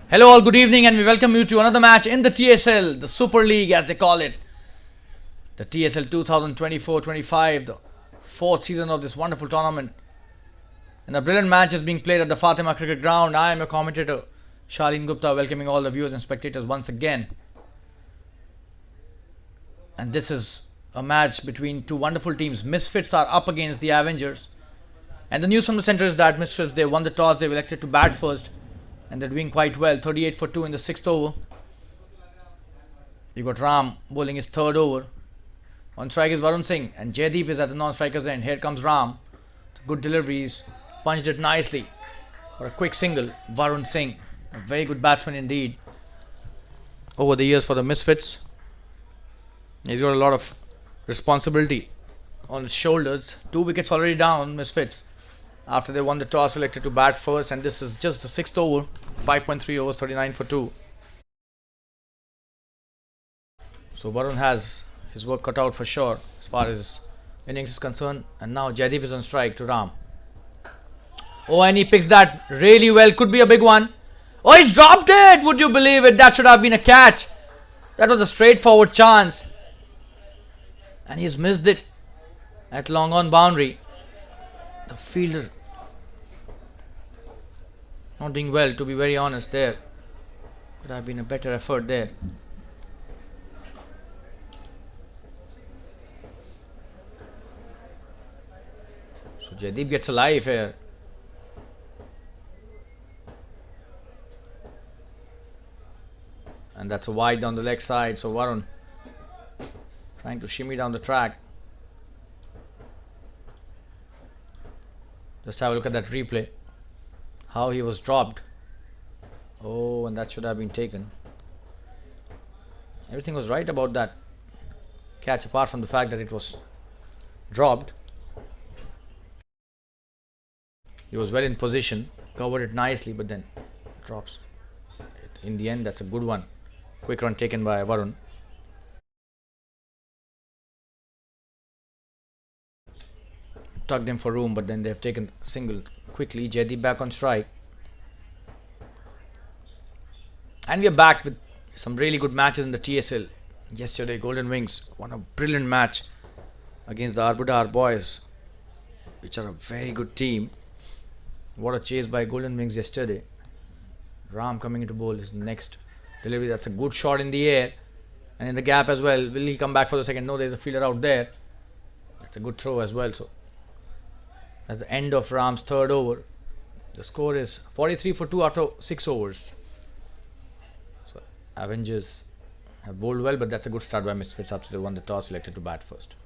Hello, all, good evening, and we welcome you to another match in the TSL, the Super League as they call it. The TSL 2024-25, the fourth season of this wonderful tournament. And a brilliant match is being played at the Fatima Cricket Ground. I am your commentator, Shalin Gupta, welcoming all the viewers and spectators once again. And this is a match between two wonderful teams. Misfits are up against the Avengers. And the news from the centre is that Misfits, they won the toss, they've elected to bat first. And they're doing quite well, 38 for 2 in the 6th over. You got Ram bowling his third over. On strike is Varun Singh and Jaydeep is at the non-striker's end. Here comes Ram. Good deliveries, punched it nicely for a quick single. Varun Singh, a very good batsman indeed over the years for the Misfits. He's got a lot of responsibility on his shoulders. 2 wickets already down, Misfits, after they won the toss, selected to bat first, and this is just the 6th over. 5.3 overs, 39 for 2. So Varun has his work cut out for sure as far as innings is concerned. And now Jaydeep is on strike to Ram. Oh, and he picks that really well. Could be a big one. Oh, he's dropped it. Would you believe it? That should have been a catch. That was a straightforward chance. And he's missed it at long on boundary. The fielder not doing well, to be very honest there. Could have been a better effort there. So Jaydeep gets alive here. And that's a wide down the leg side. So Varun trying to shimmy down the track. Just have a look at that replay. How he was dropped. Oh, and that should have been taken. Everything was right about that catch apart from the fact that it was dropped. He was well in position, covered it nicely, but then drops it. In the end, that's a good one. Quick run taken by Varun. Tucked them for room, but then they've taken single quickly. Jaydeep back on strike. And we are back with some really good matches in the TSL. Yesterday, Golden Wings won a brilliant match against the Arbudar boys, which are a very good team. What a chase by Golden Wings yesterday. Ram coming into bowl is next delivery. That's a good shot in the air and in the gap as well. Will he come back for the second? No, there's a fielder out there. That's a good throw as well. So that's the end of Ram's third over. The score is 43 for 2 after 6 overs. So Avengers have bowled well, but that's a good start by Misfits after they won the toss, selected to bat first.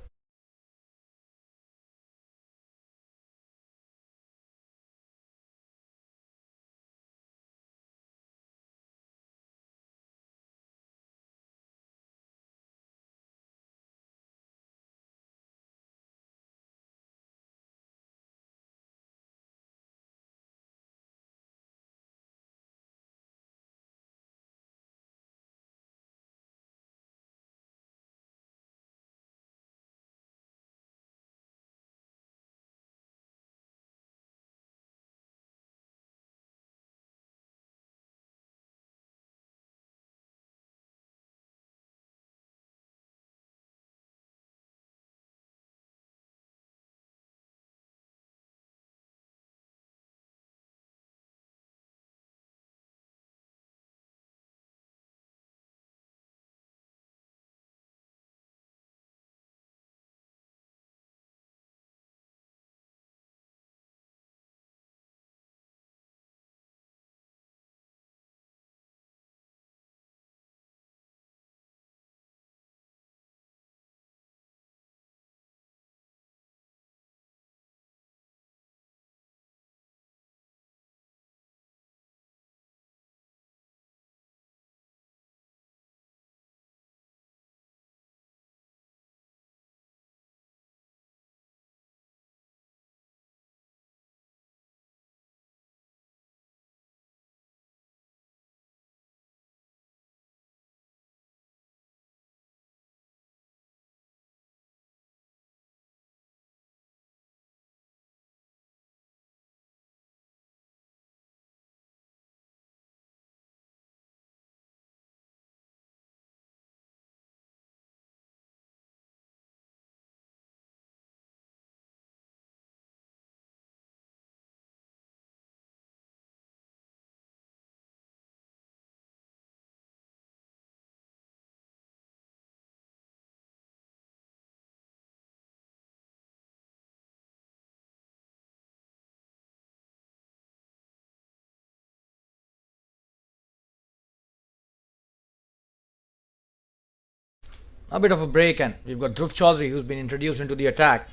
A bit of a break, and we've got Dhruv Chaudhary who's been introduced into the attack.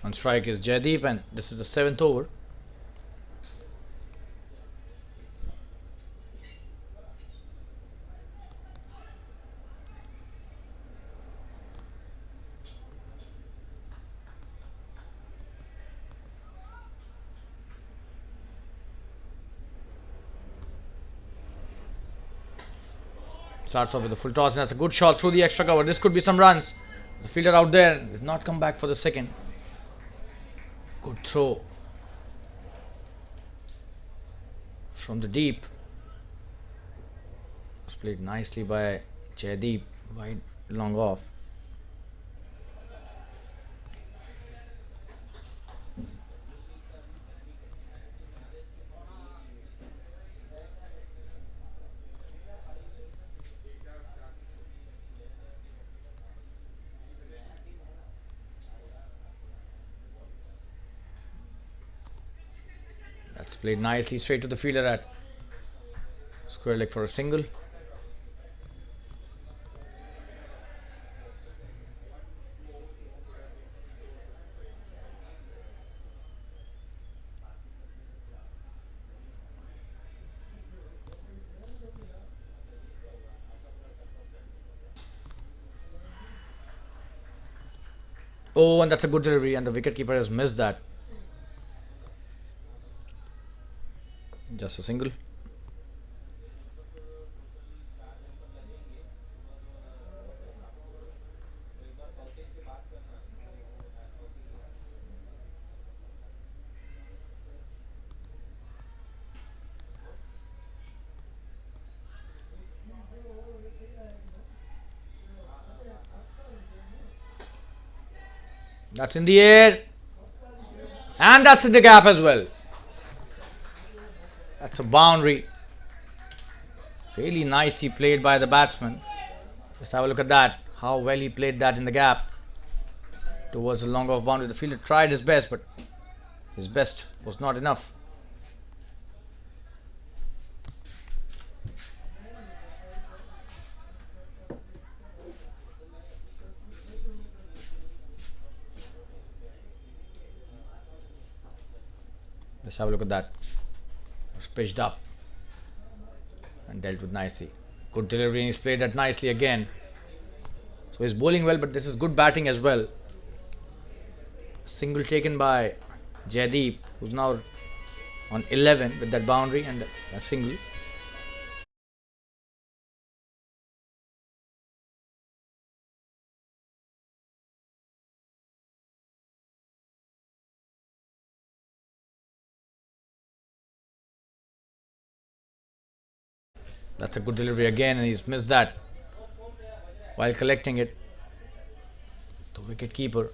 On strike is Jaideep, and this is the 7th over. Starts off with a full toss, and that's a good shot through the extra cover. This could be some runs. The fielder out there did not come back for the second. Good throw from the deep. Was played nicely by Jaideep, wide long off. That's played nicely straight to the fielder at square leg for a single. Oh, and that's a good delivery, and the wicketkeeper has missed that. Just a single. That's in the air, and that's in the gap as well. That's a boundary. Really nicely played by the batsman. Just have a look at that. How well he played that in the gap towards the long off boundary. The fielder tried his best, but his best was not enough. Let's have a look at that. It was pitched up and dealt with nicely. Good delivery, and he's played that nicely again. So he's bowling well, but this is good batting as well. Single taken by Jaideep, who's now on 11 with that boundary and a single. That's a good delivery again, and he's missed that while collecting it. The wicket keeper.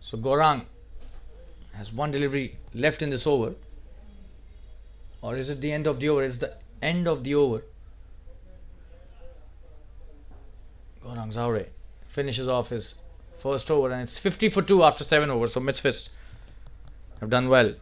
So Gaurang has one delivery left in this over. Or is it the end of the over? It's the end of the over. Gaurang Zaure finishes off his first over, and it's 50 for 2 after 7 overs. So Misfits have done well.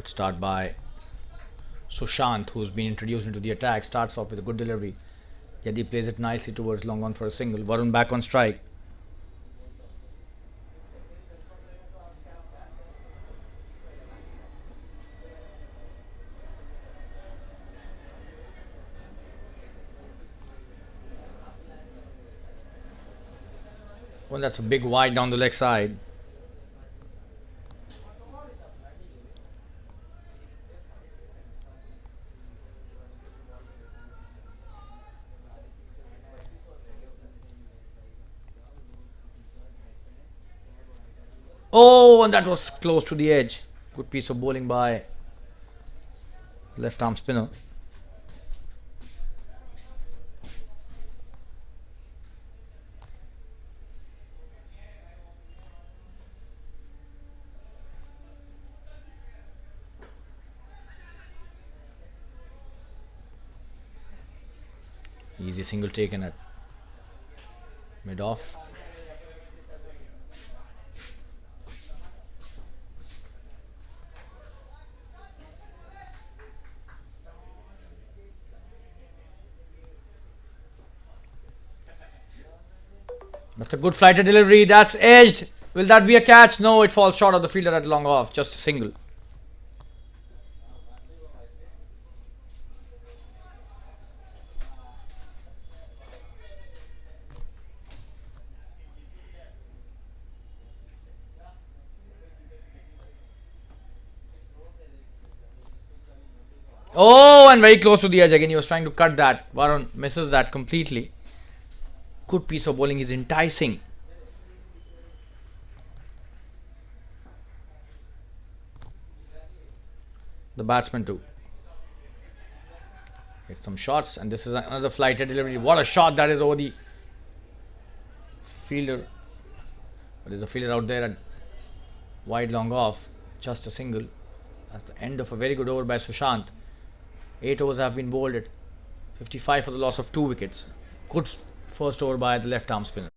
Good start by Sushant, who's been introduced into the attack. Starts off with a good delivery. Yadi plays it nicely towards long on for a single. Varun back on strike. Well, that's a big wide down the leg side. Oh, and that was close to the edge. Good piece of bowling by left arm spinner. Easy single taken at mid off. That's a good flighter delivery. That's edged. Will that be a catch? No, it falls short of the fielder at long off. Just a single. Oh, and very close to the edge again. He was trying to cut that. Varun misses that completely. Good piece of bowling is enticing. The batsman too. Hit some shots, and this is another flighter delivery. What a shot that is over the fielder. But there's a fielder out there at wide long off. Just a single. That's the end of a very good over by Sushant. 8 overs have been bowled at 55 for the loss of 2 wickets. Good first over by the left arm spinner.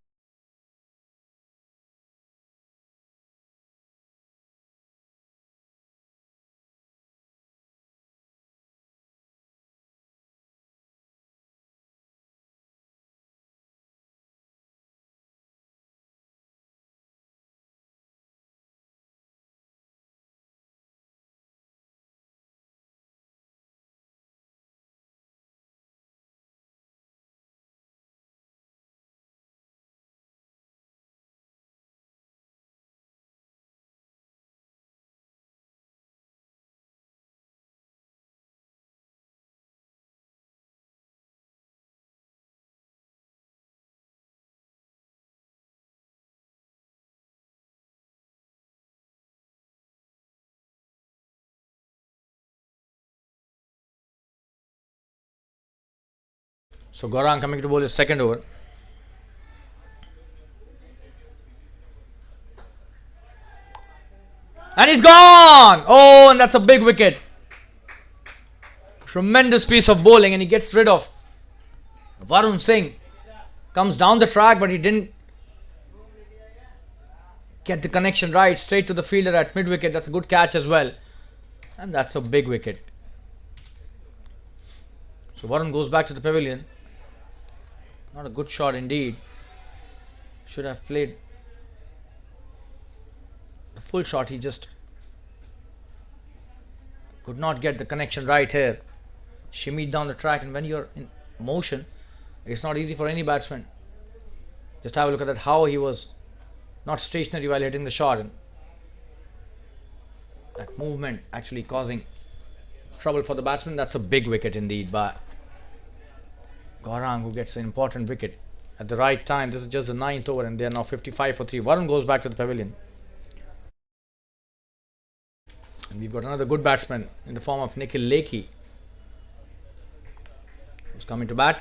So Gaurang coming to bowl his second over. And he's gone! Oh, and that's a big wicket. Tremendous piece of bowling, and he gets rid of Varun Singh. Comes down the track, but he didn't get the connection right. Straight to the fielder at mid wicket. That's a good catch as well. And that's a big wicket. So Varun goes back to the pavilion. Not a good shot indeed. Should have played the full shot. He just could not get the connection right here. Shimmied down the track, and when you're in motion, it's not easy for any batsman. Just have a look at that, how he was not stationary while hitting the shot, and that movement actually causing trouble for the batsman. That's a big wicket indeed by Gaurang, who gets an important wicket at the right time. This is just the 9th over, and they are now 55 for 3. Varun goes back to the pavilion. And we've got another good batsman in the form of Nikhil Lekhi, who's coming to bat.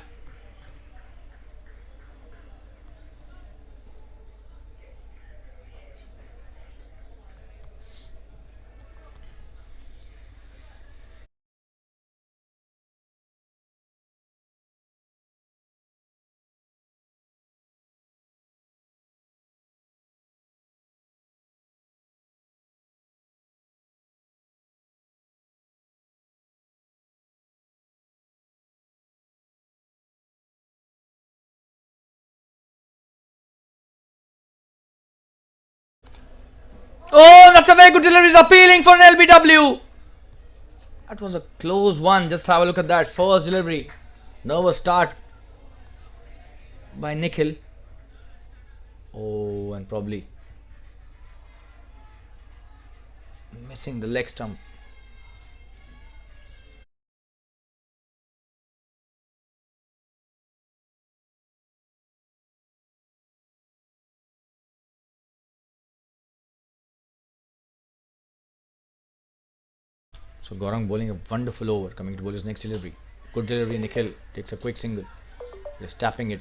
Oh, that's a very good delivery. It's appealing for an LBW. That was a close one. Just have a look at that first delivery. Nervous start by Nikhil. Oh, and probably missing the leg stump. So Gaurang bowling a wonderful over. Coming to bowl his next delivery. Good delivery. Nikhil takes a quick single. Just tapping it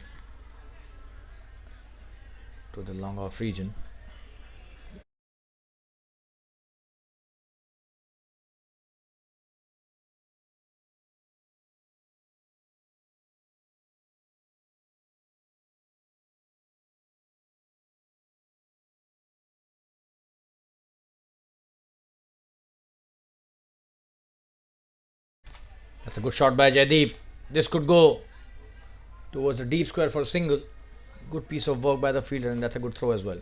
to the long off region. That's a good shot by Jaideep. This could go towards the deep square for a single. Good piece of work by the fielder, and that's a good throw as well.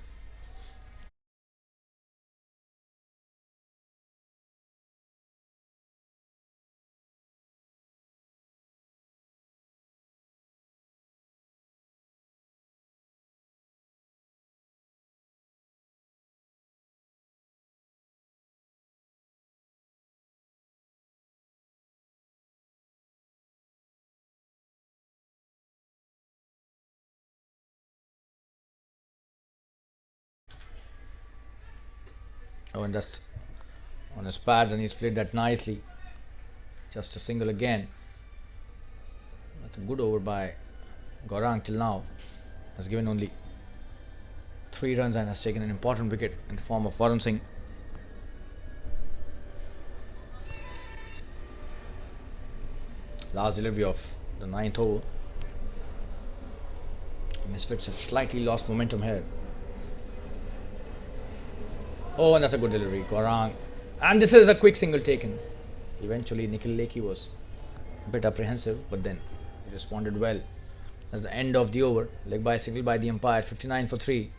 Oh, and that's on his pads, and he's played that nicely. Just a single again. That's a good over by Gaurang till now. Has given only 3 runs and has taken an important wicket in the form of Varun Singh. Last delivery of the ninth over. Misfits have slightly lost momentum here. Oh, and that's a good delivery. Gaurang. And this is a quick single taken. Eventually, Nikhil Lekhi was a bit apprehensive, but then he responded well. That's the end of the over. Leg by single by the umpire. 59 for 3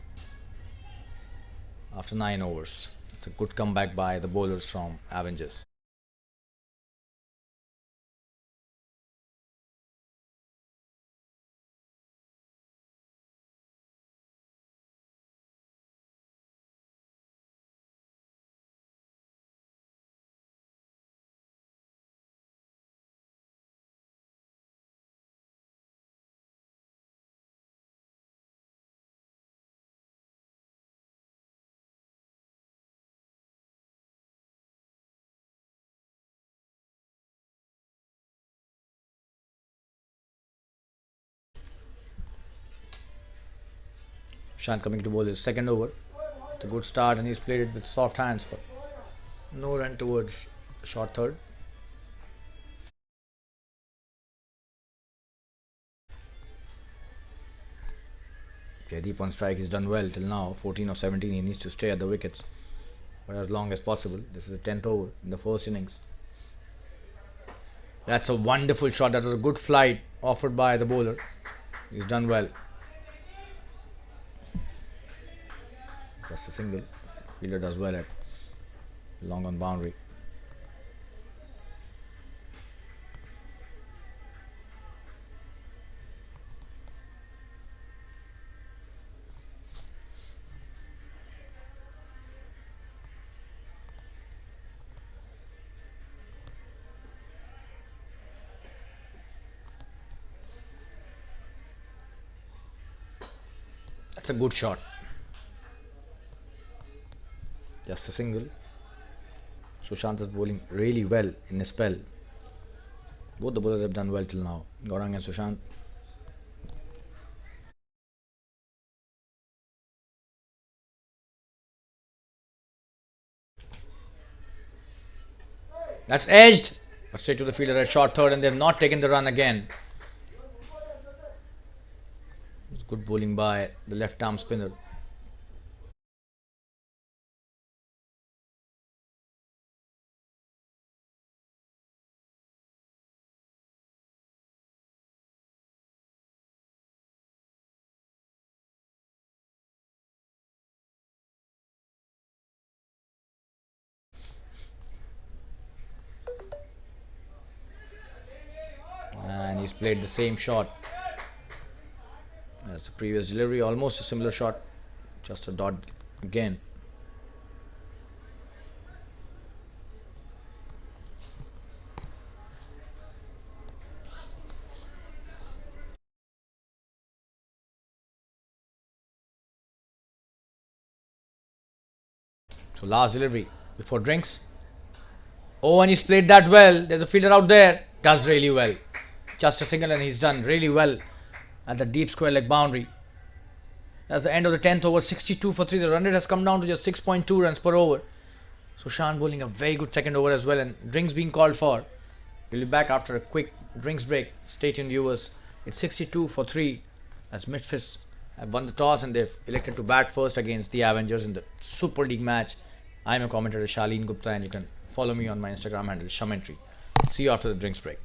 after 9 overs. It's a good comeback by the bowlers from Avengers. Shan coming to bowl his second over. It's a good start, and he's played it with soft hands for no run towards short third. Jaideep on strike. He's done well till now. 14 of 17. He needs to stay at the wickets for as long as possible. This is the 10th over in the first innings. That's a wonderful shot. That was a good flight offered by the bowler. He's done well. Just a single. Fielder does well at long on boundary. That's a good shot. Just a single. Sushant is bowling really well in his spell. Both the bowlers have done well till now. Gaurang and Sushant. That's edged, but straight to the fielder at short third, and they've not taken the run again. It's good bowling by the left arm spinner. He's played the same shot as the previous delivery, almost a similar shot, just a dot again. So last delivery before drinks. Oh, and he's played that well. There's a fielder out there. Does really well. Just a single and he's done really well at the deep square leg boundary. That's the end of the 10th over. 62 for 3. The run rate has come down to just 6.2 runs per over. So Shan bowling a very good second over as well, and drinks being called for. We'll be back after a quick drinks break. Stay tuned, viewers. It's 62 for 3 as Misfits have won the toss and they've elected to bat first against the Avengers in the Super League match. I'm a commentator, Shaleen Gupta, and you can follow me on my Instagram handle, Shamentry. See you after the drinks break.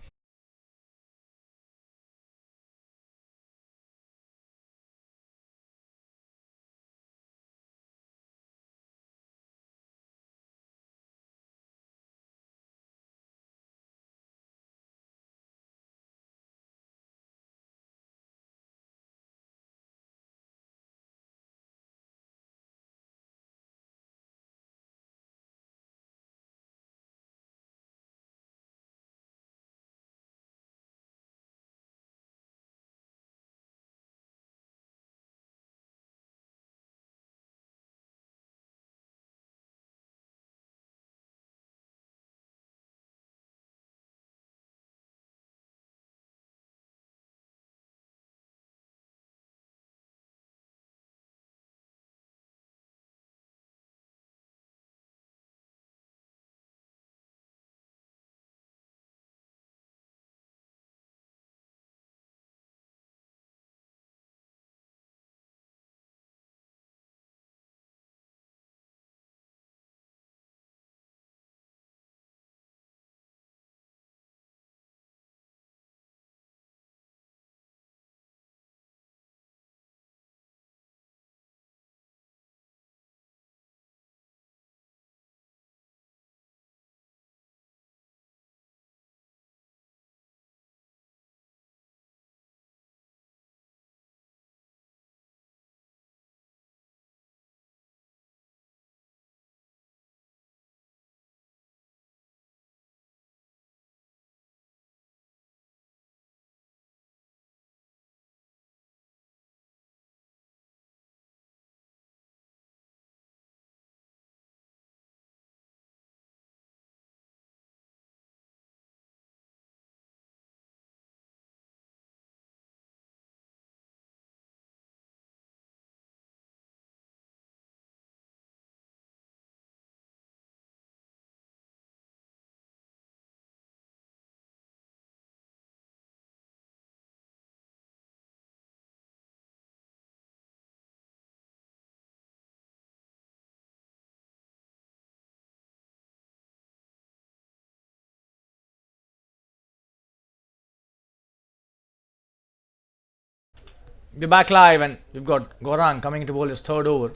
We're back live and we've got Gorang coming to bowl his third over.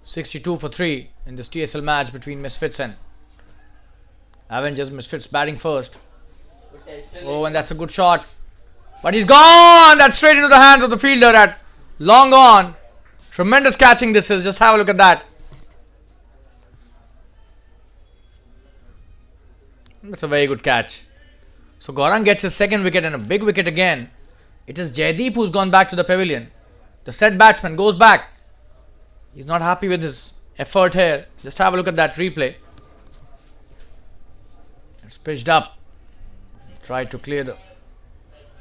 62 for 3 in this TSL match between Misfits and Avengers. Misfits batting first. Oh, and that's a good shot. But he's gone! That's straight into the hands of the fielder at long on. Tremendous catching this is. Just have a look at that. That's a very good catch. So Gaurang gets his second wicket and a big wicket again. It is Jaideep who's gone back to the pavilion. The set batsman goes back. He's not happy with his effort here. Just have a look at that replay. It's pitched up. Tried to clear the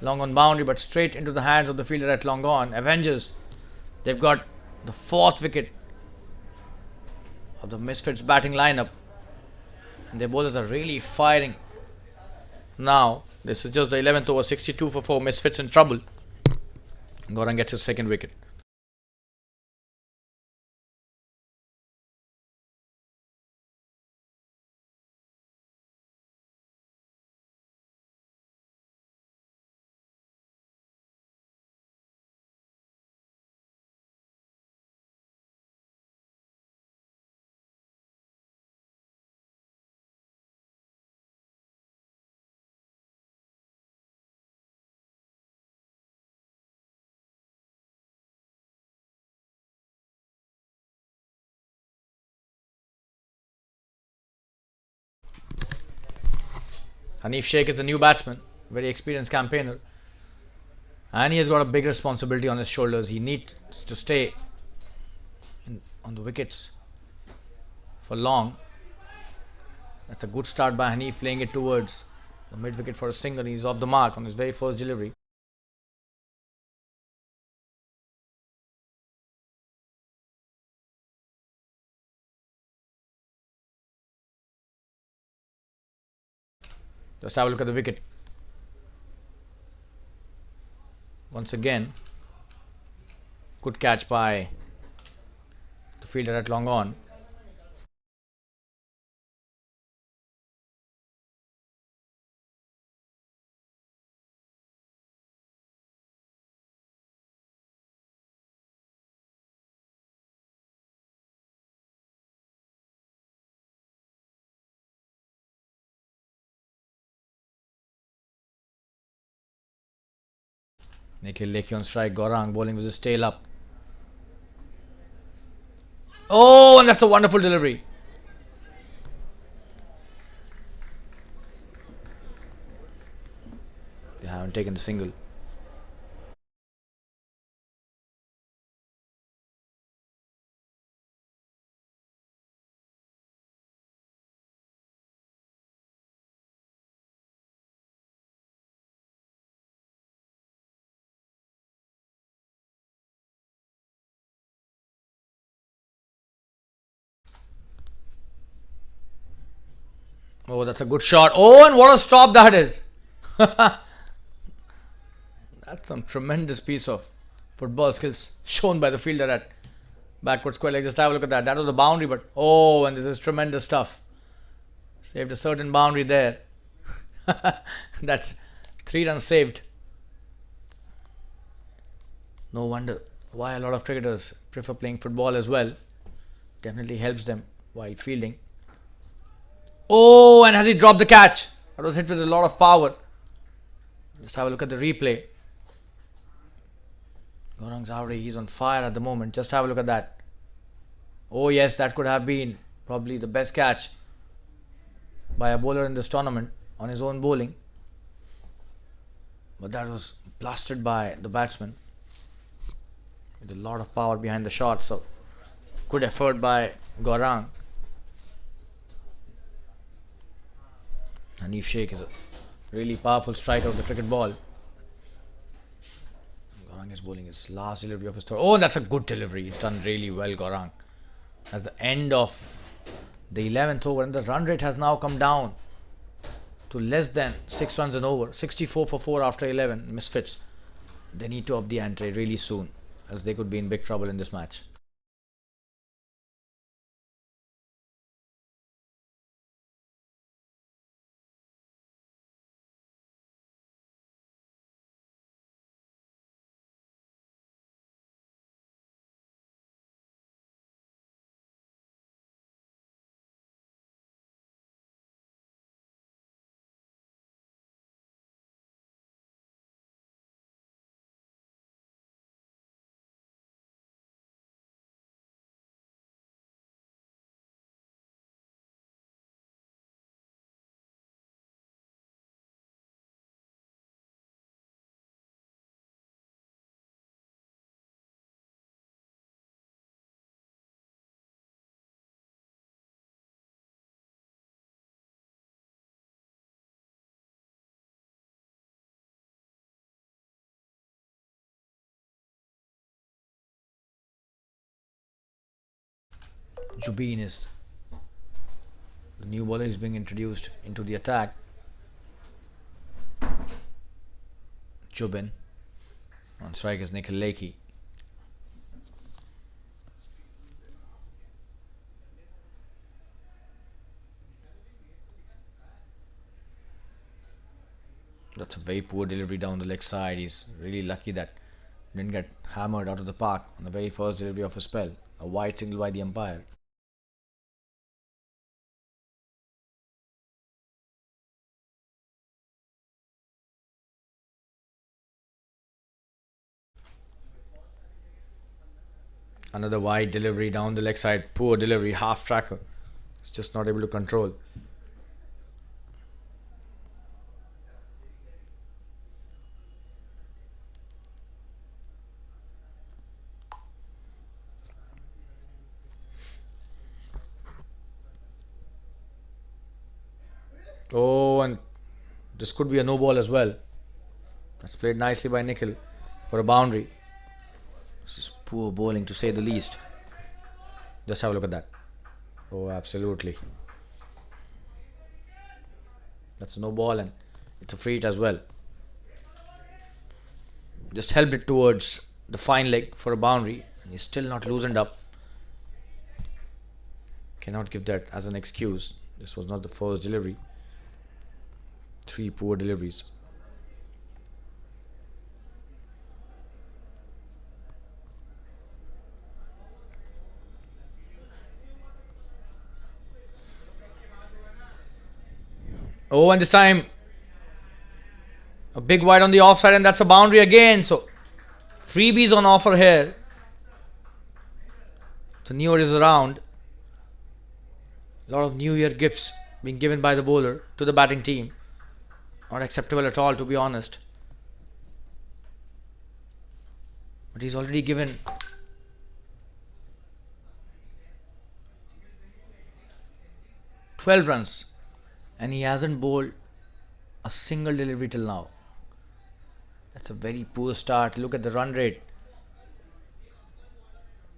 long on boundary, but straight into the hands of the fielder at long on. Avengers, they've got the fourth wicket of the Misfits batting lineup. And their bowlers are really firing. Now, this is just the 11th over. 62 for 4. Misfits in trouble. Gaurang gets his second wicket. Hanif Sheikh is the new batsman, very experienced campaigner, and he has got a big responsibility on his shoulders. He needs to stay on the wickets for long. That's a good start by Hanif, playing it towards the mid wicket for a single. He's off the mark on his very first delivery. Just have a look at the wicket. Once again, good catch by the fielder at long on. Nikhil Lekhi on strike. Gaurang bowling with his tail up. Oh, and that's a wonderful delivery. They haven't taken the single. Oh, that's a good shot. Oh, and what a stop that is. That's some tremendous piece of football skills shown by the fielder at backward square leg. Just have a look at that. That was a boundary, but oh, and this is tremendous stuff. Saved a certain boundary there. That's 3 runs saved. No wonder why a lot of cricketers prefer playing football as well. Definitely helps them while fielding. Oh, and has he dropped the catch? That was hit with a lot of power. Just have a look at the replay. Gaurang Zavri, he's on fire at the moment. Just have a look at that. Oh yes, that could have been probably the best catch by a bowler in this tournament on his own bowling. But that was blasted by the batsman with a lot of power behind the shot. So good effort by Gaurang. Hanif Sheikh is a really powerful striker of the cricket ball. Gaurang is bowling his last delivery of his throw. Oh, that's a good delivery. He's done really well, Gaurang. That's the end of the 11th over, and the run rate has now come down to less than 6 runs an over. 64 for 4 after 11. Misfits, they need to up the ante really soon, else they could be in big trouble in this match. Jubin is the new bowler is being introduced into the attack. Jubin on strike is Nikhil Lekhi. That's a very poor delivery down the leg side. He's really lucky that he didn't get hammered out of the park on the very first delivery of a spell. A wide single by the umpire. Another wide delivery down the leg side. Poor delivery, half tracker. It's just not able to control. Oh, and this could be a no ball as well. That's played nicely by Nikhil for a boundary. This is poor bowling to say the least. Just have a look at that. Oh, absolutely. That's a no ball and it's a free hit as well. Just helped it towards the fine leg for a boundary and he's still not loosened up. Cannot give that as an excuse. This was not the first delivery. 3 poor deliveries. Oh, and this time a big wide on the offside and that's a boundary again. So freebies on offer here. The New Year is around. A lot of New Year gifts being given by the bowler to the batting team. Not acceptable at all, to be honest. But he's already given 12 runs and he hasn't bowled a single delivery till now. That's a very poor start. Look at the run rate.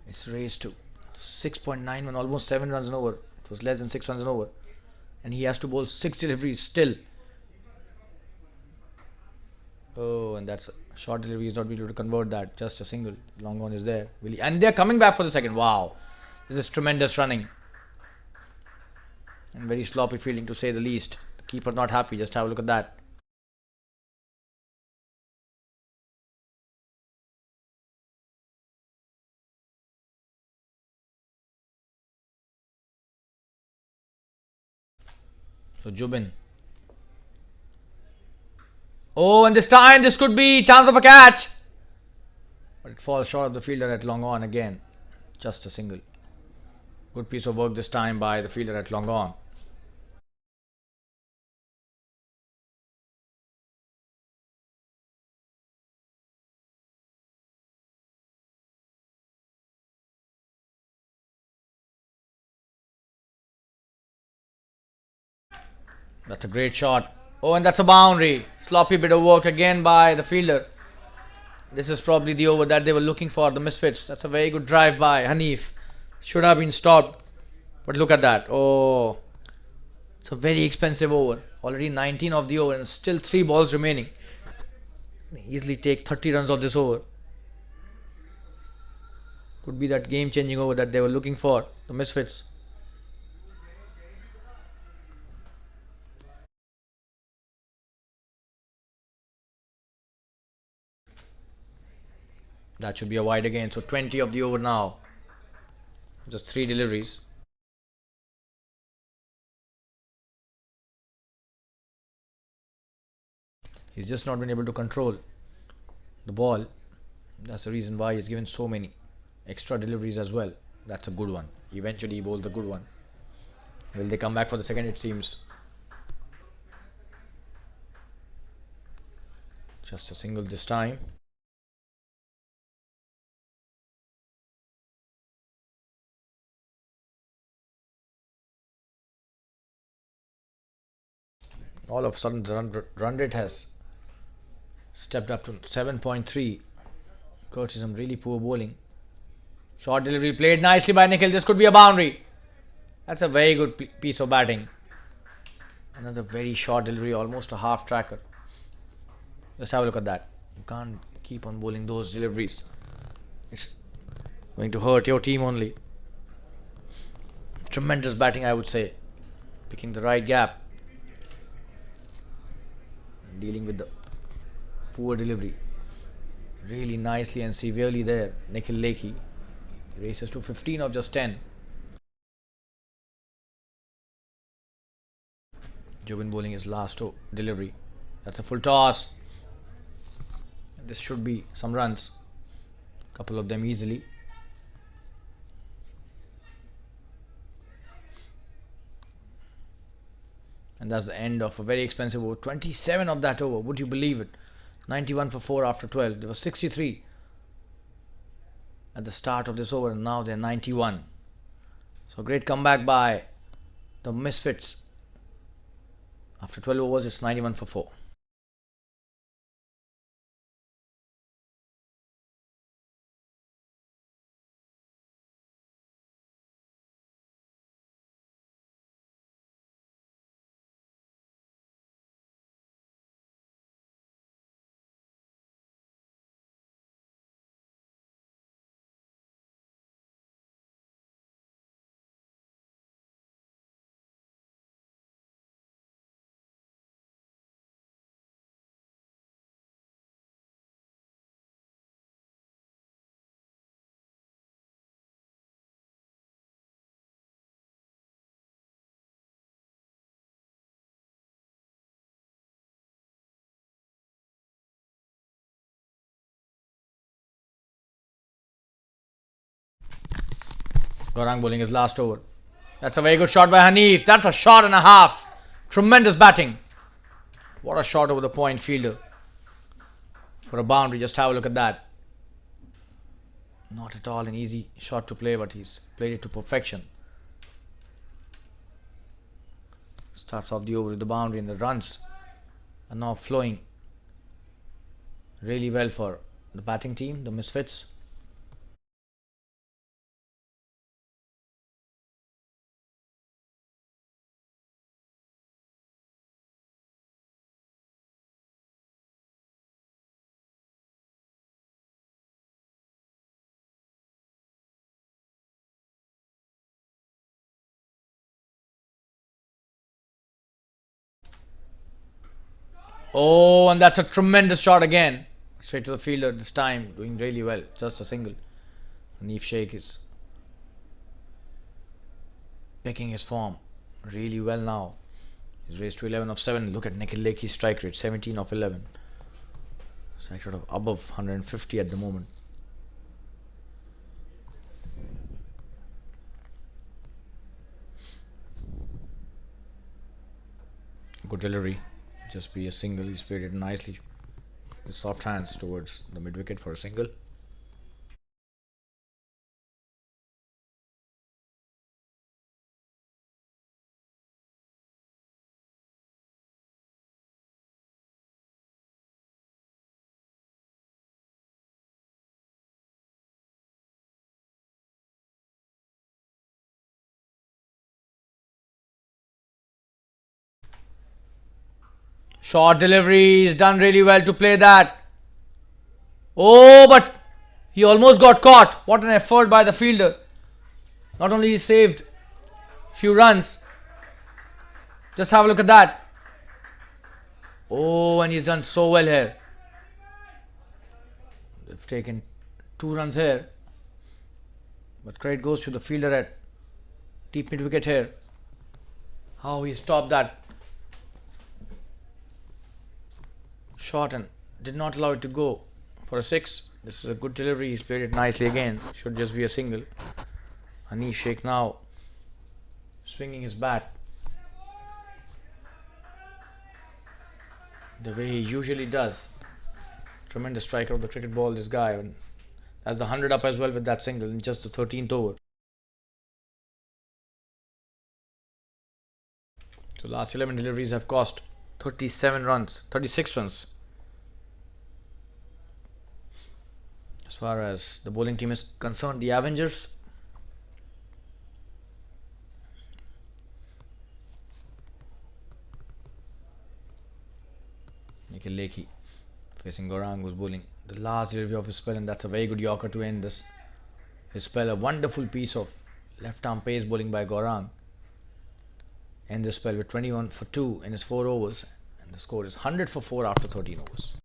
It's raised to 6.91, almost 7 runs and over. It was less than 6 runs and over. And he has to bowl 6 deliveries still. Oh, and that's a short delivery. He's not been able to convert that. Just a single. Long on is there. And they're coming back for the second. Wow. This is tremendous running. And very sloppy fielding to say the least. The keeper not happy. Just have a look at that. So Jubin. Oh, and this time this could be chance of a catch. But it falls short of the fielder at long on again. Just a single. Good piece of work this time by the fielder at long on. That's a great shot. Oh, and that's a boundary. Sloppy bit of work again by the fielder. This is probably the over that they were looking for, the Misfits. That's a very good drive by Hanif. Should have been stopped. But look at that. Oh, it's a very expensive over. Already 19 of the over and still 3 balls remaining. Easily take 30 runs off this over. Could be that game-changing over that they were looking for, the Misfits. That should be a wide again. So 20 of the over now. Just 3 deliveries. He's just not been able to control the ball. That's the reason why he's given so many extra deliveries as well. That's a good one. Eventually he bowls a good one. Will they come back for the second? It seems. Just a single this time. All of a sudden the run rate has stepped up to 7.3. Courtesy some really poor bowling. Short delivery played nicely by Nikhil. This could be a boundary. That's a very good piece of batting. Another very short delivery, almost a half tracker. Just have a look at that. You can't keep on bowling those deliveries. It's going to hurt your team only. Tremendous batting, I would say. Picking the right gap. Dealing with the poor delivery. Really nicely and severely there. Nikhil Lekhi races to 15 of just 10. Jobin bowling his last delivery. That's a full toss. This should be some runs. Couple of them easily. And that's the end of a very expensive over. 27 of that over. Would you believe it? 91 for 4 after 12. There was 63 at the start of this over and now they're 91. So great comeback by the Misfits After 12 overs, it's 91 for 4. Gaurang bowling his last over. That's a very good shot by Hanif. That's a shot and a half. Tremendous batting. What a shot over the point fielder. For a boundary, just have a look at that. Not at all an easy shot to play, but he's played it to perfection. Starts off the over with the boundary, and the runs are now flowing really well for the batting team, the Misfits. Oh, and that's a tremendous shot again. Straight to the fielder this time, doing really well. Just a single. Hanif Sheikh is picking his form really well now. He's raised to 11 of 7. Look at Nikhil Lekhi's strike rate, 17 of 11. Strike rate of above 150 at the moment. Good delivery. Just be a single. He's played it nicely with soft hands towards the mid wicket for a single. Short delivery. He's done really well to play that. Oh, but he almost got caught. What an effort by the fielder. Not only he saved few runs. Just have a look at that. Oh, and he's done so well here. They've taken 2 runs here. But credit goes to the fielder at deep mid wicket here. How he stopped that shot and did not allow it to go for a 6. This is a good delivery. He's played it nicely again. Should just be a single. Hanif Sheikh now swinging his bat the way he usually does. Tremendous striker of the cricket ball, this guy. And that's the 100 up as well with that single in just the 13th over. So last 11 deliveries have cost 37 runs, 36 runs. As far as the bowling team is concerned, the Avengers. Nikhil Lekhi facing Gaurang, who's bowling the last delivery of his spell, and that's a very good Yorker to end this his spell. A wonderful piece of left arm pace bowling by Gaurang. Ends the spell with 21 for 2 in his 4 overs, and the score is 100 for 4 after 13 overs.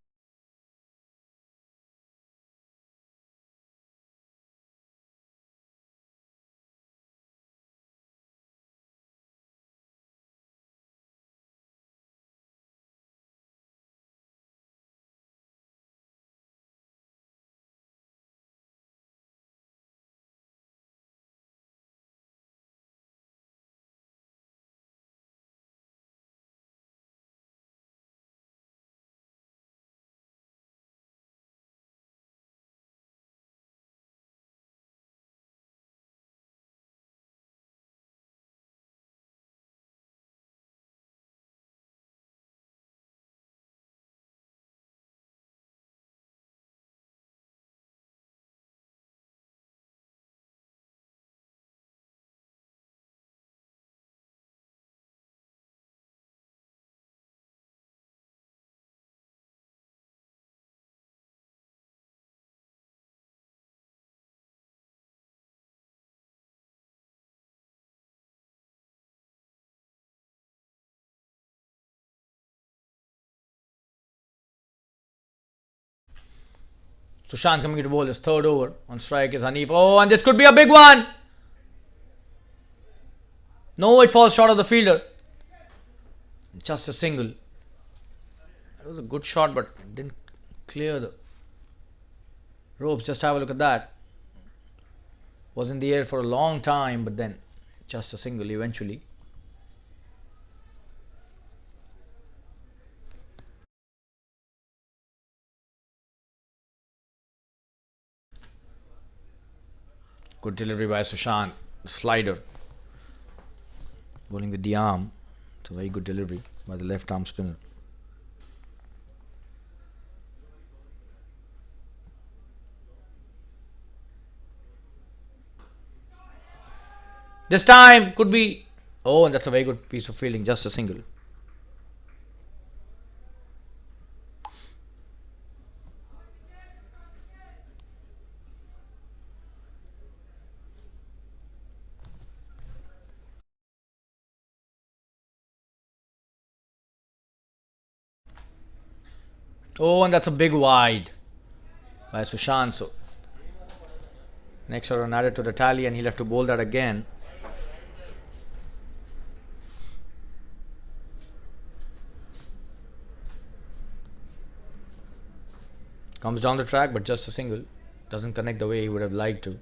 Sushant coming to bowl his third over. On strike is Hanif. Oh, and this could be a big one. No, it falls short of the fielder. Just a single. That was a good shot, but it didn't clear the ropes. Just have a look at that. Was in the air for a long time, but then just a single eventually. Good delivery by Sushant. Slider. Bowling with the arm. It's a very good delivery by the left arm spinner. This time could be. Oh, and that's a very good piece of fielding. Just a single. Oh, and that's a big wide by Sushant. So next run added to the tally, and he'll have to bowl that again. Comes down the track, but just a single. Doesn't connect the way he would have liked to.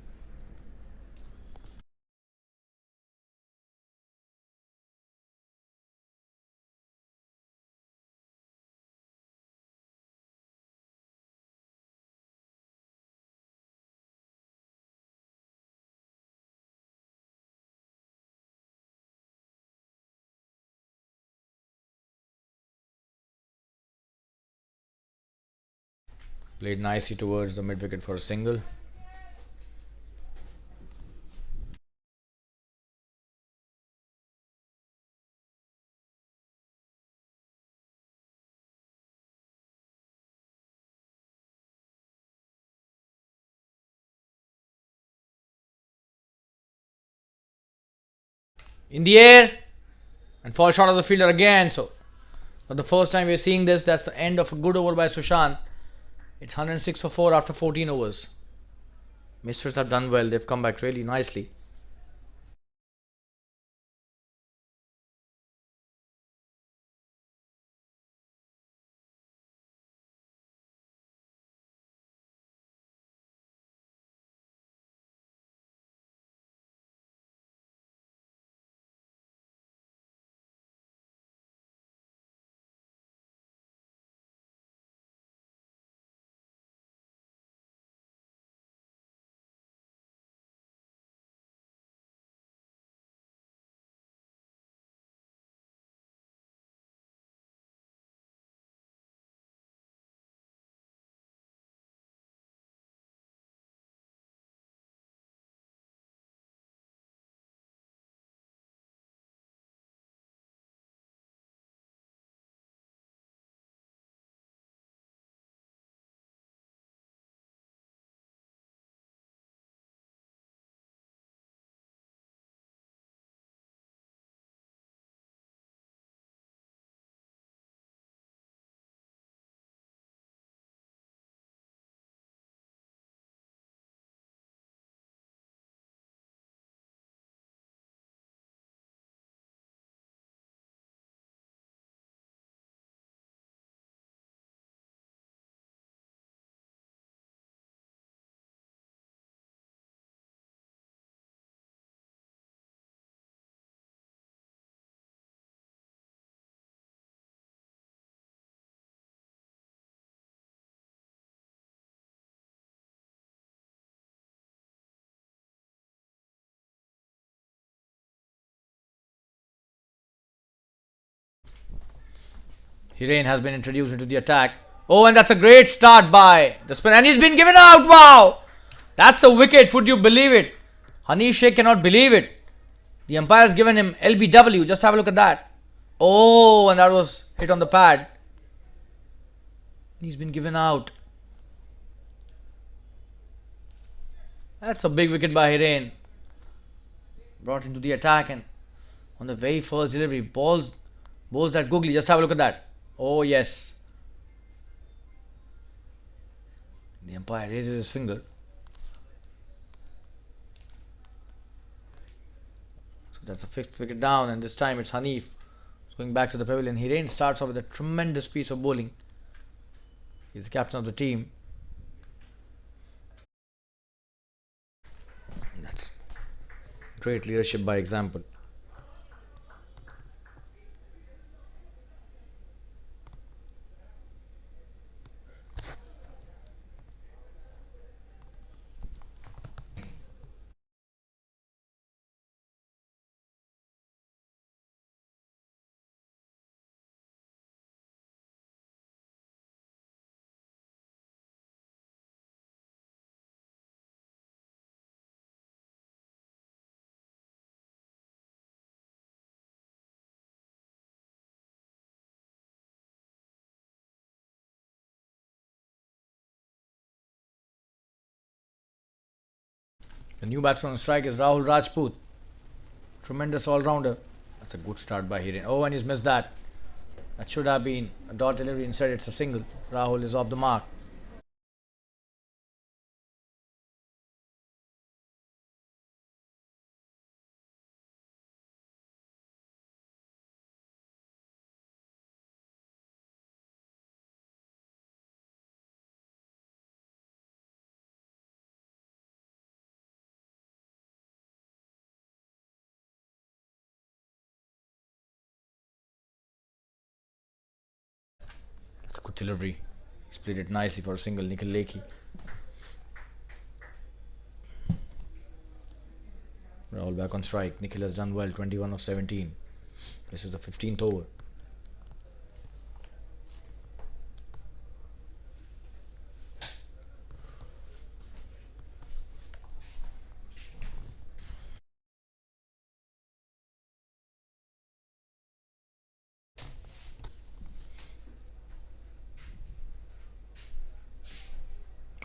Played nicely towards the mid wicket for a single. In the air and fall short of the fielder again. So for the first time we're seeing this. That's the end of a good over by Sushant. It's 106 for 4 after 14 overs. Misfits have done well. They've come back really nicely. Hiren has been introduced into the attack. Oh, and that's a great start by the spin. And he's been given out. Wow! That's a wicket. Would you believe it? Hanif Sheikh cannot believe it. The umpire has given him LBW. Just have a look at that. Oh, and that was hit on the pad. He's been given out. That's a big wicket by Hiren. Brought into the attack, and on the very first delivery, bowls that googly. Just have a look at that. Oh yes. The umpire raises his finger. So that's a fifth wicket down, and this time it's Hanif going back to the pavilion. Hiren starts off with a tremendous piece of bowling. He's the captain of the team. That's great leadership by example. The new batsman on strike is Rahul Rajput. Tremendous all-rounder. That's a good start by Hiren. Oh, and he's missed that. That should have been a dot delivery. Instead, it's a single. Rahul is off the mark. It's a good delivery. He's played it nicely for a single. Nikhil Lekhi. Rahul back on strike. Nikhil has done well. 21 of 17. This is the 15th over.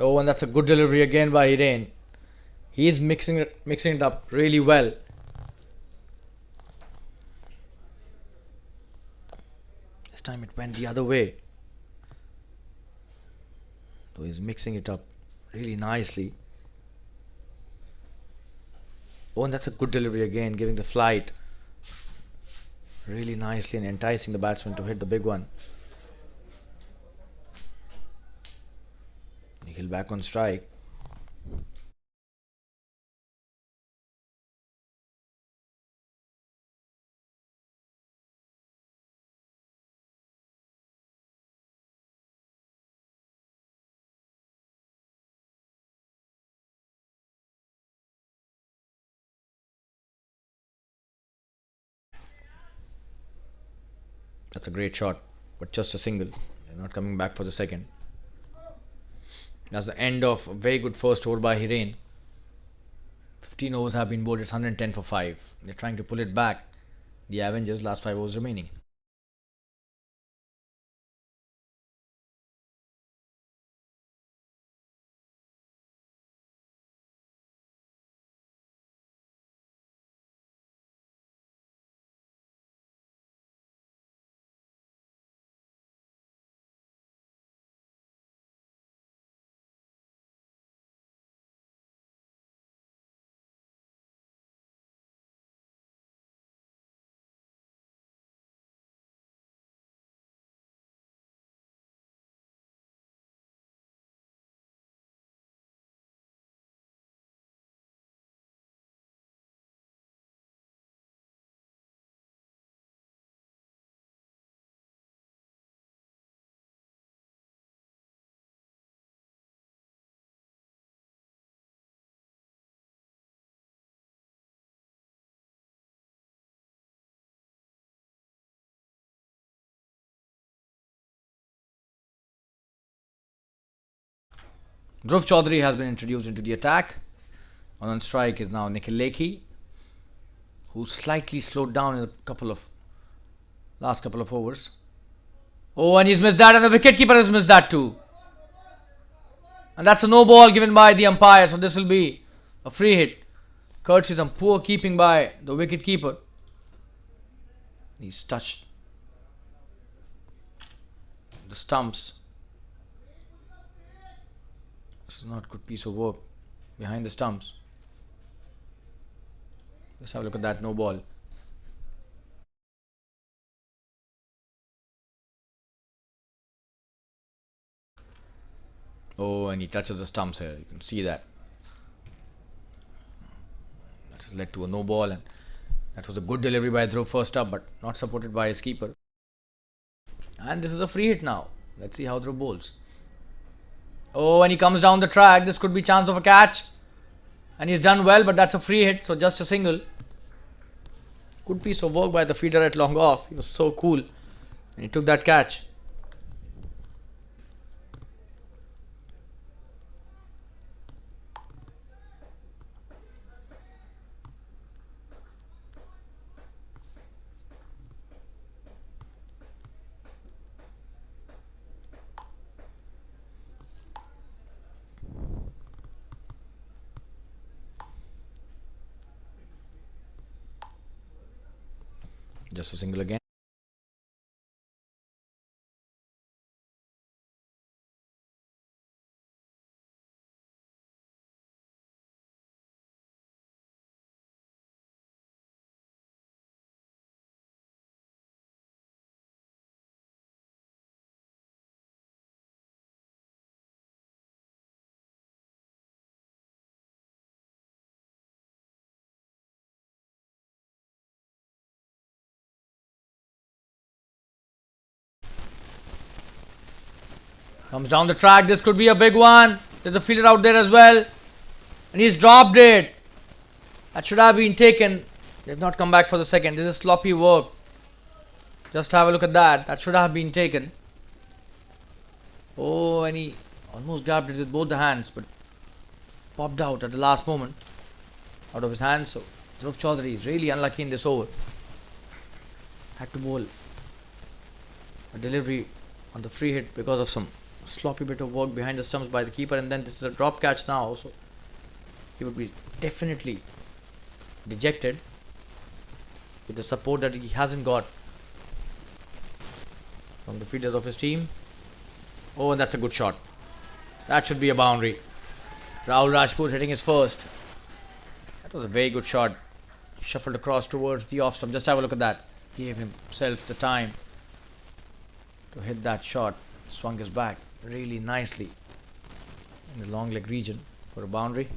Oh, and that's a good delivery again by Hiren. He's mixing it up really well. This time it went the other way. So he's mixing it up really nicely. Oh, and that's a good delivery again, giving the flight really nicely and enticing the batsman to hit the big one. Nikhil back on strike. That's a great shot, but just a single. They're not coming back for the second. That's the end of a very good first over by Hiren. 15 overs have been bowled. It's 110 for 5. They're trying to pull it back. The Avengers, last 5 overs remaining. Dhruv Chaudhary has been introduced into the attack. On strike is now Nikhil Lekhi, who slightly slowed down in the last couple of overs. Oh, and he's missed that, and the wicketkeeper has missed that too. And that's a no ball given by the umpire, so this will be a free hit. Courtesy some poor keeping by the wicketkeeper. He's touched the stumps. This is not good piece of work behind the stumps. Let's have a look at that. No ball. Oh, and he touches the stumps here. You can see that. That has led to a no ball, and that was a good delivery by Dhruv first up, but not supported by his keeper. And this is a free hit now. Let's see how Dhruv bowls. Oh, and he comes down the track. This could be chance of a catch. And he's done well, but that's a free hit, so just a single. Good piece of work by the fielder at long off. He was so cool. And he took that catch. Just a single again. Comes down the track. This could be a big one. There's a fielder out there as well. And he's dropped it. That should have been taken. They've not come back for the second. This is sloppy work. Just have a look at that. That should have been taken. Oh, and he almost grabbed it with both the hands, but popped out at the last moment. Out of his hands. So Dhruv Chaudhary is really unlucky in this over. Had to bowl a delivery on the free hit because of some sloppy bit of work behind the stumps by the keeper, and then this is a drop catch now, so he would be definitely dejected with the support that he hasn't got from the fielders of his team. Oh, and that's a good shot. That should be a boundary. Rahul Rajput hitting his first. That was a very good shot. Shuffled across towards the off stump. Just have a look at that. Gave himself the time to hit that shot. Swung his back really nicely in the long leg region for a boundary.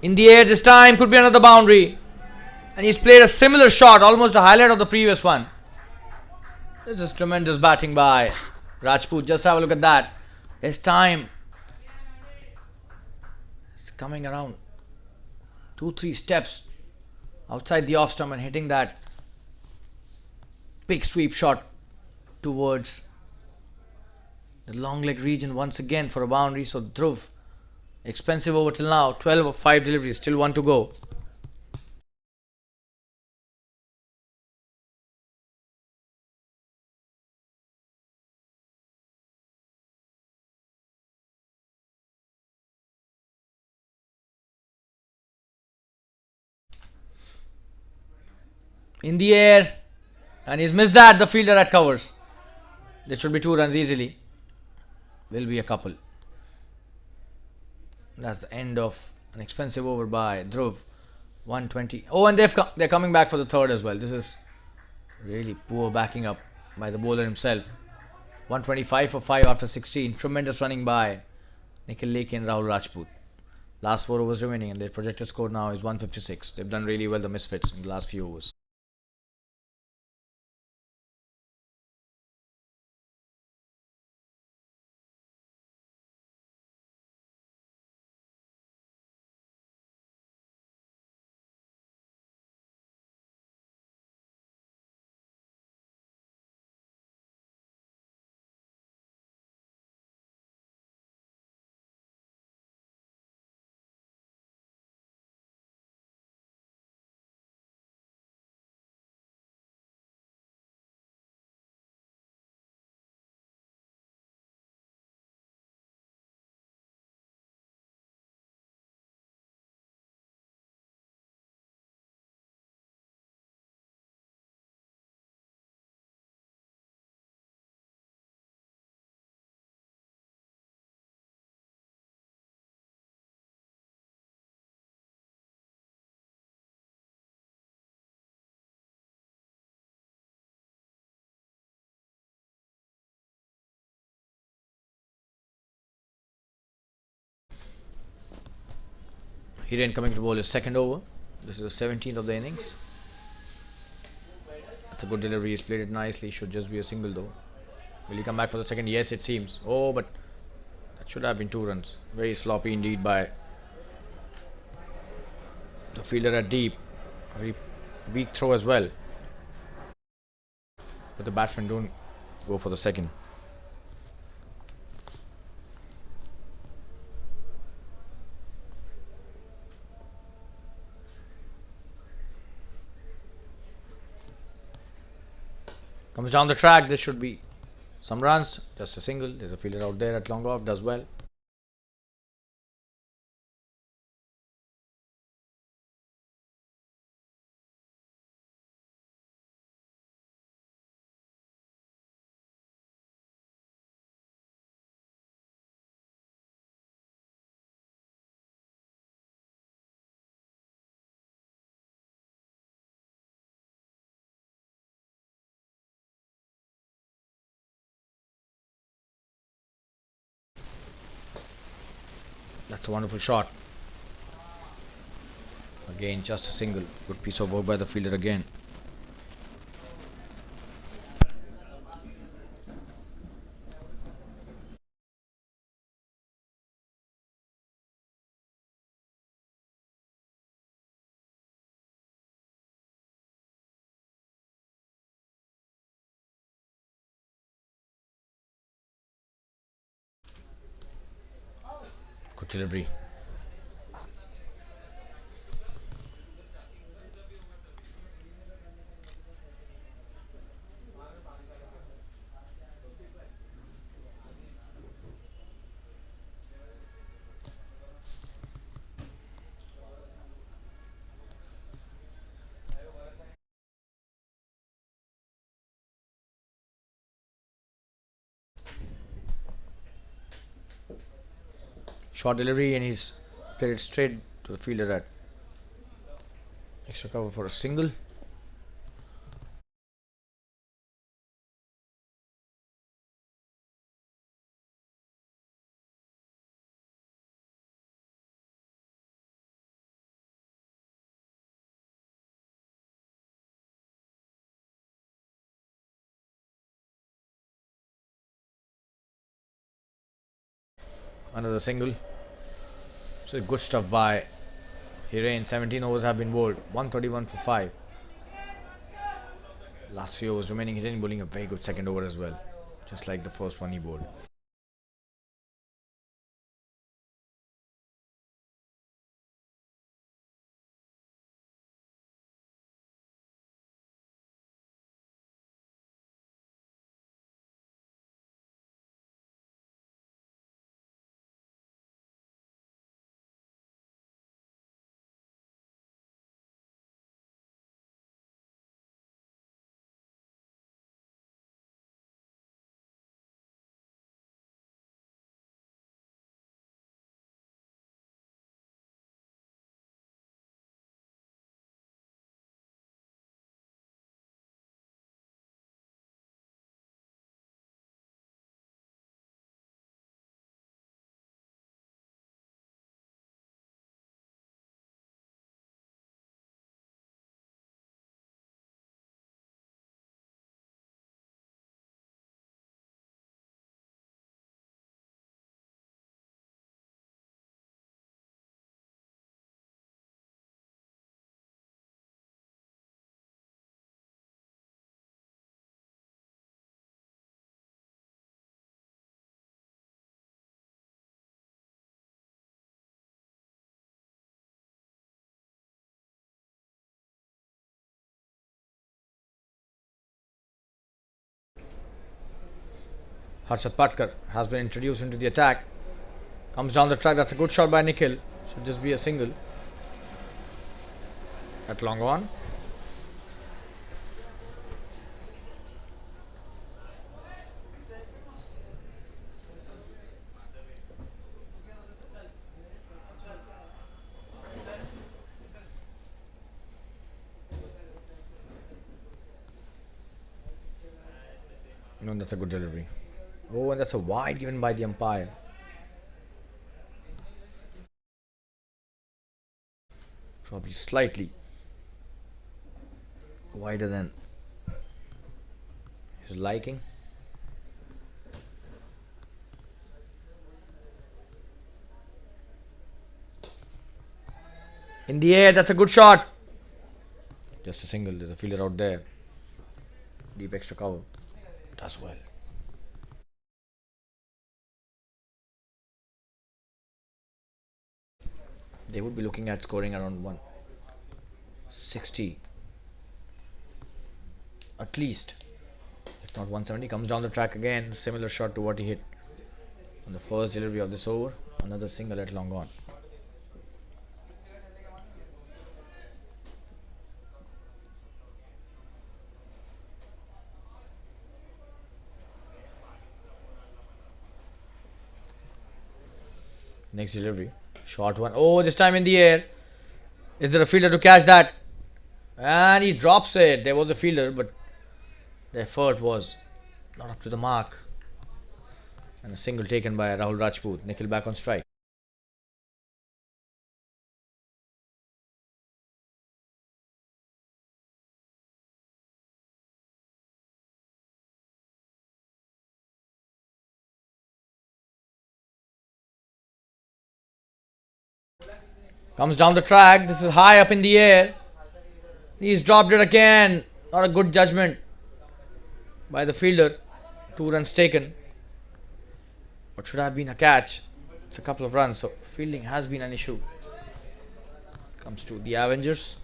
In the air this time, could be another boundary. And he's played a similar shot, almost a highlight of the previous one. This is tremendous batting by Rajput. Just have a look at that. This time, it's coming around 2-3 steps outside the off stump and hitting that big sweep shot towards the long leg region once again for a boundary. So Dhruv, expensive over till now, 12 of 5 deliveries, still 1 to go. In the air, and he's missed that. The fielder at covers. There should be 2 runs easily. Will be a couple. That's the end of an expensive over by Dhruv. 120. Oh, and they're coming back for the third as well. This is really poor backing up by the bowler himself. 125 for 5 after 16. Tremendous running by Nikhil Lekhi and Rahul Rajput. Last 4 overs remaining, and their projected score now is 156. They've done really well, the Misfits, in the last few overs. Hiren coming to bowl his second over. This is the 17th of the innings. It's a good delivery. He's played it nicely. Should just be a single though. Will he come back for the second? Yes, it seems. Oh, but that should have been 2 runs. Very sloppy indeed by the fielder at deep. Very weak throw as well. But the batsmen don't go for the second. Comes down the track. This should be some runs. Just a single. There's a fielder out there at long off. Does well. That's a wonderful shot. Again, just a single. Good piece of work by the fielder again. Good delivery. Short delivery, and he's played it straight to the fielder at extra cover for a single. Another single. So good stuff by Hiren. 17 overs have been bowled. 131 for 5. Last few overs remaining. Hiren bowling a very good second over as well. Just like the first one he bowled. Harshad Patkar has been introduced into the attack. Comes down the track. That's a good shot by Nikhil. Should just be a single. At long on. No, that's a good delivery. Oh, and that's a wide given by the umpire. Probably slightly wider than his liking. In the air, that's a good shot. Just a single. There's a fielder out there. Deep extra cover. Does well. They would be looking at scoring around 160 at least, if not 170. Comes down the track again. Similar shot to what he hit on the first delivery of this over. Another single at long on. Next delivery. Short one. Oh, this time in the air. Is there a fielder to catch that? And he drops it. There was a fielder, but the effort was not up to the mark. And a single taken by Rahul Rajput. Nikhil back on strike. Comes down the track. This is high up in the air. He's dropped it again. Not a good judgment by the fielder. 2 runs taken. What should have been a catch? It's a couple of runs. So fielding has been an issue. Comes to the Avengers.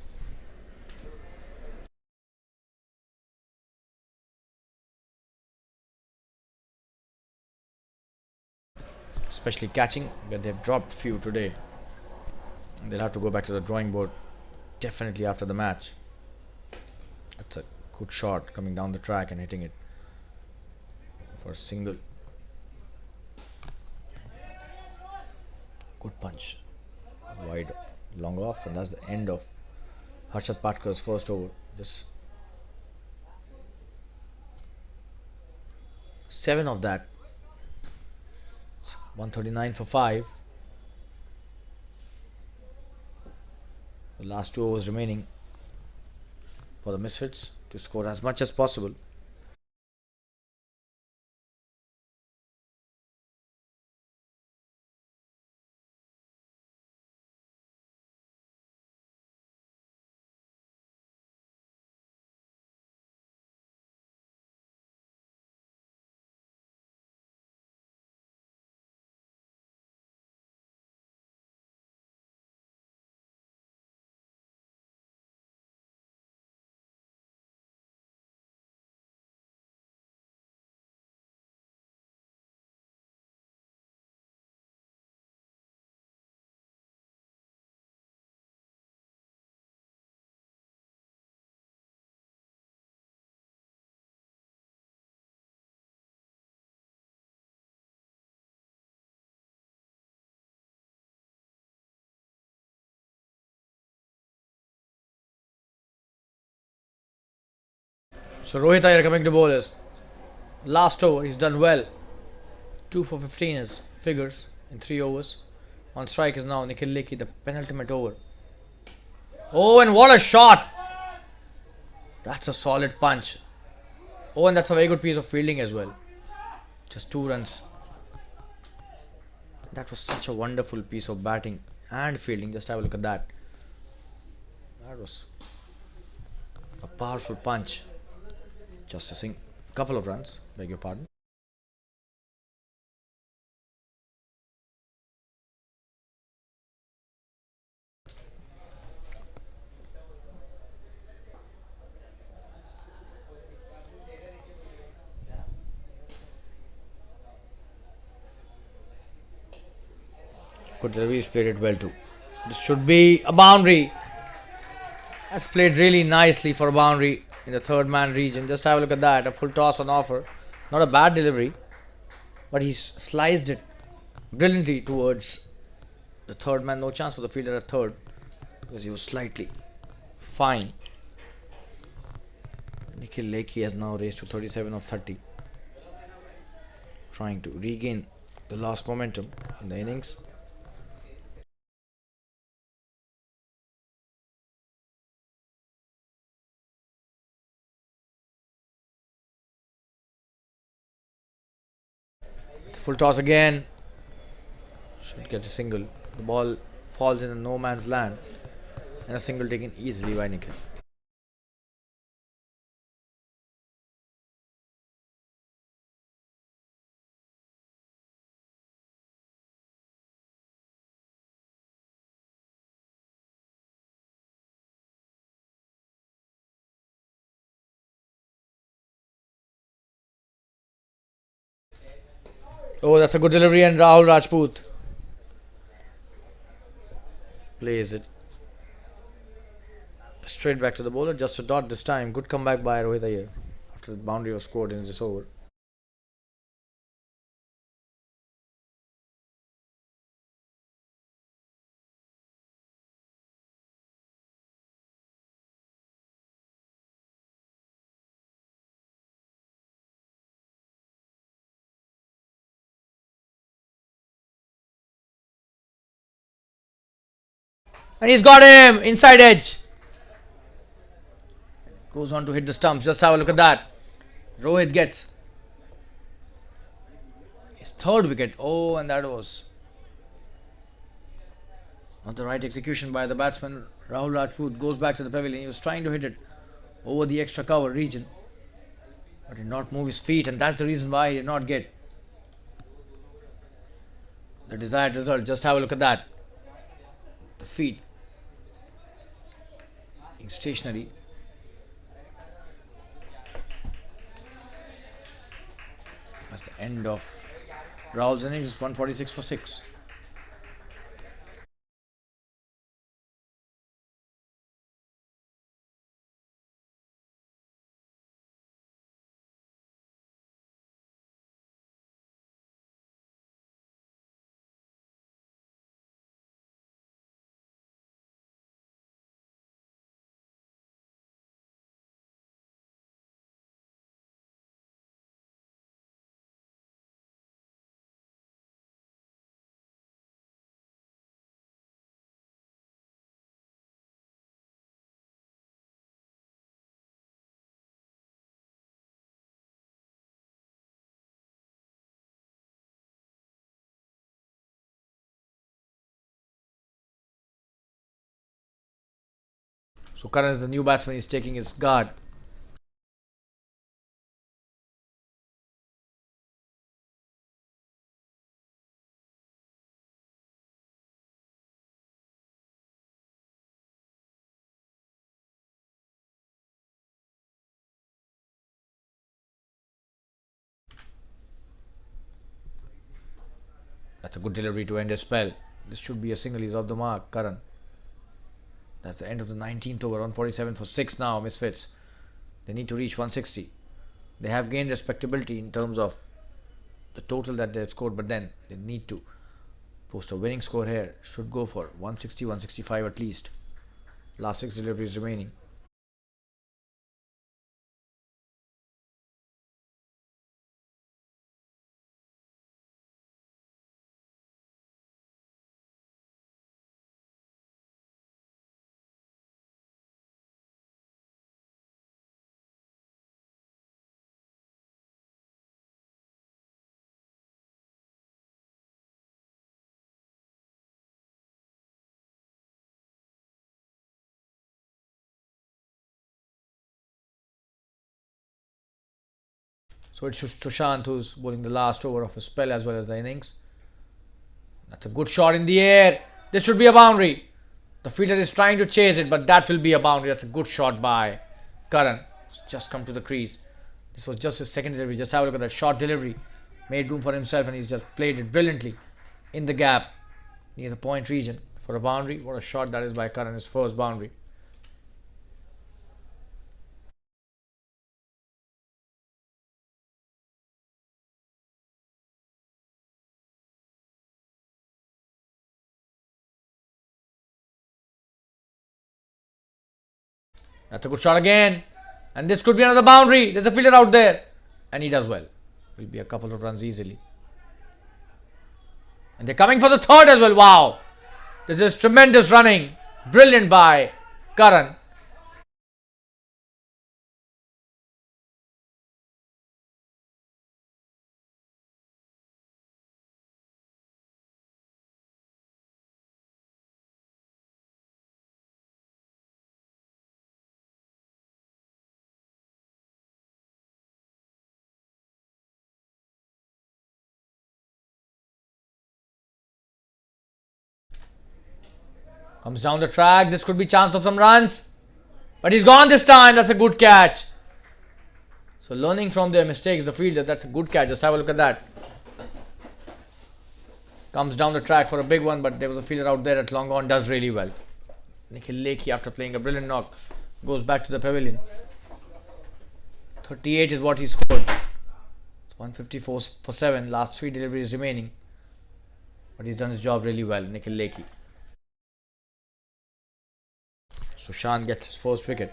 Especially catching, but they've dropped few today. They'll have to go back to the drawing board definitely after the match. That's a good shot coming down the track and hitting it for a single. Good punch. Wide, long off, and that's the end of Harshat Patkar's first over. Just 7 of that. 139 for 5. The last 2 overs remaining for the Misfits to score as much as possible. So Rohit Iyer coming to bowl is last over. He's done well. 2 for 15 is figures in 3 overs. On strike is now Nikhil Lekhi, the penultimate over. Oh, and what a shot! That's a solid punch. Oh, and that's a very good piece of fielding as well. Just 2 runs. That was such a wonderful piece of batting and fielding. Just have a look at that. That was a powerful punch. Just a couple of runs, beg your pardon. Good delivery, played it well too. This should be a boundary. That's played really nicely for a boundary in the third man region. Just have a look at that. A full toss on offer. Not a bad delivery, but he's sliced it brilliantly towards the third man. No chance for the fielder at third because he was slightly fine. Nikhil Lekhi has now raised to 37 of 30. Trying to regain the lost momentum in the innings. Full toss again. Should get a single. The ball falls in a no man's land. And a single taken easily by Nikhil. Oh, that's a good delivery, and Rahul Rajput plays it straight back to the bowler. Just a dot this time. Good comeback by Rohit Iyer after the boundary was scored in this over. And he's got him! Inside edge. Goes on to hit the stumps. Just have a look at that. Rohit gets his third wicket. Oh, and that was not the right execution by the batsman. Rahul Rajput goes back to the pavilion. He was trying to hit it over the extra cover region, but did not move his feet, and that's the reason why he did not get the desired result. Just have a look at that. The feet being stationary. That's the end of Rahul's innings. 146 for 6. So Karan is the new batsman. He's taking his guard. That's a good delivery to end his spell. This should be a single. He's off the mark, Karan. That's the end of the 19th over. 147 for 6 now, Misfits. They need to reach 160. They have gained respectability in terms of the total that they've scored, but then they need to post a winning score here. Should go for 160, 165 at least. Last 6 deliveries remaining. So it's Sushant who's bowling the last over of his spell as well as the innings. That's a good shot in the air. This should be a boundary. The fielder is trying to chase it, but that will be a boundary. That's a good shot by Karan. Just come to the crease. This was just his second delivery. Just have a look at that short delivery. Made room for himself, and he's just played it brilliantly in the gap near the point region for a boundary. What a shot that is by Karan, his first boundary. That's a good shot again. And this could be another boundary. There's a fielder out there. And he does well. Will be a couple of runs easily. And they're coming for the third as well. Wow. This is tremendous running. Brilliant by Karan. Comes down the track. This could be chance of some runs. But he's gone this time. That's a good catch. So learning from their mistakes, the fielder, that's a good catch. Just have a look at that. Comes down the track for a big one, but there was a fielder out there at long on, does really well. Nikhil Lekhi, after playing a brilliant knock, goes back to the pavilion. 38 is what he scored. 154 for 7. Last 3 deliveries remaining. But he's done his job really well, Nikhil Lekhi. Sushant gets his first wicket.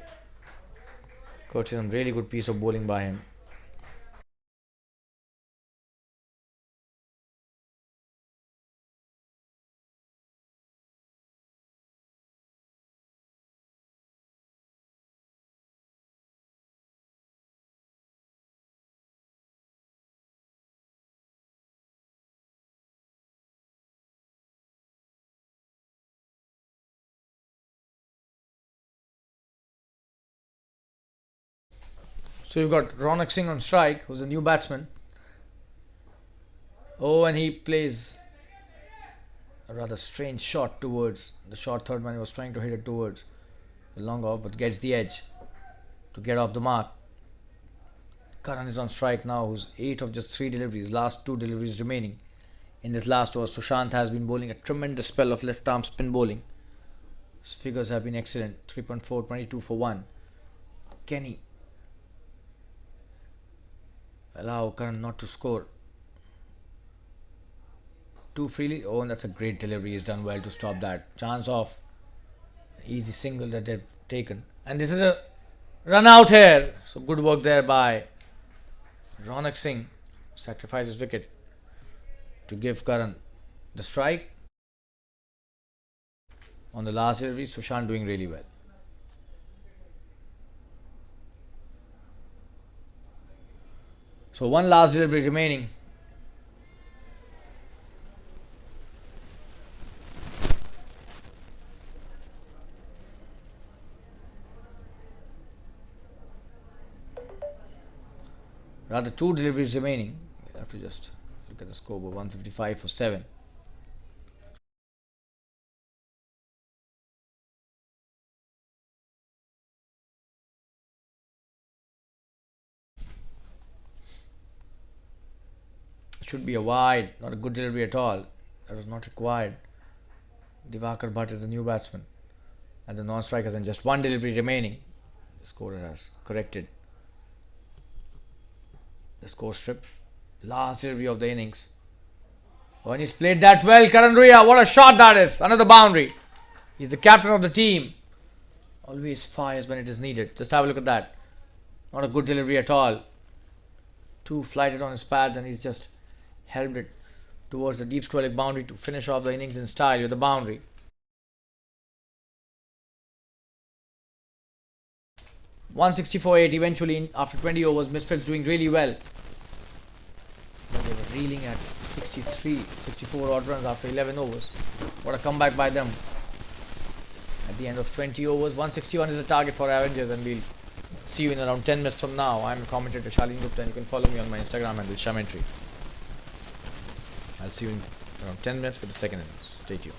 Courtesy some really good piece of bowling by him. So you've got Ronak Singh on strike, who's a new batsman. Oh, and he plays a rather strange shot towards the short third man. He was trying to hit it towards the long off, but gets the edge to get off the mark. Karan is on strike now, who's 8 of just 3 deliveries, last 2 deliveries remaining. In this last over, Sushant has been bowling a tremendous spell of left arm spin bowling. His figures have been excellent. 3.4, 22 for 1. Kenny allow Karan not to score too freely. Oh, and that's a great delivery. He's done well to stop that. Chance off. Easy single that they've taken. And this is a run out here. So good work there by Ronak Singh. Sacrifices wicket to give Karan the strike. On the last delivery, Sushant doing really well. So one last delivery remaining. Rather 2 deliveries remaining. We'll have to just look at the scoreboard. 155 for 7. Should be a wide, not a good delivery at all. That was not required. Divakar Bhatt is the new batsman. And the non-strikers, and just 1 delivery remaining. The scorer has corrected the score strip. Last delivery of the innings. Oh, and he's played that well. Karan Ruya, what a shot that is. Another boundary. He's the captain of the team. Always fires when it is needed. Just have a look at that. Not a good delivery at all. 2 flighted on his pads, and he's just helped it towards the deep square leg boundary to finish off the innings in style with the boundary. $164.8 eventually after 20 overs. Misfits doing really well. But they were reeling at 64 odd runs after 11 overs. What a comeback by them. At the end of 20 overs, 161 is the target for Avengers, and we'll see you in around 10 minutes from now. I'm a commentator Shalin Gupta, and you can follow me on my Instagram handle Shamentry. I'll see you in around 10 minutes for the second innings. Stay tuned.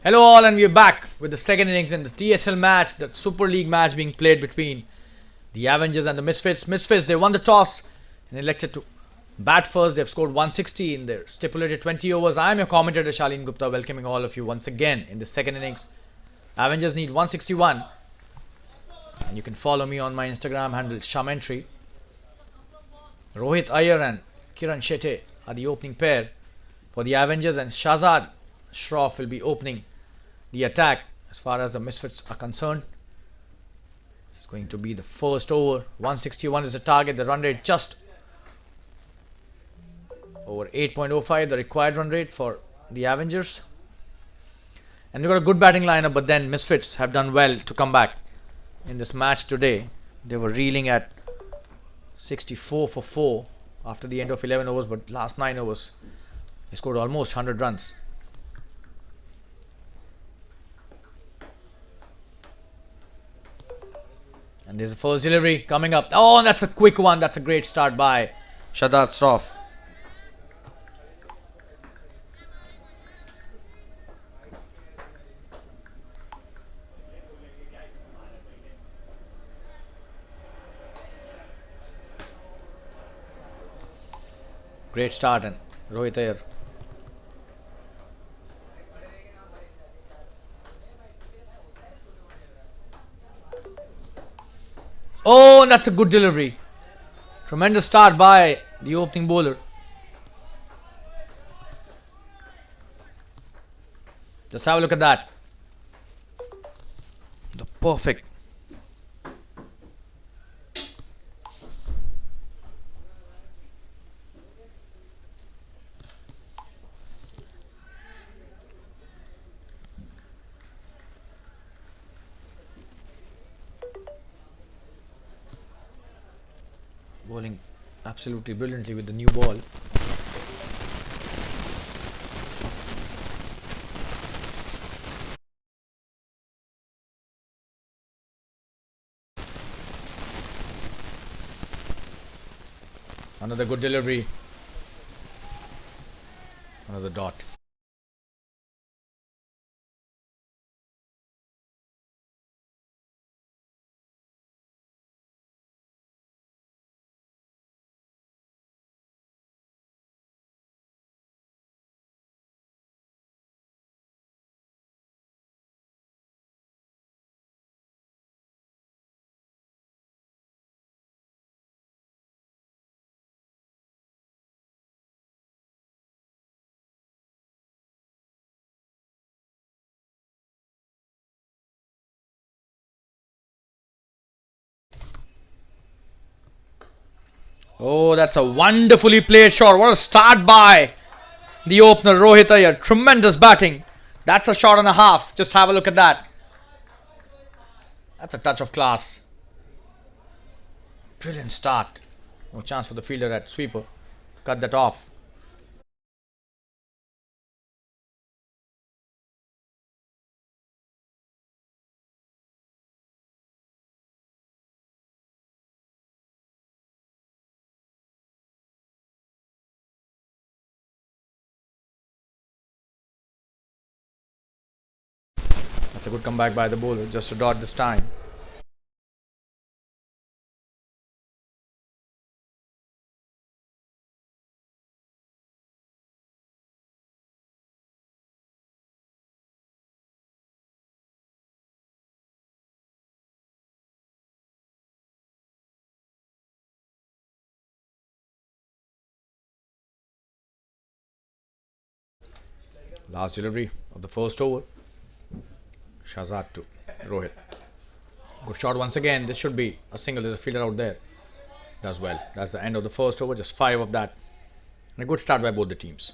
Hello all, and we're back with the second innings in the TSL match, the Super League match being played between the Avengers and the Misfits. Misfits, they won the toss and elected to bat first. They've scored 160 in their stipulated 20 overs. I'm your commentator Shalin Gupta, welcoming all of you once again in the second innings. Avengers need 161, and you can follow me on my Instagram handle Shamentry. Rohit Iyer and Kiran Shetty are the opening pair for the Avengers, and Shahzad Shroff will be opening the attack as far as the Misfits are concerned. This is going to be the first over. 161 is the target. The run rate just over 8.05, the required run rate for the Avengers. And they've got a good batting lineup, but then Misfits have done well to come back in this match today. They were reeling at 64 for 4 after the end of 11 overs, but last 9 overs they scored almost 100 runs. And there's the first delivery coming up. Oh, and that's a quick one. That's a great start by Shahzad Shroff. Great start, and Rohit Iyer. Oh, and that's a good delivery. Tremendous start by the opening bowler. Just have a look at that. The perfect. Bowling absolutely brilliantly with the new ball. Another good delivery. Another dot. Oh, that's a wonderfully played shot. What a start by the opener, Rohit Iyer. Tremendous batting. That's a shot and a half. Just have a look at that. That's a touch of class. Brilliant start. No chance for the fielder at sweeper. Cut that off. That's a good comeback by the bowler. Just a dot this time. Last delivery of the first over. Shahzad to Rohit. Good shot once again. This should be a single. There's a fielder out there. Does well. That's the end of the first over. Just 5 of that. And a good start by both the teams.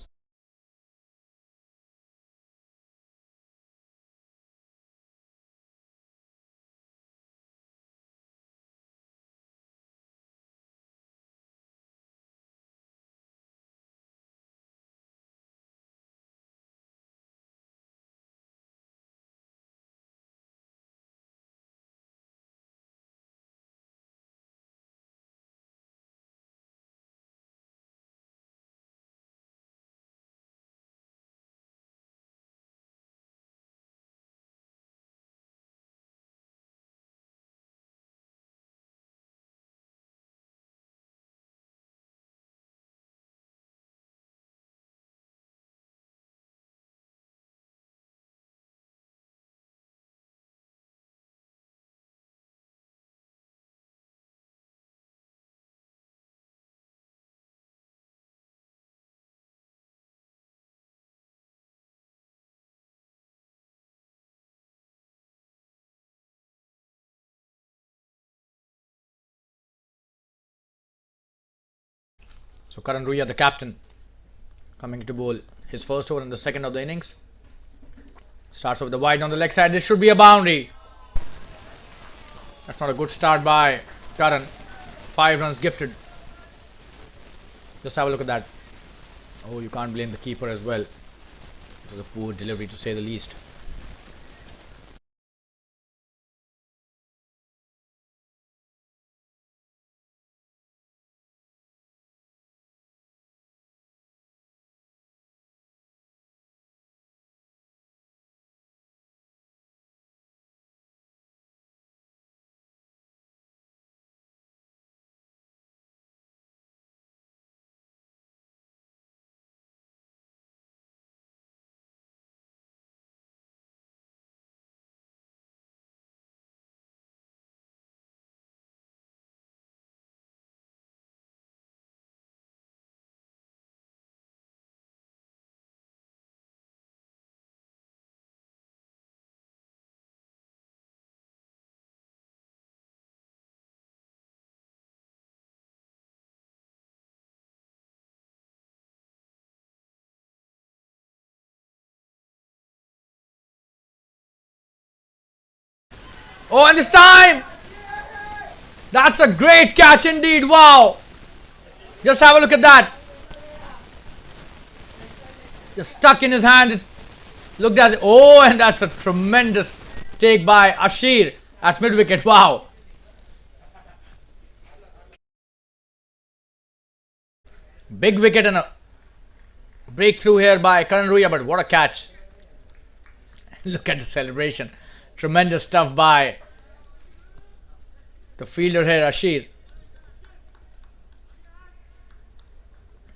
So Karan Ruya, the captain, coming to bowl his first over in the second of the innings. Starts with the wide on the leg side. This should be a boundary. That's not a good start by Karan. 5 runs gifted. Just have a look at that. Oh, you can't blame the keeper as well. It was a poor delivery to say the least. Oh, and this time! That's a great catch indeed. Wow! Just have a look at that. Just stuck in his hand. It looked as oh, and that's a tremendous take by Ashir at mid wicket. Wow! Big wicket and a breakthrough here by Karan Ruya, but what a catch! Look at the celebration. Tremendous stuff by the fielder here, Ashir.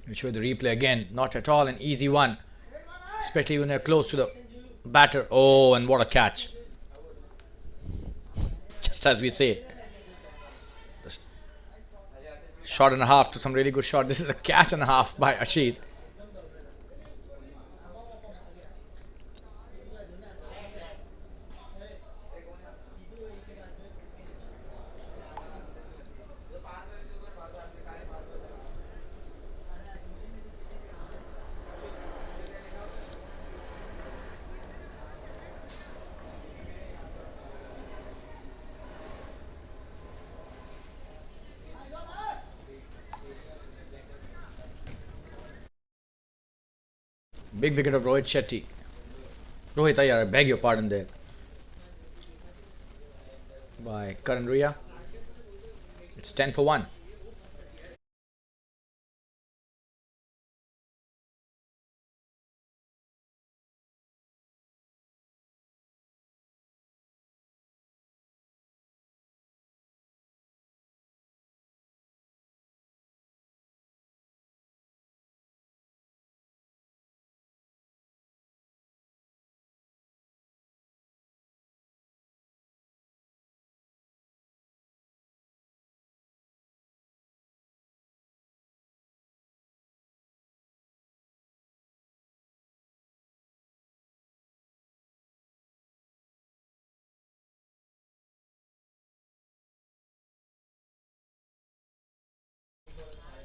We'll show the replay again. Not at all an easy one, especially when you're close to the batter. Oh, and what a catch! Just as we say, shot and a half to some really good shot. This is a catch and a half by Ashir. Big wicket of Rohit Shetty. Rohit Iyer, I beg your pardon there. By Karan Ruya. It's 10 for 1.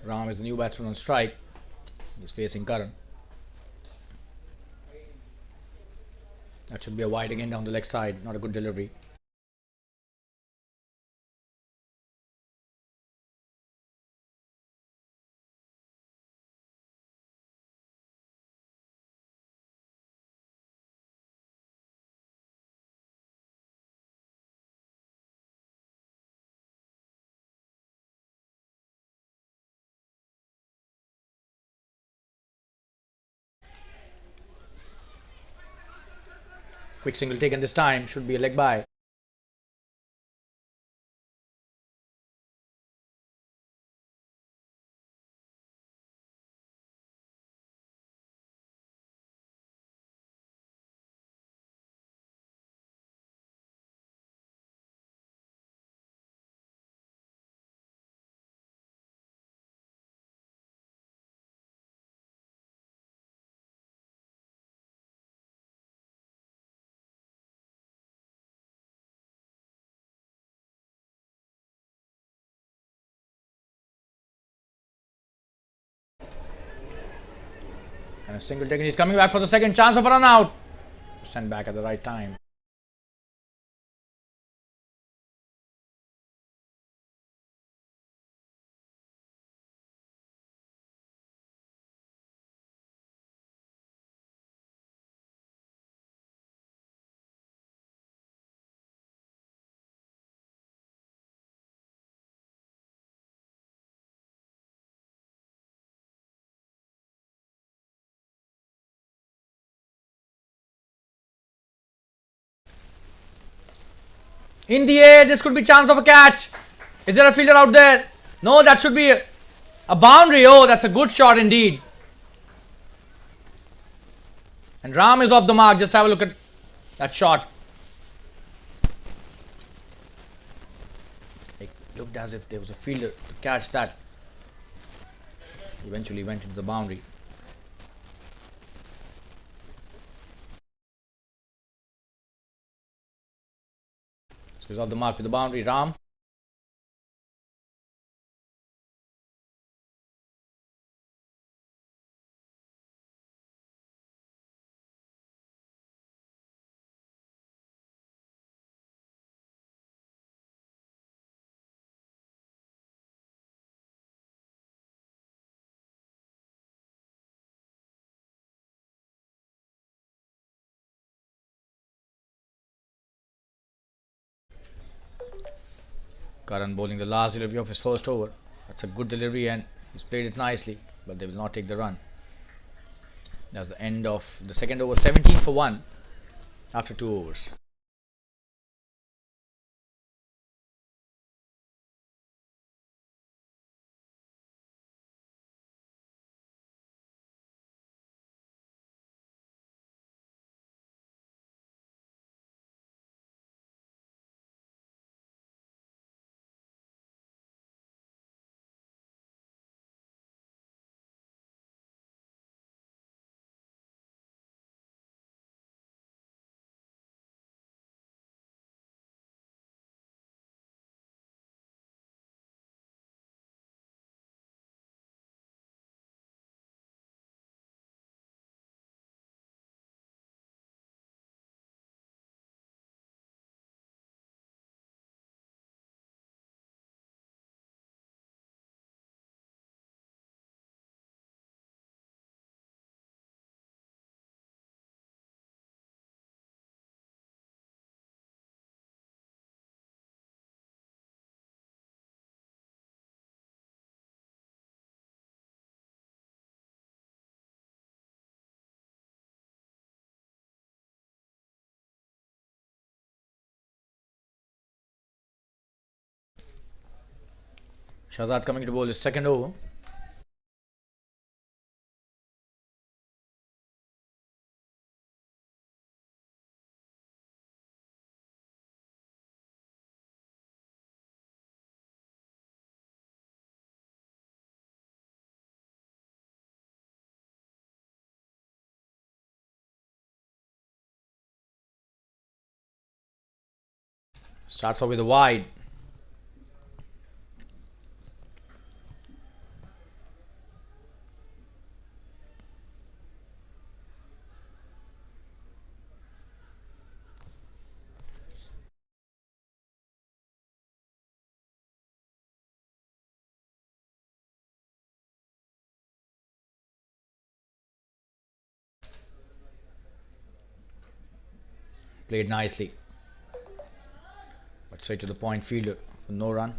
Ram is the new batsman on strike. He's facing Karan. That should be a wide again down the leg side. Not a good delivery. Quick single taken this time. Should be a leg by. single taken. He's coming back for the second chance of a run out. Stand back at the right time. In the air, this could be chance of a catch. Is there a fielder out there? No, that should be a boundary. Oh, that's a good shot indeed. And Ram is off the mark. Just have a look at that shot. It looked as if there was a fielder to catch that. Eventually went into the boundary. So he's off the mark with the boundary. Ram. Karan bowling the last delivery of his first over. That's a good delivery and he's played it nicely, but they will not take the run. That's the end of the second over. 17 for 1 after 2 overs. Shahzad coming to bowl his second over. Starts off with a wide. Played nicely. But straight to the point fielder for no run.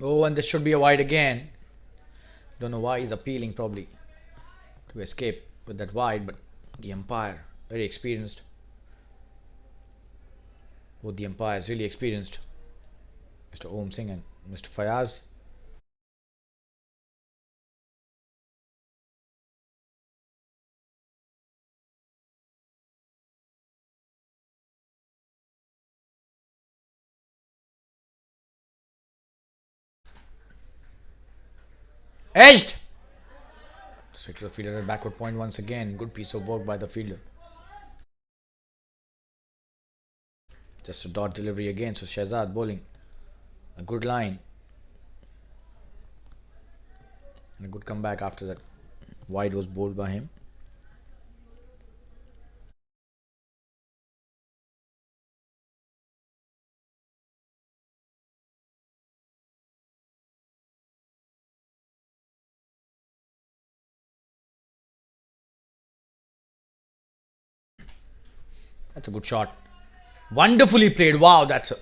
Oh, and this should be a wide again. Don't know why he's appealing, probably to escape with that wide, but the umpire, very experienced. Both the umpires really experienced. Mr. Om Singh and Mr. Fayaz. Edged! Straight to the fielder at backward point once again. Good piece of work by the fielder. Just a dot delivery again. So Shahzad bowling. A good line. And a good comeback after that. Wide was bowled by him. That's a good shot. Wonderfully played. Wow, that's a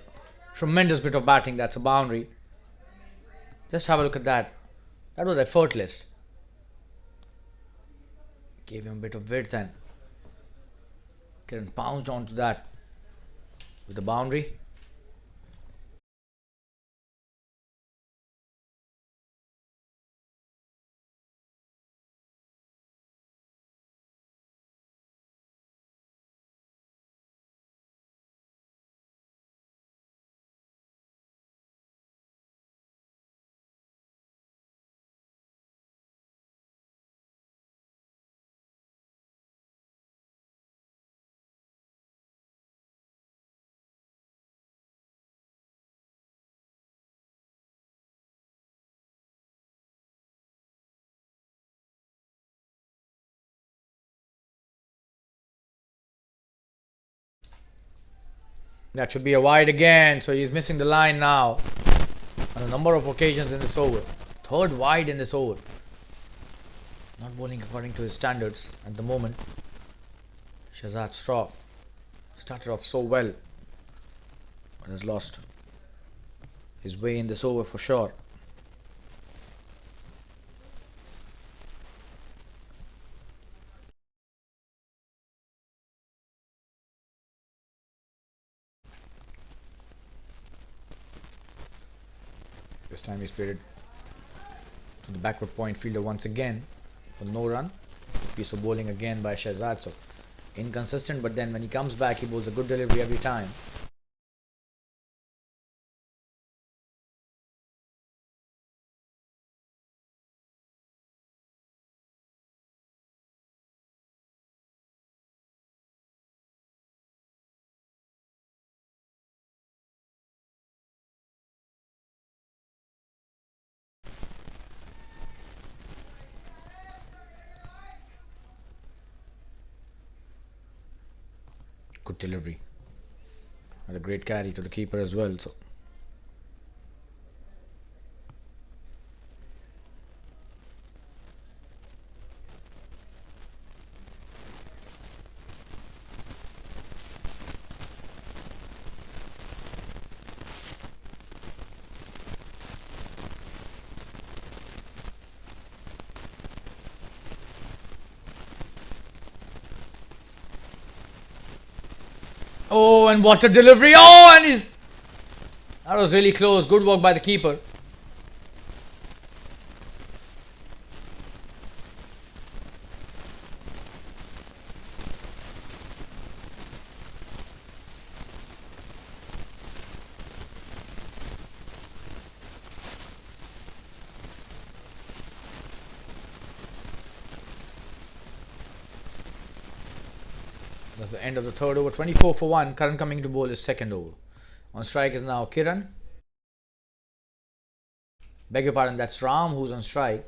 tremendous bit of batting. That's a boundary. Just have a look at that. That was effortless. Gave him a bit of width and Kiran pounced onto that with the boundary. That should be a wide again. So he's missing the line now on a number of occasions in this over. Third wide in this over. Not bowling according to his standards at the moment. Shahzad Tsl started off so well, but has lost his way in this over for sure. This time he's played it to the backward point fielder once again for no run. Piece of bowling again by Shahzad. So inconsistent, but then when he comes back, he bowls a good delivery every time. Good delivery. And a great carry to the keeper as well. So oh, and what a delivery. Oh, and that was really close. Good work by the keeper. That's the end of the third over. 24 for 1. Current coming to bowl is second over. On strike is now Kiran. Beg your pardon, that's Ram who's on strike.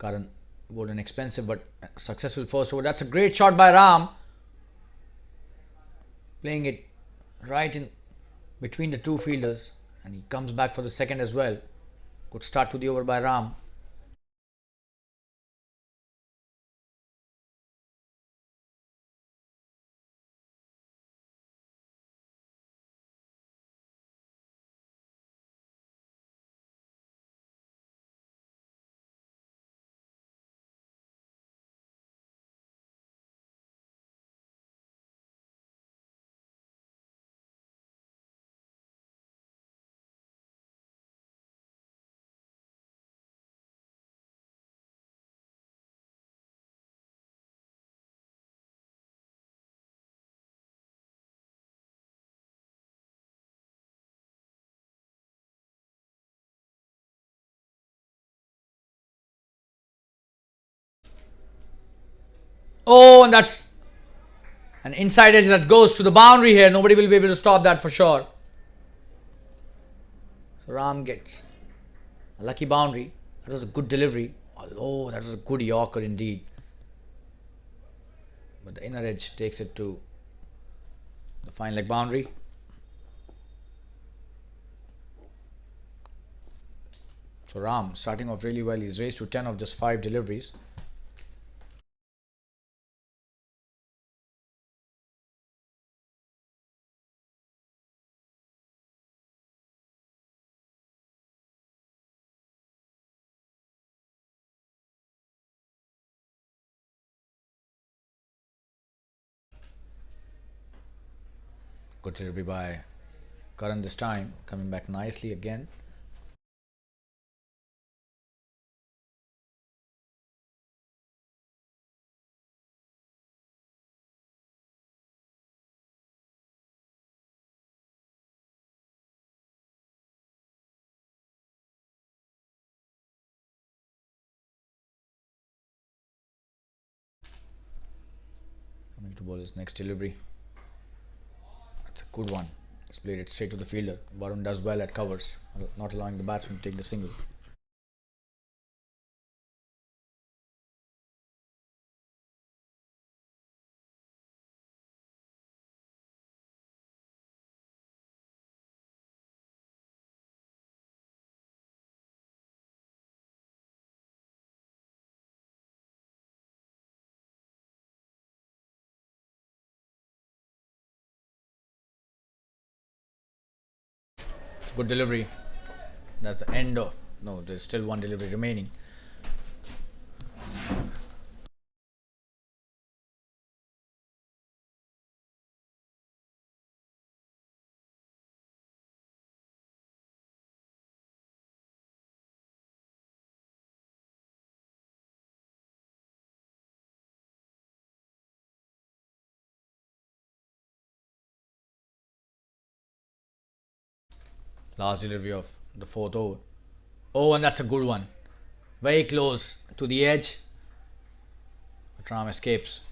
Karan bowled an expensive but successful first over. That's a great shot by Ram. Playing it right in between the two fielders. And he comes back for the second as well. Good start to the over by Ram. Oh, and that's an inside edge that goes to the boundary here. Nobody will be able to stop that for sure. So Ram gets a lucky boundary. That was a good delivery. Oh, that was a good Yorker indeed. But the inner edge takes it to the fine leg boundary. So Ram starting off really well. He's raised to 10 of just 5 deliveries. Good delivery by Karan this time. Coming back nicely again. Coming to bowl his next delivery. That's a good one. He's played it straight to the fielder. Varun does well at covers, not allowing the batsman to take the single. It's a good delivery. That's the end of. No, there's still one delivery remaining. Last delivery of the 4th over. Oh, and that's a good one. Very close to the edge. But Ram escapes.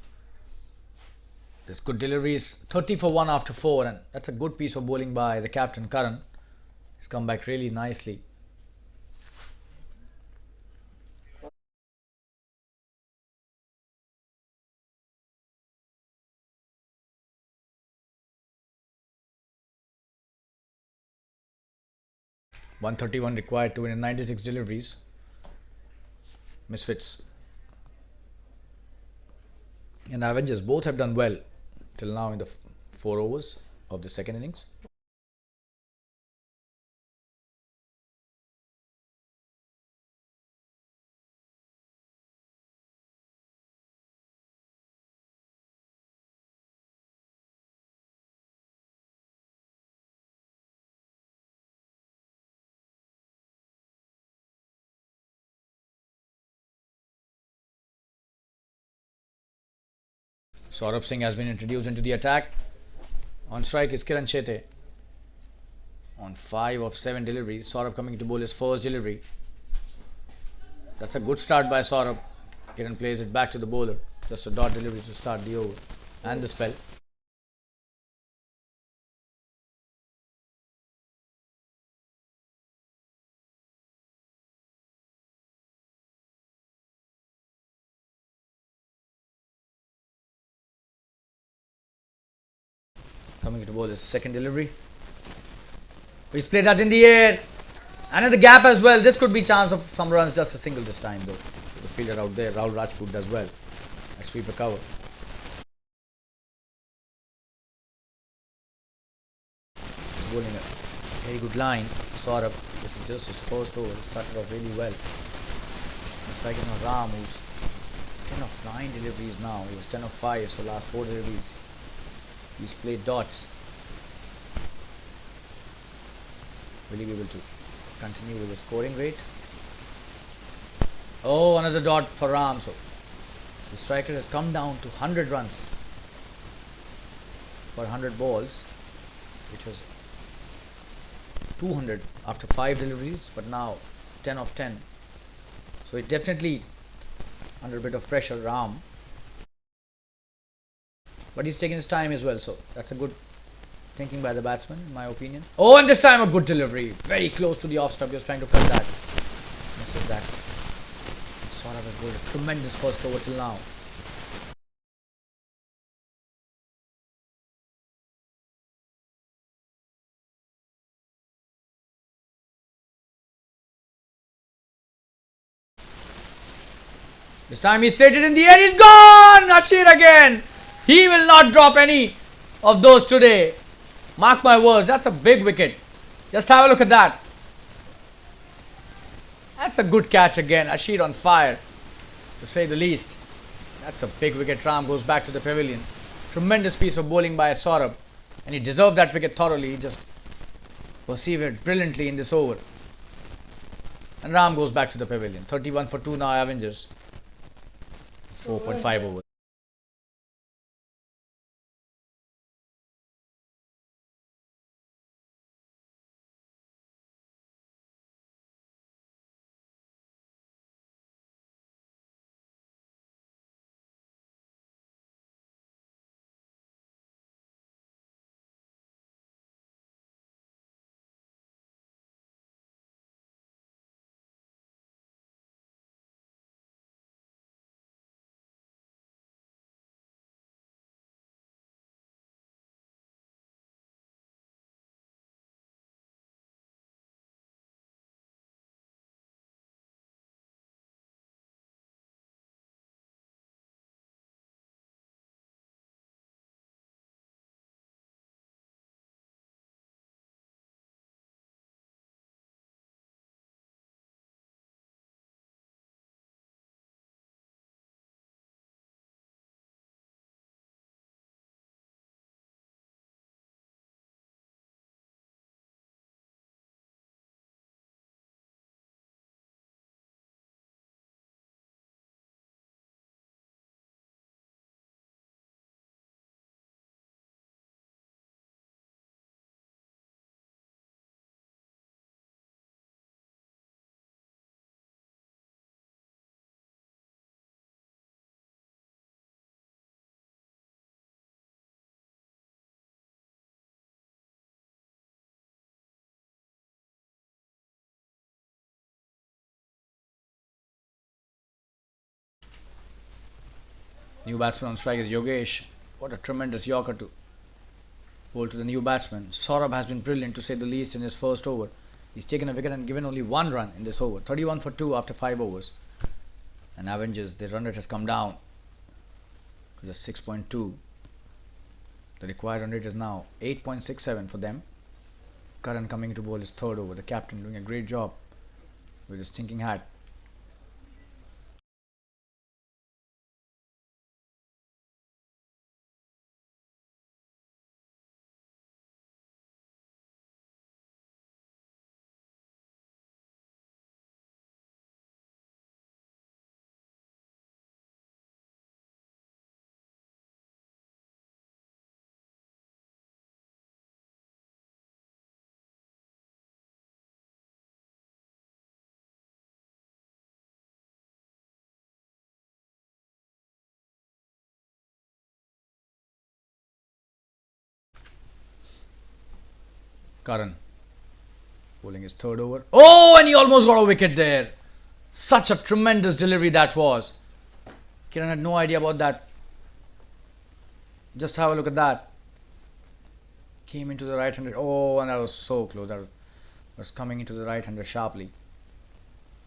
There's good deliveries. 30 for 1 after 4, and that's a good piece of bowling by the captain Karan. He's come back really nicely. .131 required to win in 96 deliveries. Misfits and Avengers both have done well till now in the 4 overs of the second innings. Saurabh Singh has been introduced into the attack. On strike is Kiran Chete. On 5 of 7 deliveries, Saurabh coming to bowl his first delivery. That's a good start by Saurabh. Kiran plays it back to the bowler. Just a dot delivery to start the over and the spell. Coming to bowl his second delivery. He's played that in the air and in the gap as well. This could be chance of some runs, just a single this time though. The fielder out there, Rahul Rajput, does well at sweeper cover. He's bowling a very good line. Saurabh, this is just his first over. He started off really well. It's like Ram, who's 10 of 9 deliveries now. He was 10 of 5, so last 4 deliveries he's played dots. Will he be able to continue with the scoring rate? Oh, another dot for Ram. So the striker has come down to 100 runs for 100 balls, which was 200 after 5 deliveries, but now 10 of 10. So it definitely under a bit of pressure, Ram But he's taking his time as well, so that's a good thinking by the batsman, in my opinion. Oh, and this time a good delivery. Very close to the off stump. He was trying to cut that. Misses that. Saurabh has bowled a tremendous first over till now. This time he's played it in the air. He's gone! Ashir again. He will not drop any of those today. Mark my words. That's a big wicket. Just have a look at that. That's a good catch again. Ashir on fire, to say the least. That's a big wicket. Ram goes back to the pavilion. Tremendous piece of bowling by Saurabh. And he deserved that wicket thoroughly. He just persevered brilliantly in this over. And Ram goes back to the pavilion. 31 for 2 now, Avengers. 4.5 overs. New batsman on strike is Yogesh. What a tremendous Yorker to bowl to the new batsman. Saurabh has been brilliant, to say the least, in his first over. He's taken a wicket and given only 1 run in this over. 31 for 2 after 5 overs. And Avengers, their run rate has come down to just 6.2. The required run rate is now 8.67 for them. Karan coming to bowl his third over. The captain doing a great job with his thinking hat. Karan bowling his third over. Oh, and he almost got a wicket there. Such a tremendous delivery that was. Kiran had no idea about that. Just have a look at that. Came into the right-hander. Oh, and that was so close. That was coming into the right-hander sharply.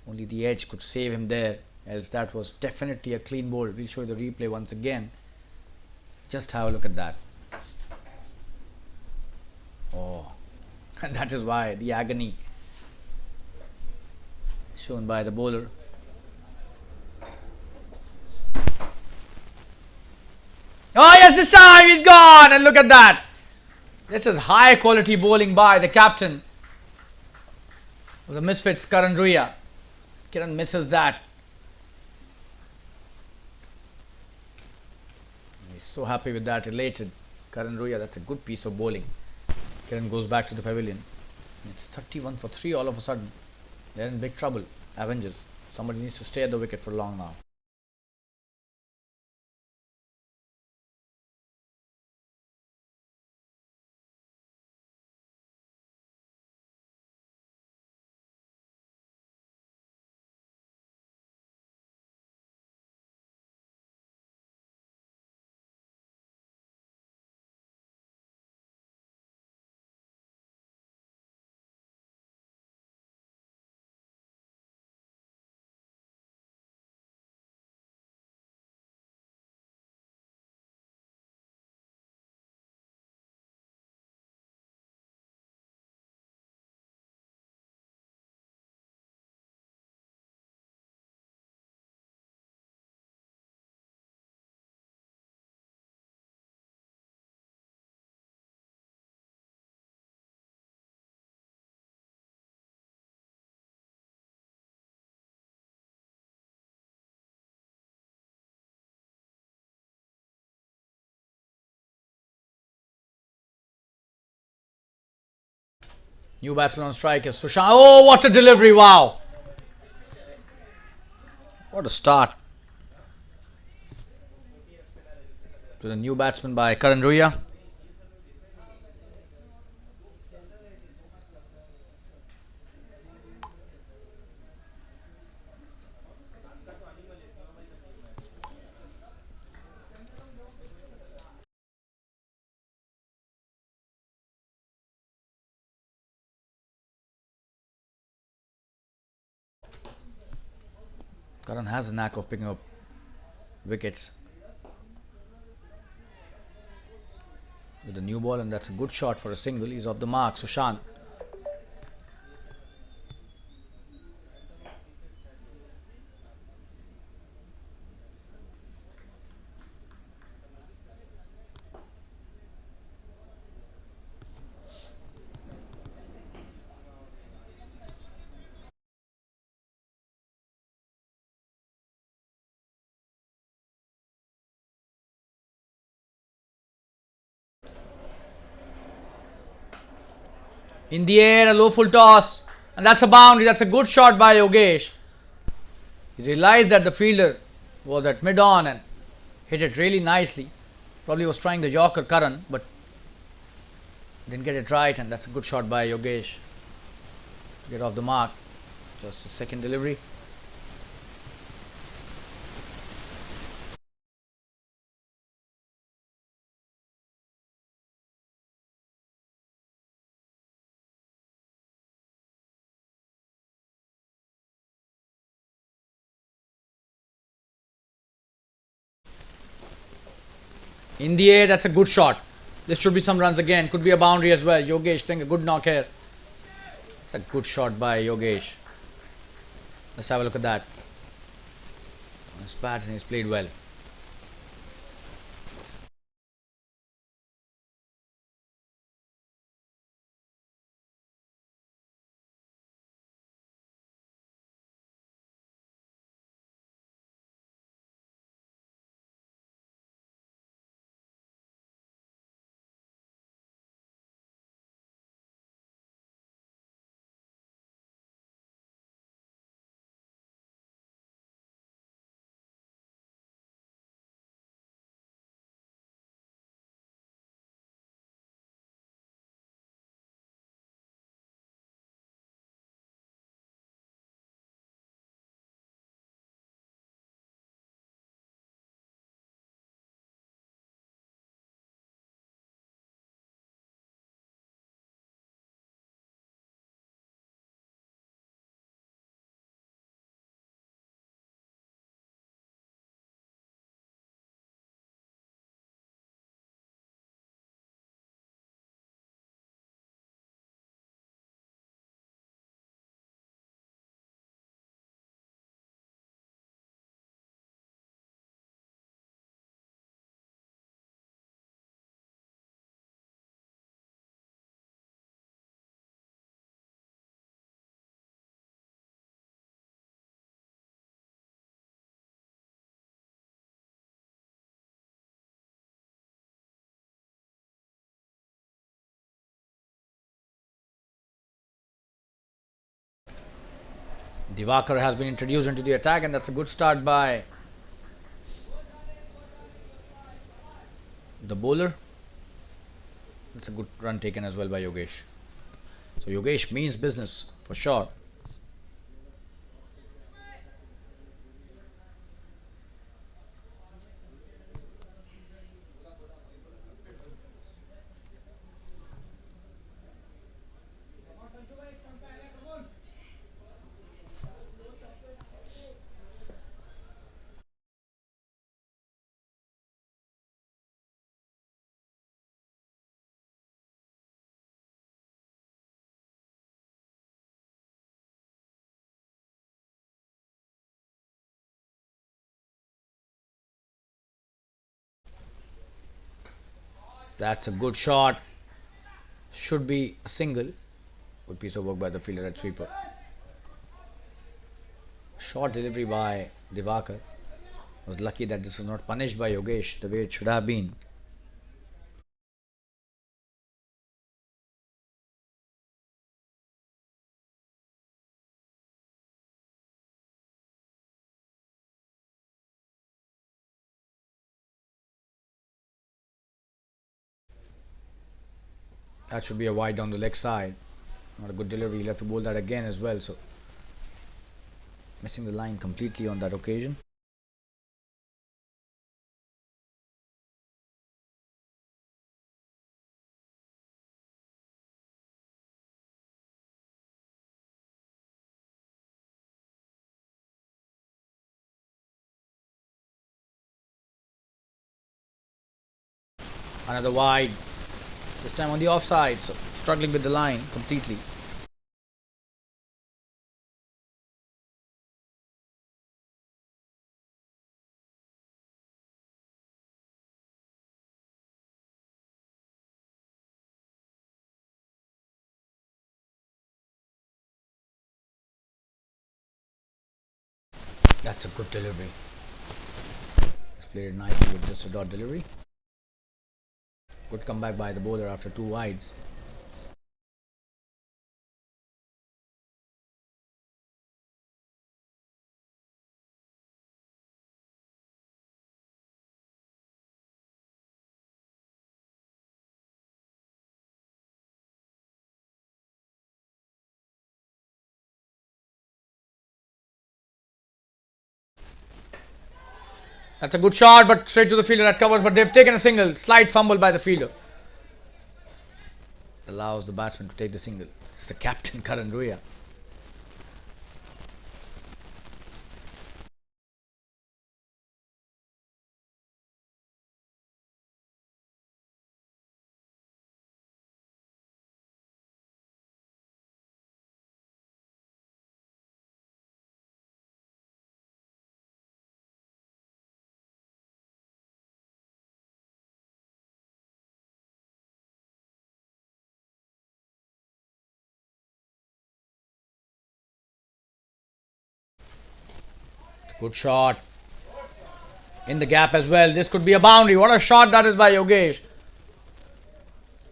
Only the edge could save him there. Else that was definitely a clean bowl. We'll show you the replay once again. Just have a look at that. Oh, and that is why the agony shown by the bowler. Oh yes, this time he's gone, and look at that. This is high quality bowling by the captain of the Misfits, Karan Ruya. Kiran misses that. He's so happy with that, elated. Karan Ruya, that's a good piece of bowling. Kiran goes back to the pavilion. It's 31 for 3 all of a sudden. They're in big trouble. Avengers. Somebody needs to stay at the wicket for long now. New batsman on strike is Sushant. Oh, what a delivery! Wow. What a start to the new batsman by Karan Ruya. Karan has a knack of picking up wickets with the new ball, and that's a good shot for a single. He's off the mark. Sushant. In the air, a low full toss, and that's a boundary. That's a good shot by Yogesh. He realized that the fielder was at mid-on and hit it really nicely. Probably was trying the Yorker Karan, but didn't get it right, and that's a good shot by Yogesh to get off the mark. Just a second delivery. In the air, that's a good shot. This should be some runs again. Could be a boundary as well. Yogesh playing a good knock here. It's a good shot by Yogesh. Let's have a look at that. His bats and he's played well. Divakar has been introduced into the attack, and that's a good start by the bowler. That's a good run taken as well by Yogesh. So Yogesh means business for sure. That's a good shot. Should be a single. Good piece of work by the fielder at sweeper. Short delivery by Divakar. Was lucky that this was not punished by Yogesh the way it should have been. That should be a wide down the leg side. Not a good delivery. He'll have to bowl that again as well. So missing the line completely on that occasion. Another wide. This time on the offside. So struggling with the line completely. That's a good delivery. He's played it nicely with just a dot delivery. Good comeback by the bowler after two wides. That's a good shot, but straight to the fielder that covers. But they've taken a single. Slight fumble by the fielder. Allows the batsman to take the single. It's the captain, Karan Ruya. Good shot. In the gap as well. This could be a boundary. What a shot that is by Yogesh.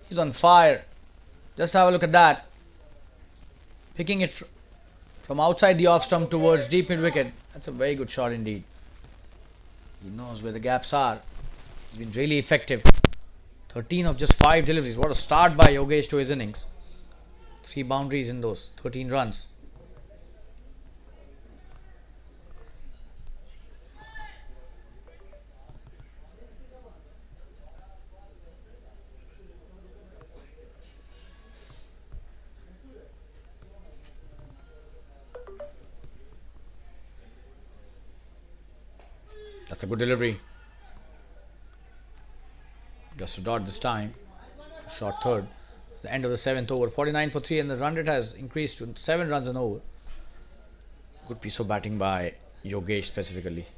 He's on fire. Just have a look at that. Picking it from outside the off stump towards deep mid wicket. That's a very good shot indeed. He knows where the gaps are. He's been really effective. 13 of just 5 deliveries. What a start by Yogesh to his innings. 3 boundaries in those. 13 runs. That's a good delivery. Just a dot this time. Short third. It's the end of the 7th over. 49 for 3 and the run rate has increased to 7 runs an over. Good piece of batting by Yogesh specifically.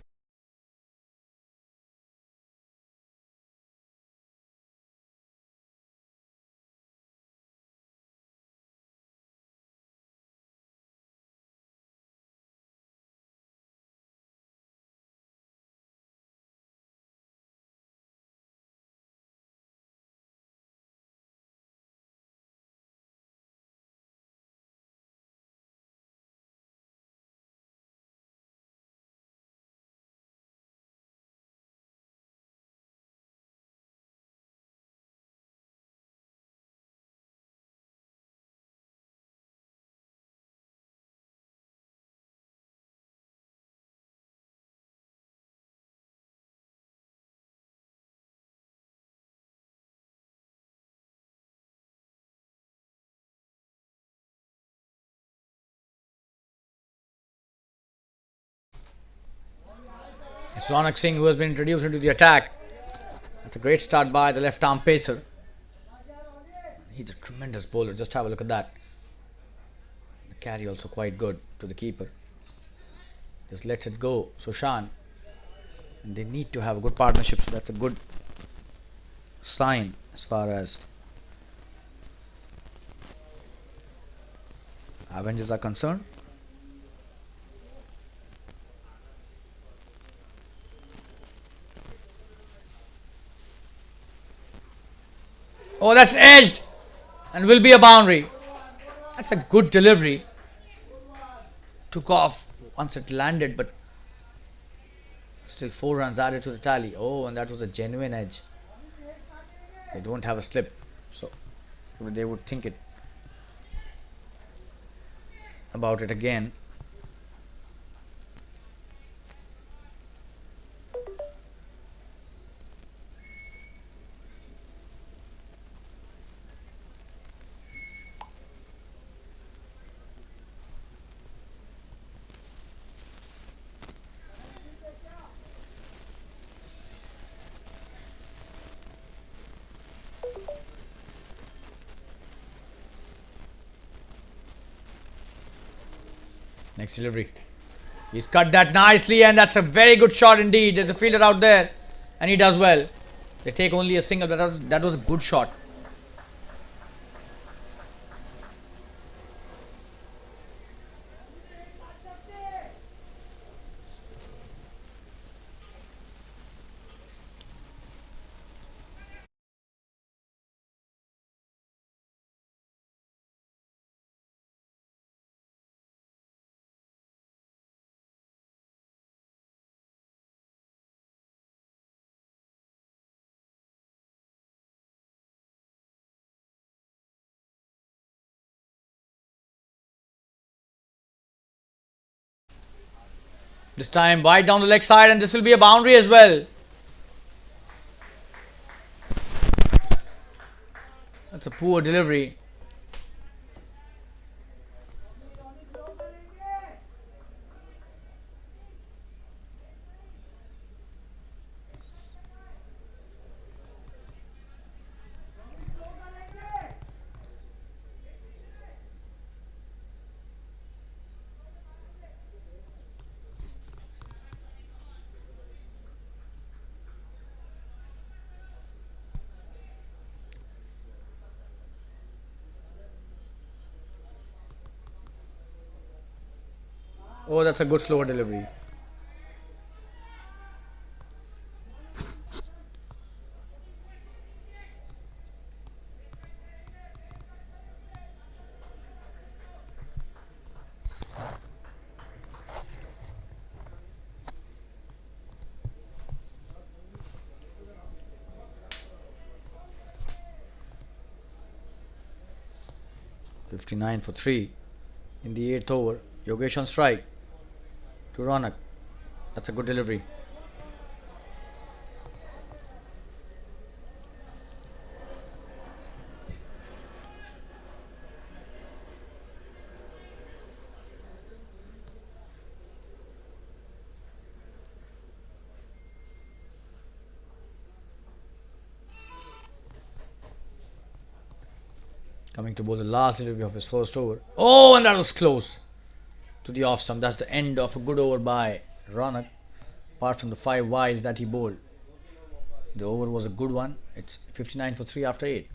It's Ronak Singh who has been introduced into the attack. That's a great start by the left arm pacer. He's a tremendous bowler. Just have a look at that. The carry also quite good to the keeper. Just lets it go. Sushan. And they need to have a good partnership. So that's a good sign as far as Avengers are concerned. Oh, that's edged and will be a boundary. That's a good delivery. Took off once it landed, but still 4 runs added to the tally. Oh, and that was a genuine edge. They don't have a slip, so they would think it about it again. Next delivery. He's cut that nicely, and that's a very good shot indeed. There's a fielder out there, and he does well. They take only a single. That was a good shot. This time wide down the leg side, and this will be a boundary as well. That's a poor delivery. Oh, that's a good slower delivery. "59 for 3 in the 8th over. Yogesh on strike to Ronak. That's a good delivery. Coming to bowl the last delivery of his first over. Oh, and that was close to the off stump. That's the end of a good over by Ronak. Apart from the 5 wides that he bowled, the over was a good one. It's 59 for 3 after 8.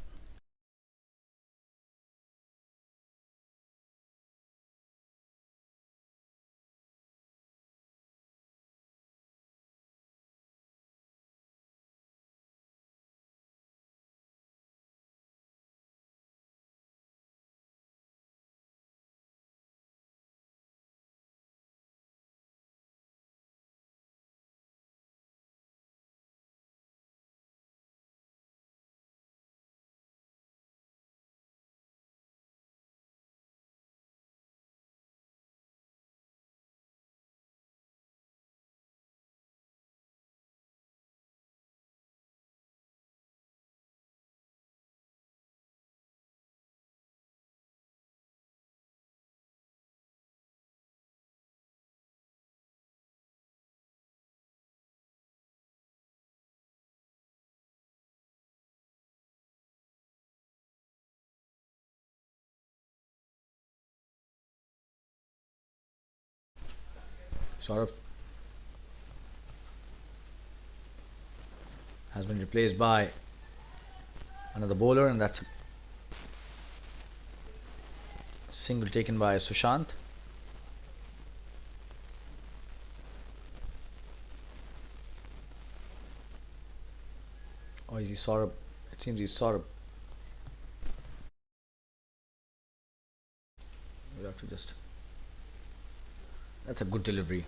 Saurabh has been replaced by another bowler, and that's a single taken by Sushant. Or is he Saurabh? It seems he's Saurabh. We'll have to just. That's a good delivery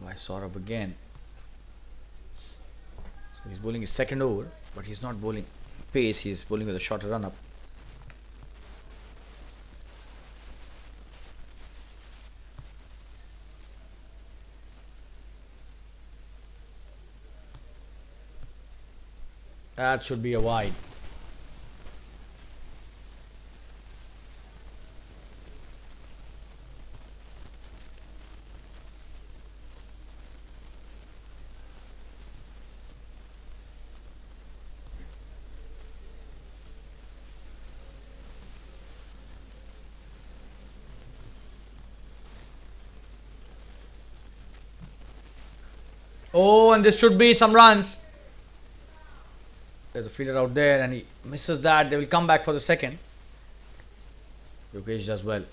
by Saurabh again. So he's bowling his second over, but he's not bowling pace, he's bowling with a shorter run up. That should be a wide. Oh, and this should be some runs. There's a fielder out there and he misses that. They will come back for the second. Yogesh does well.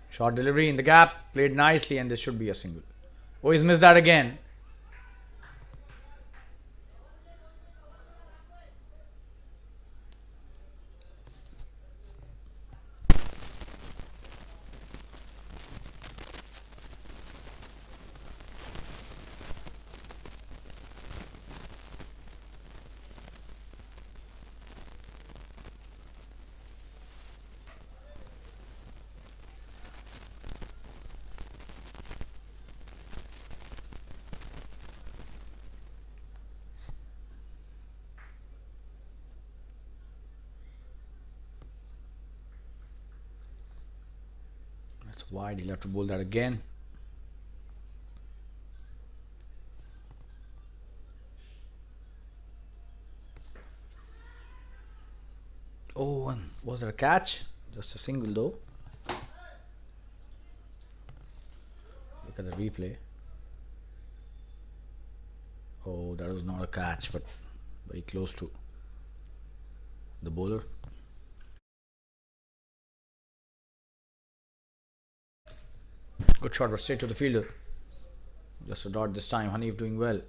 Short delivery in the gap, played nicely, and this should be a single. Oh, he's missed that again. That's wide. He'll have to bowl that again. Oh, and was there a catch? Just a single though. Look at the replay. Oh, that was not a catch, but very close to the bowler. Good shot, but straight to the fielder. Just a dot this time. Hanif doing well.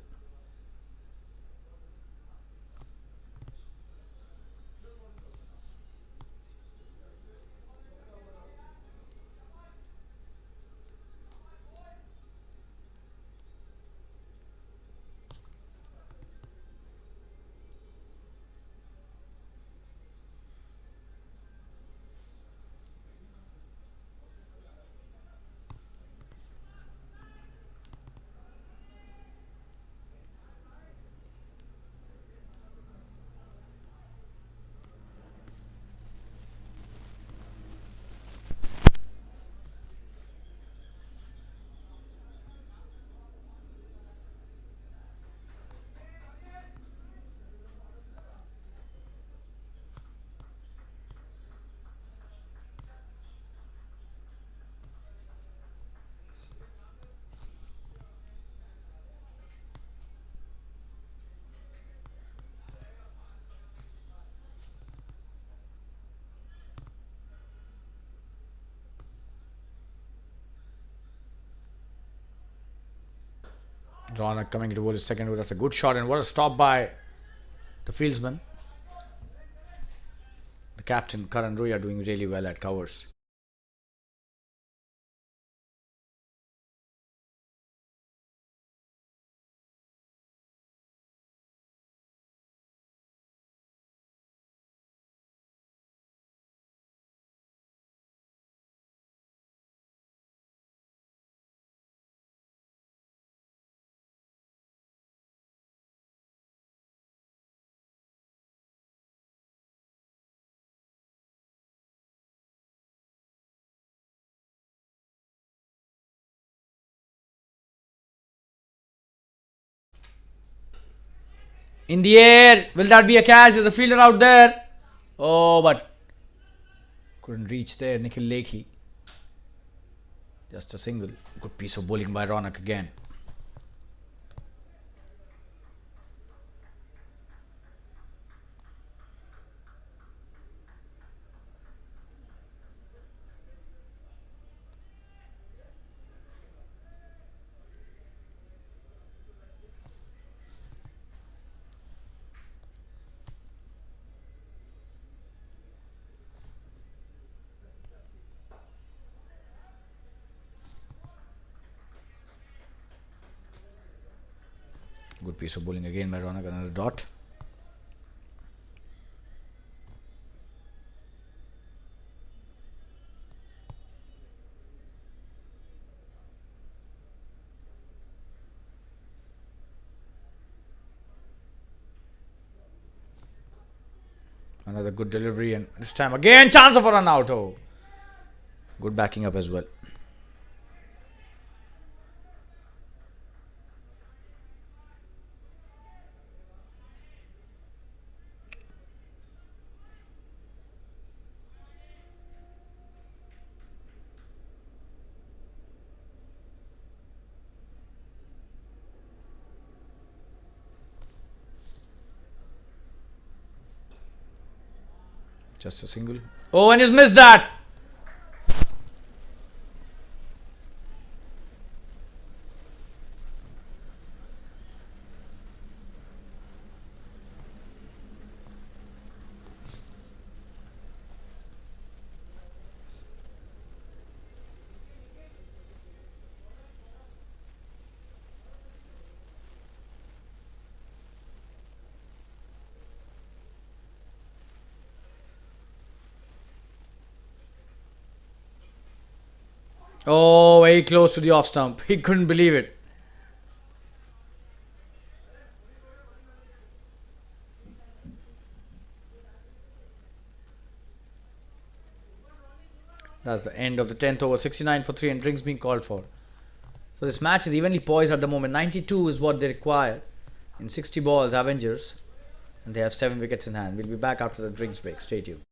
Ronak coming to bowl his second over. That's a good shot, and what a stop by the fieldsman. The captain Karan Rui are doing really well at covers. In the air, will that be a catch? There's a fielder out there. Oh, but couldn't reach there. Nikhil Lekhi. Just a single. Good piece of bowling by Ronak again. piece of bowling again by Ronak, another dot. Another good delivery, and this time again chance of a run out. Oh, good backing up as well. Just a single. Oh, and he's missed that. Oh, very close to the off stump. He couldn't believe it. That's the end of the 10th over. 69 for 3 and drinks being called for. So this match is evenly poised at the moment. 92 is what they require in 60 balls, Avengers. And they have 7 wickets in hand. We'll be back after the drinks break. Stay tuned.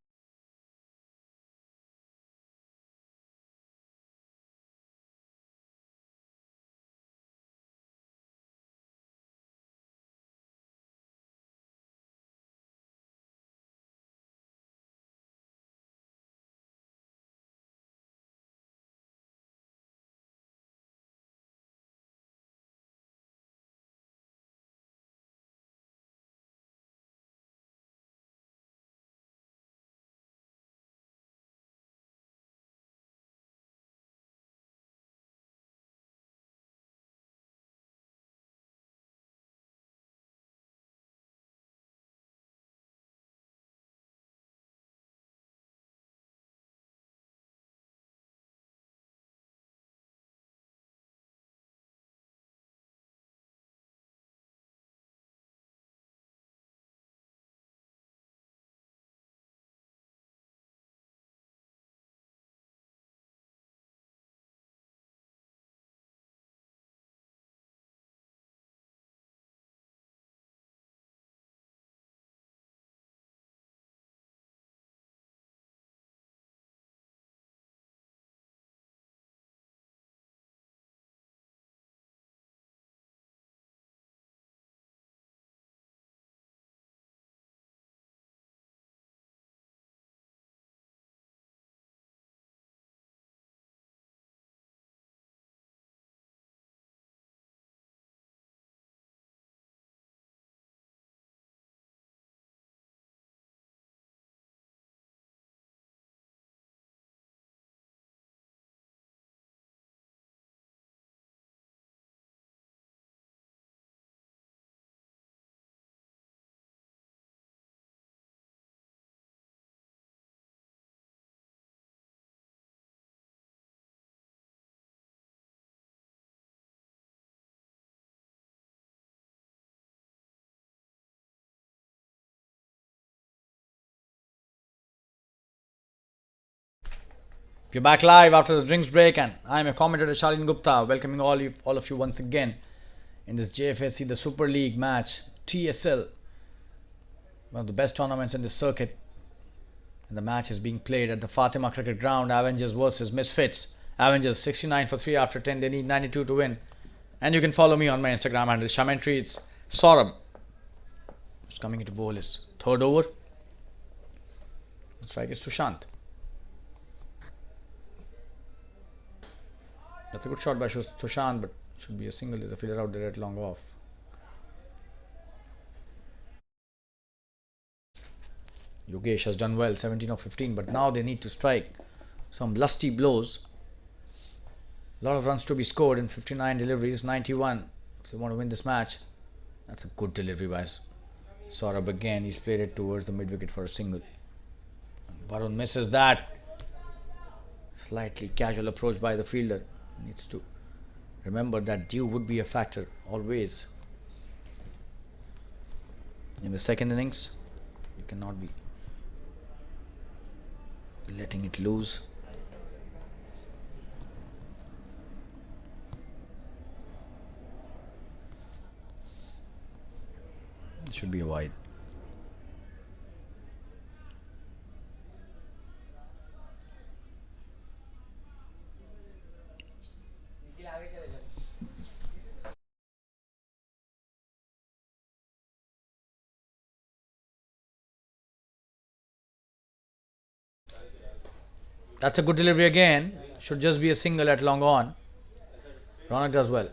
We're back live after the drinks break, and I'm your commentator Shalin Gupta, welcoming all of you once again in this Jfsc the Super League match, TSL, one of the best tournaments in the circuit. And the match is being played at the Fatima Cricket Ground. Avengers versus Misfits. Avengers 69 for 3 after 10. They need 92 to win. And you can follow me on my Instagram handle Shamentry. It's Saurabh who's coming into bowl his third over. The strike is Sushant. That's a good shot by Sushant, but should be a single. There's a fielder out there at long off. Yogesh has done well, 17 of 15, but now they need to strike some lusty blows. A lot of runs to be scored in 59 deliveries, 91 if they want to win this match. That's a good delivery by Saurabh again. He's played it towards the mid wicket for a single. Varun misses that. Slightly casual approach by the fielder. Needs to remember that dew would be a factor always. In the second innings, you cannot be letting it loose. It should be a wide. That's a good delivery again. Should just be a single at long on. Ronak does well.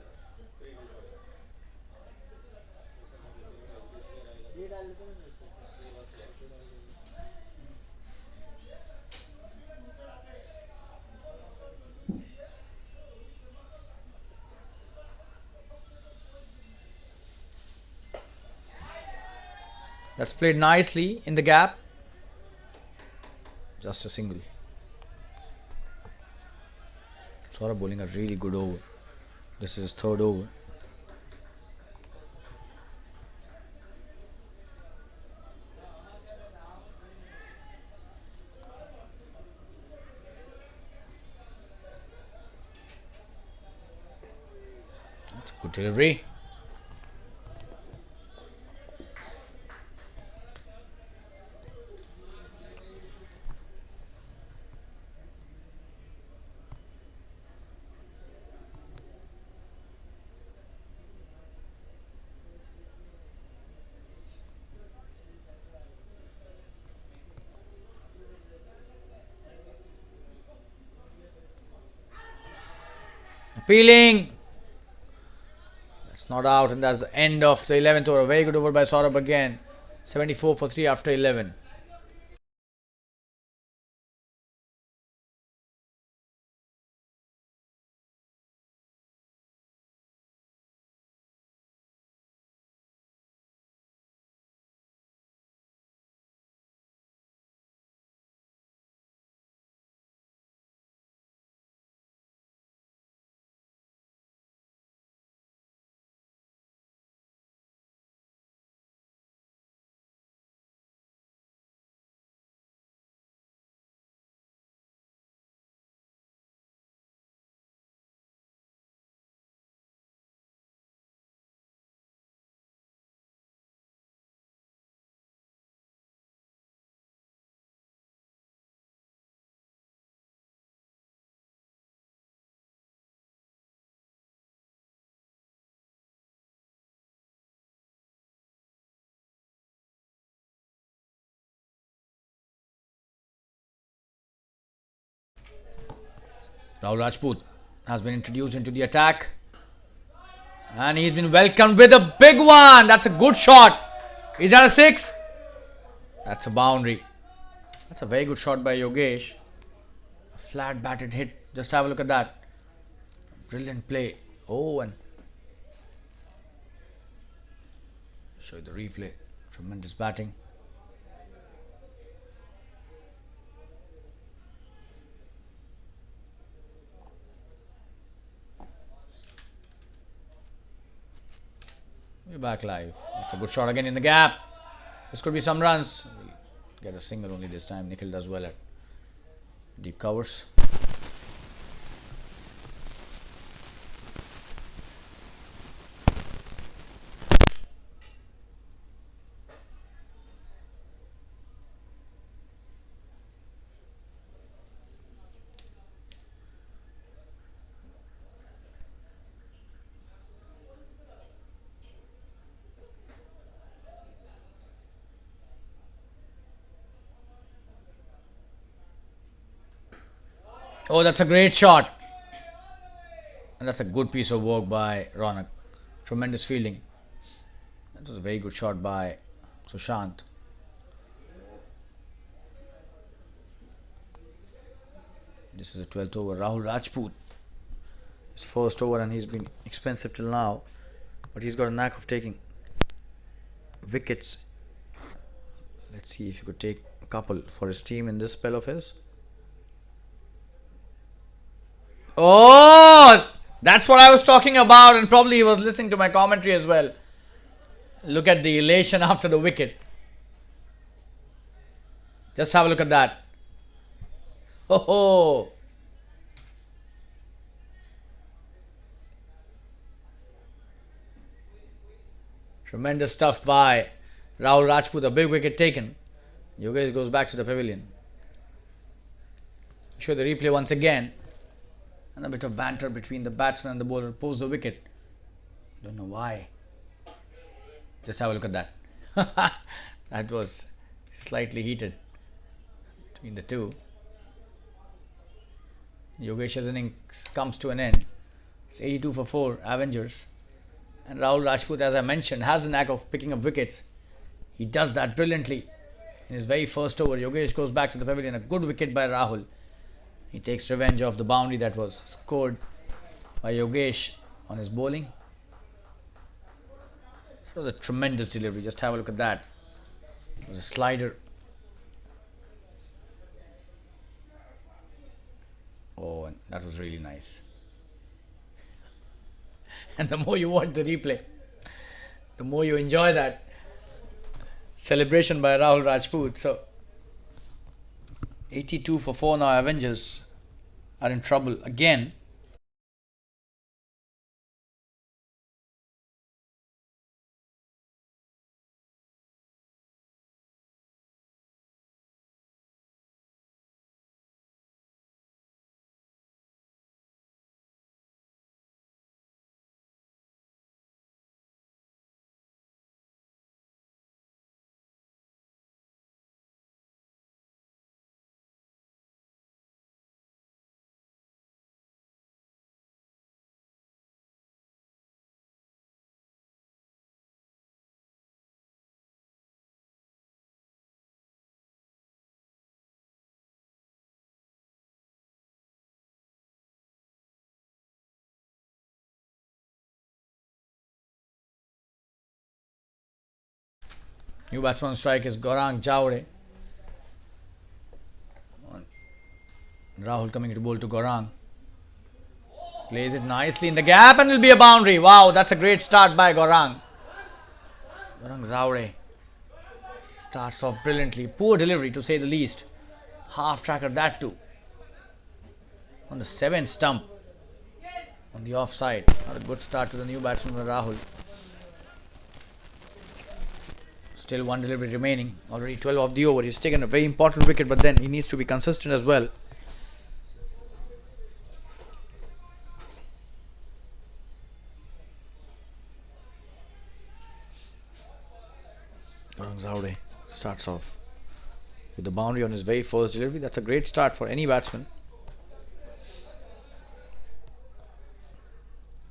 That's played nicely in the gap. Just a single. Saurabh bowling a really good over. This is his third over. That's a good delivery. Appealing. That's not out, and that's the end of the 11th over. Very good over by Saurabh again. 74 for 3 after 11. Rahul Rajput has been introduced into the attack. And he's been welcomed with a big one. That's a good shot. Is that a 6? That's a boundary. That's a very good shot by Yogesh. A flat batted hit. Just have a look at that. Brilliant play. Oh, and show you the replay. Tremendous batting. We're back live. It's a good shot again in the gap. This could be some runs. We'll get a single only this time. Nikhil does well at deep covers. Oh, that's a great shot. And that's a good piece of work by Ronak. Tremendous fielding. That was a very good shot by Sushant. This is the 12th over. Rahul Rajput. His first over, and he's been expensive till now. But he's got a knack of taking wickets. Let's see if he could take a couple for his team in this spell of his. Oh, that's what I was talking about, and probably he was listening to my commentary as well. Look at the elation after the wicket. Just have a look at that. Oh, tremendous stuff by Rahul Rajput. A big wicket taken. Yogesh goes back to the pavilion. Show the replay once again. And a bit of banter between the batsman and the bowler post the wicket. Don't know why. Just have a look at that. That was slightly heated between the two. Yogesh's innings comes to an end. It's 82 for 4, Avengers. And Rahul Rajput, as I mentioned, has the knack of picking up wickets. He does that brilliantly. In his very first over, Yogesh goes back to the pavilion. A good wicket by Rahul. He takes revenge of the boundary that was scored by Yogesh on his bowling. It was a tremendous delivery. Just have a look at that. It was a slider. Oh, and that was really nice. And the more you watch the replay, the more you enjoy that celebration by Rahul Rajput. So 82 for 4 now. Avengers are in trouble again. New batsman on strike is Gaurang Javre. Rahul coming to bowl to Gaurang. Plays it nicely in the gap and will be a boundary. Wow, that's a great start by Gaurang. Gaurang Javre starts off brilliantly. Poor delivery to say the least. Half tracker that too. On the 7th stump. On the offside. Not a good start to the new batsman Rahul. Still one delivery remaining. Already 12 of the over. He's taken a very important wicket, but then he needs to be consistent as well. Gaurang Javre starts off with the boundary on his very first delivery. That's a great start for any batsman.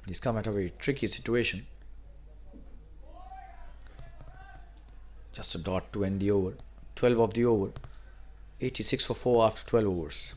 He's come at a very tricky situation. Just a dot to end the over. 12 of the over. 86 for 4 after 12 overs.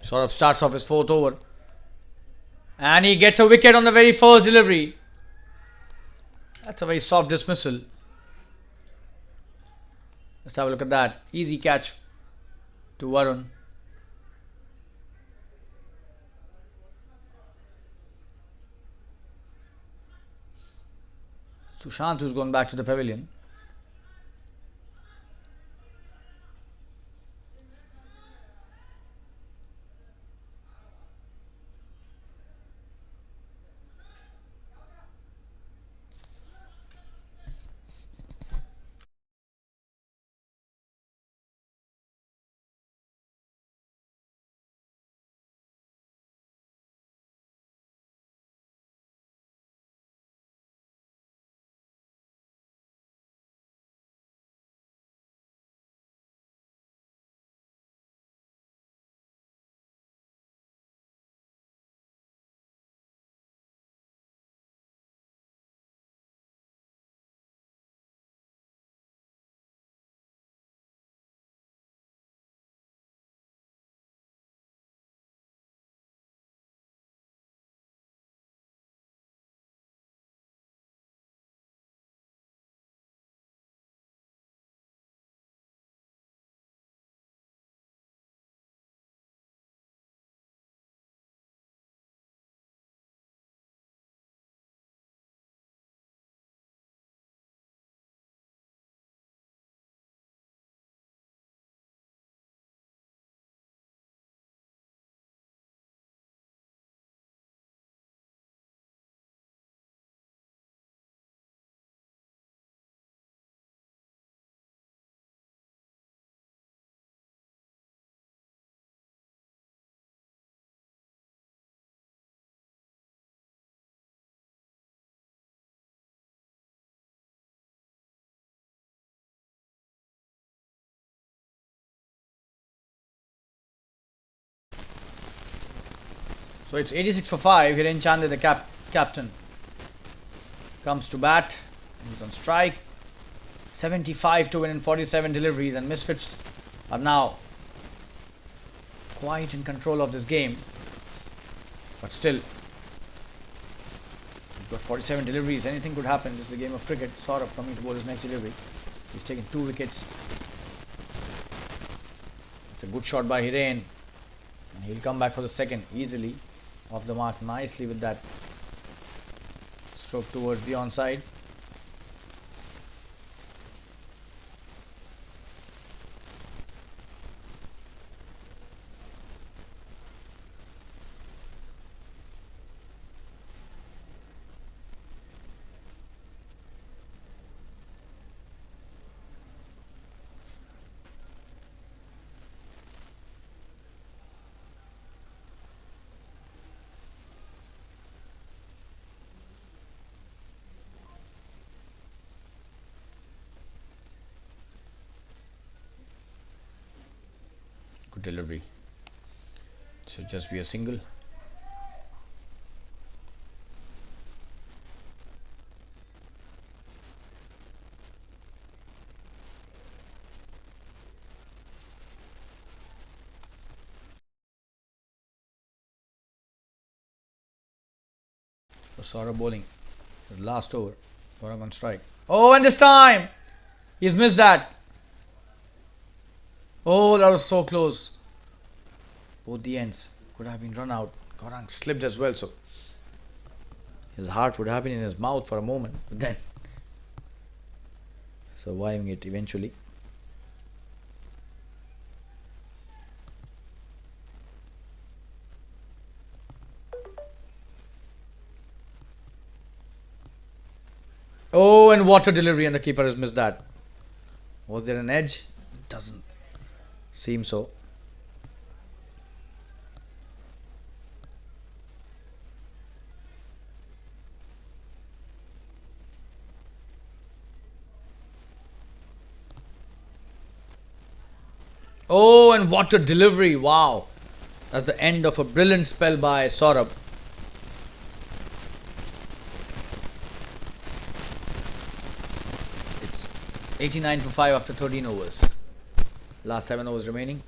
Saurabh starts off his 4th over. And he gets a wicket on the very first delivery. That's a very soft dismissal. Let's have a look at that. Easy catch to Varun. Sushant, who's gone back to the pavilion. So it's 86 for 5. Hiren Chande, the captain, comes to bat. He's on strike. 75 to win in 47 deliveries, and Misfits are now quite in control of this game. But still, you've got 47 deliveries. Anything could happen. This is a game of cricket. Saurabh coming to bowl his next delivery. He's taken 2 wickets. It's a good shot by Hiren. And he'll come back for the second easily. Off the mark nicely with that stroke towards the onside. Good delivery. Should just be a single. For Saurabh bowling. His last over. Saurabh on strike. Oh, and this time he's missed that. Oh, that was so close. Both the ends could have been run out. Gaurang slipped as well, so his heart would have been in his mouth for a moment, but then surviving it eventually. Oh, and what a delivery, and the keeper has missed that. Was there an edge? It doesn't seem so. Oh, and what a delivery. Wow. That's the end of a brilliant spell by Saurabh. It's 89 for 5 after 13 overs. Last 7 overs remaining.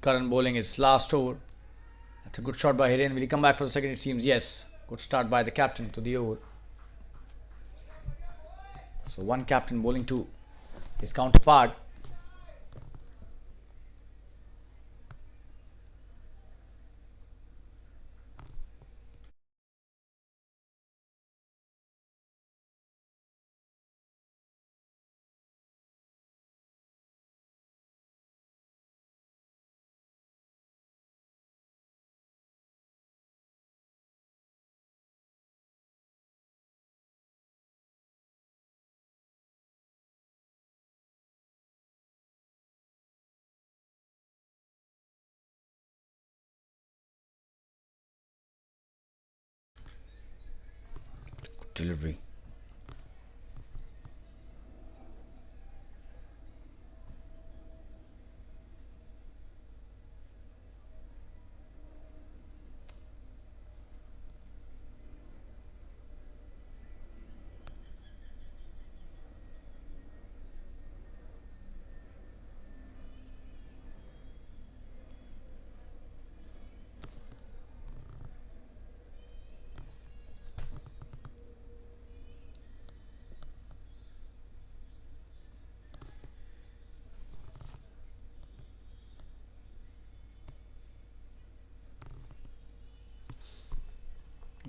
Current bowling his last over. That's a good shot by Hiren. Will he come back for the second? It seems yes. Good start by the captain to the over. So one captain bowling to his counterpart. Good delivery.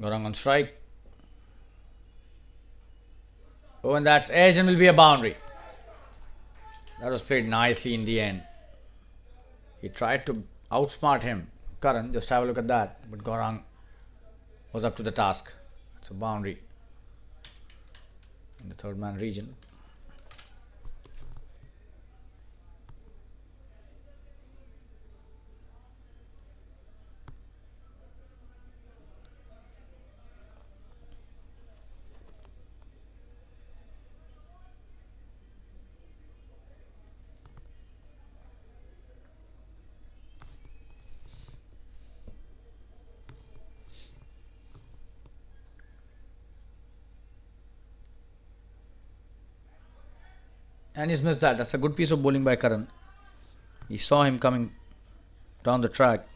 Gorang on strike. Oh, and that's edge and will be a boundary. That was played nicely in the end. He tried to outsmart him. Karan, just have a look at that. But Gorang was up to the task. It's a boundary in the third man region. And he's missed that. That's a good piece of bowling by Karan. He saw him coming down the track.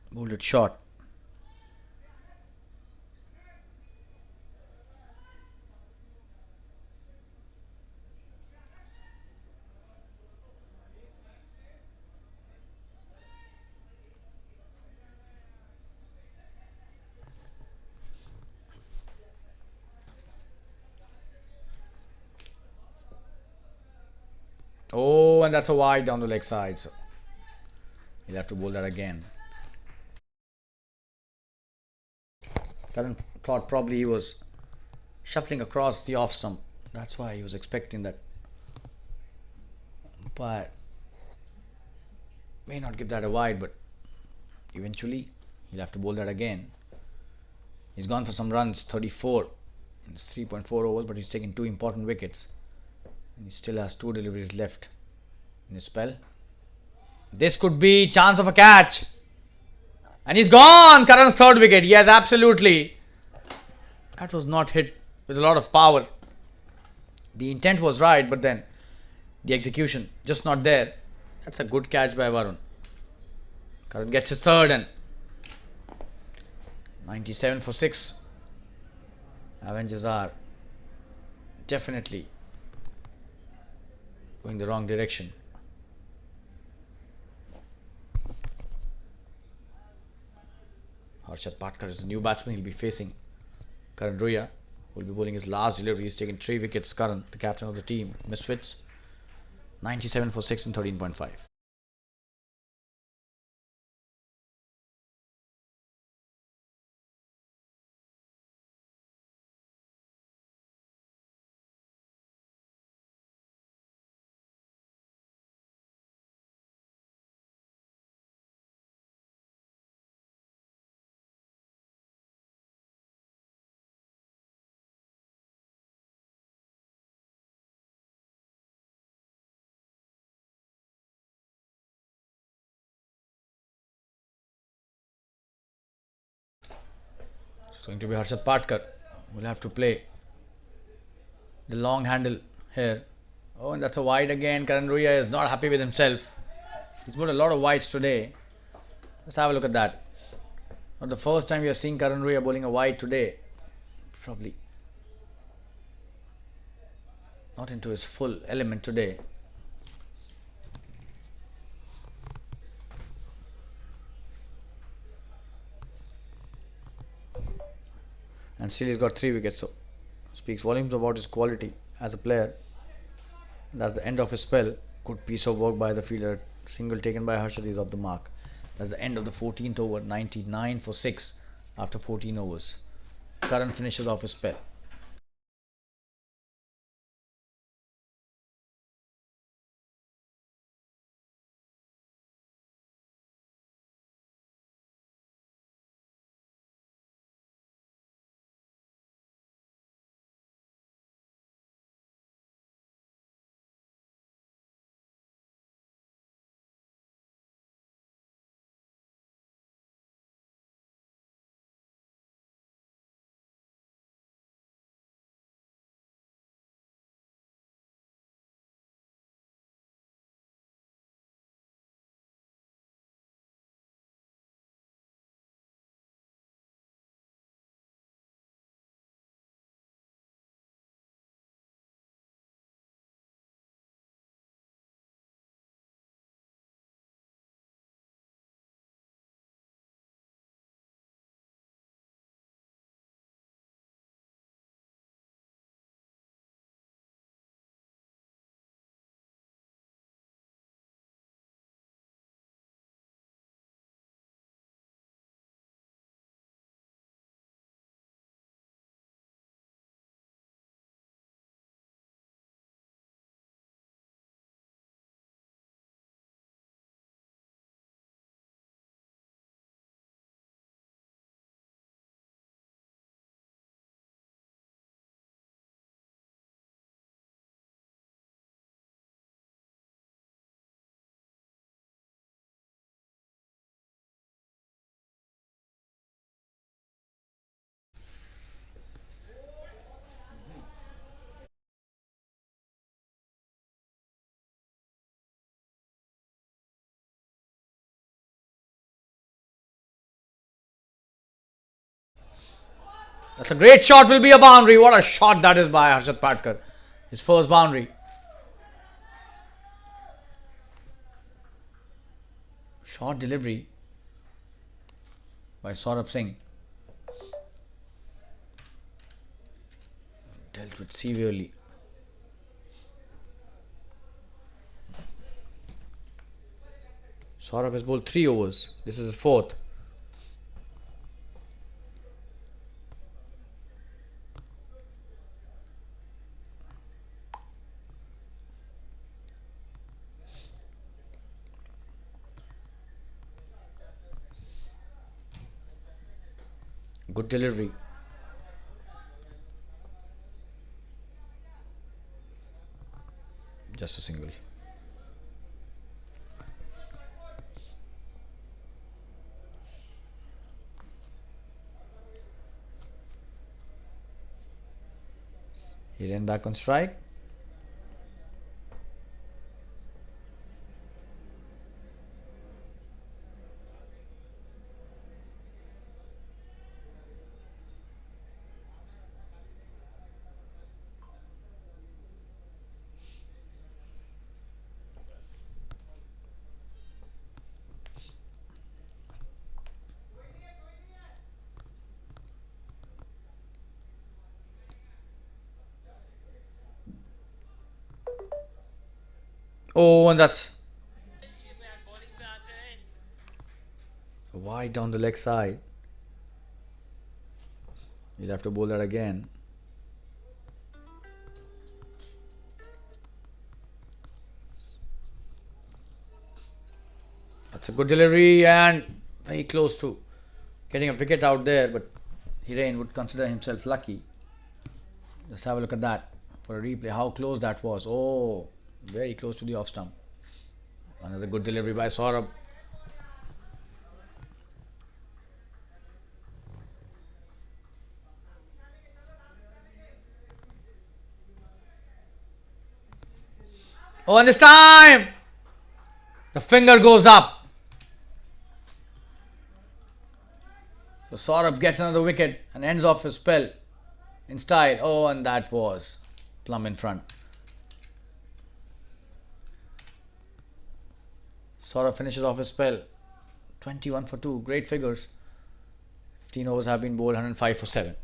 Bowled it short. Oh, and that's a wide down the leg side. So he'll have to bowl that again. Karan thought probably he was shuffling across the off stump. That's why he was expecting that. But may not give that a wide, but eventually he'll have to bowl that again. He's gone for some runs, 34 in 3.4 overs, but he's taken two important wickets. And he still has two deliveries left in his spell. This could be chance of a catch. And he's gone! Karan's third wicket. Yes, absolutely. That was not hit with a lot of power. The intent was right, but then the execution just not there. That's a good catch by Varun. Karan gets his third and 97 for 6. Avengers are definitely going the wrong direction. Harshad Patkar is the new batsman. He'll be facing Karan Ruya, who will be bowling his last delivery. He's taken 3 wickets. Karan, the captain of the team, Misfits, 97 for 6 and 13.5. It's going to be Harshad Patkar. Will have to play the long handle here. Oh, and that's a wide again. Karan Ruya is not happy with himself. He's bowled a lot of wides today. Let's have a look at that. Not the first time we are seeing Karan Raya bowling a wide today. Probably not into his full element today. And still he's got 3 wickets, so speaks volumes about his quality as a player. That's the end of his spell. Good piece of work by the fielder. Single taken by Harshad is off the mark. That's the end of the 14th over. 99 for 6 after 14 overs. Karan finishes off his spell. That's a great shot, will be a boundary. What a shot that is by Harshad Patkar. His first boundary. Short delivery by Saurabh Singh. Dealt with severely. Saurabh has bowled 3 overs. This is his 4th. Good delivery. Just a single. He ran back on strike. Oh, and that's wide down the leg side. He'll have to bowl that again. That's a good delivery and very close to getting a wicket out there, but Hiren would consider himself lucky. Just have a look at that for a replay. How close that was. Oh, very close to the off stump. Another good delivery by Saurabh. Oh, and this time! The finger goes up. So Saurabh gets another wicket and ends off his spell in style. Oh, and that was plumb in front. Saurabh finishes off his spell. 21 for 2. Great figures. 15 overs have been bowled, 105 for 7.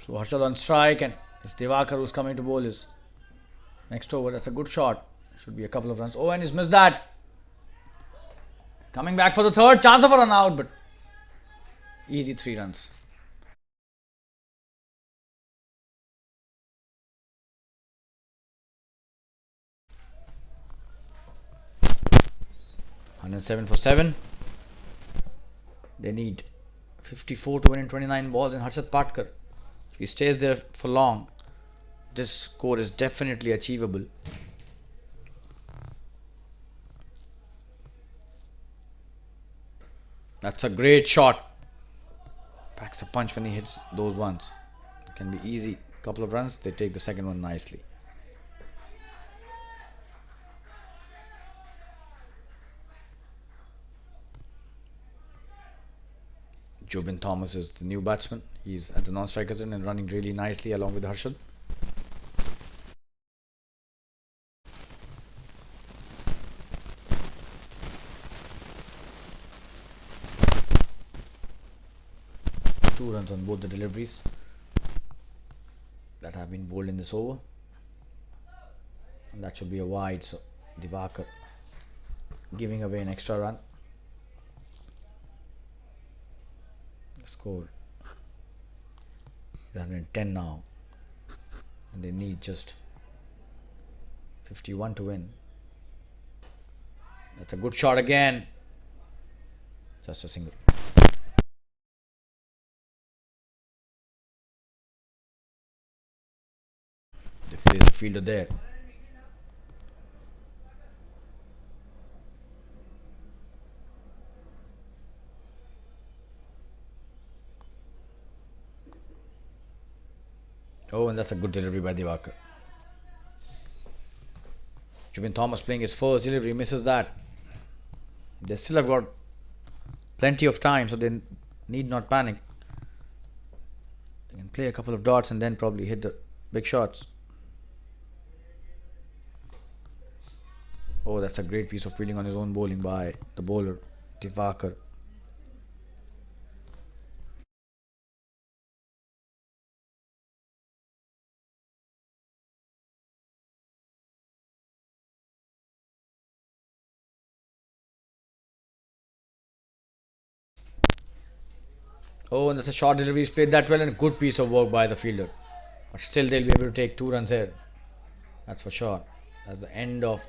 So Harshad on strike, and it's Divakar who's coming to bowl his next over. That's a good shot. Should be a couple of runs. Oh, and he's missed that. Coming back for the third. Chance of a run out, but easy 3 runs. (107 for 7). They need 54 to win in 29 balls, and Harshad Patkar, if he stays there for long, this score is definitely achievable. That's a great shot. Packs a punch when he hits those ones. It can be easy. Couple of runs. They take the second one nicely. Jobin Thomas is the new batsman. He's at the non-strikers end and running really nicely along with Harshad. Two runs on both the deliveries that have been bowled in this over. And that should be a wide, so Divakar giving away an extra run. The score is 110 now, and they need just 51 to win. That's a good shot again. Just a single. They place the fielder there. Oh, and that's a good delivery by Divakar. Jubin Thomas playing his first delivery, misses that. They still have got plenty of time, so they need not panic. They can play a couple of dots and then probably hit the big shots. Oh, that's a great piece of fielding on his own bowling by the bowler, Divakar. Oh, and that's a short delivery. He's played that well, and a good piece of work by the fielder. But still, they'll be able to take 2 runs here. That's for sure. That's the end of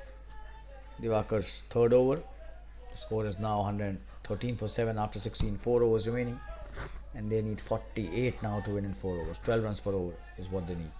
Divakar's third over. The score is now 113 for 7 after 16. 4 overs remaining. And they need 48 now to win in 4 overs. 12 runs per over is what they need.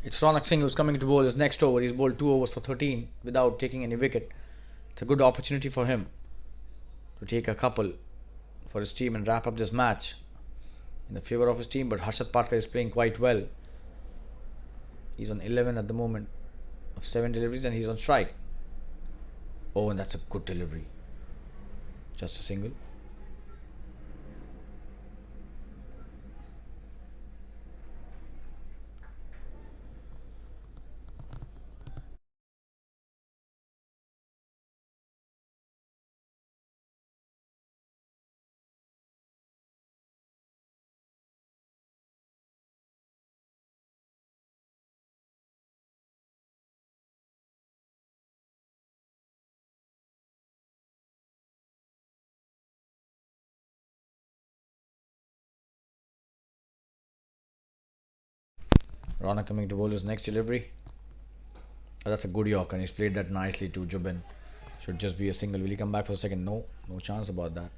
It's Ronak Singh who's coming to bowl his next over. He's bowled 2 overs for 13 without taking any wicket. It's a good opportunity for him to take a couple for his team and wrap up this match in the favour of his team. But Harshad Patkar is playing quite well. He's on 11 at the moment of 7 deliveries and he's on strike. Oh, and that's a good delivery. Just a single. Rana coming to bowl his next delivery. Oh, that's a good Yorker and he's played that nicely to Jubin. Should just be a single. Will he come back for a second? No, no chance about that.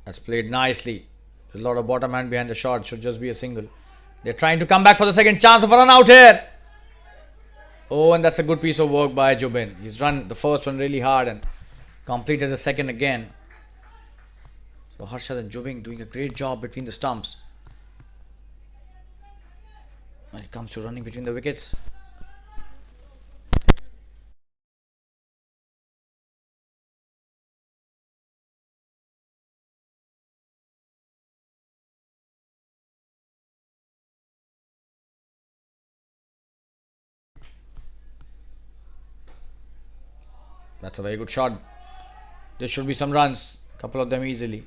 That's played nicely. There's a lot of bottom hand behind the shot. Should just be a single. They're trying to come back for the second chance of a run out here. Oh, and that's a good piece of work by Jubin. He's run the first one really hard and completed the second again. So Harshad and Jubin doing a great job between the stumps. When it comes to running between the wickets. That's a very good shot. There should be some runs. A couple of them easily.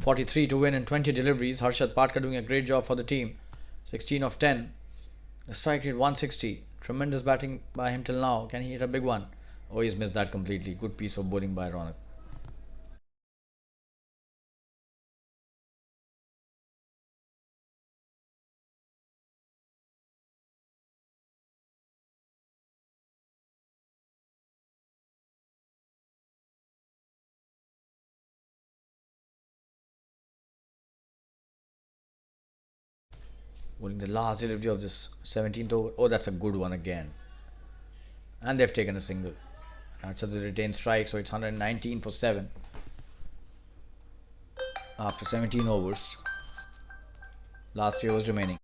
.43 to win in 20 deliveries. Harshad Patkar doing a great job for the team. 16 of 10. The strike rate 160. Tremendous batting by him till now. Can he hit a big one? Oh, he's missed that completely. Good piece of bowling by Ronak. Bowling the last delivery of this 17th over. Oh, that's a good one again. And they've taken a single. That's a retained strike, so it's 119 for 7 after 17 overs. Last 3 overs remaining.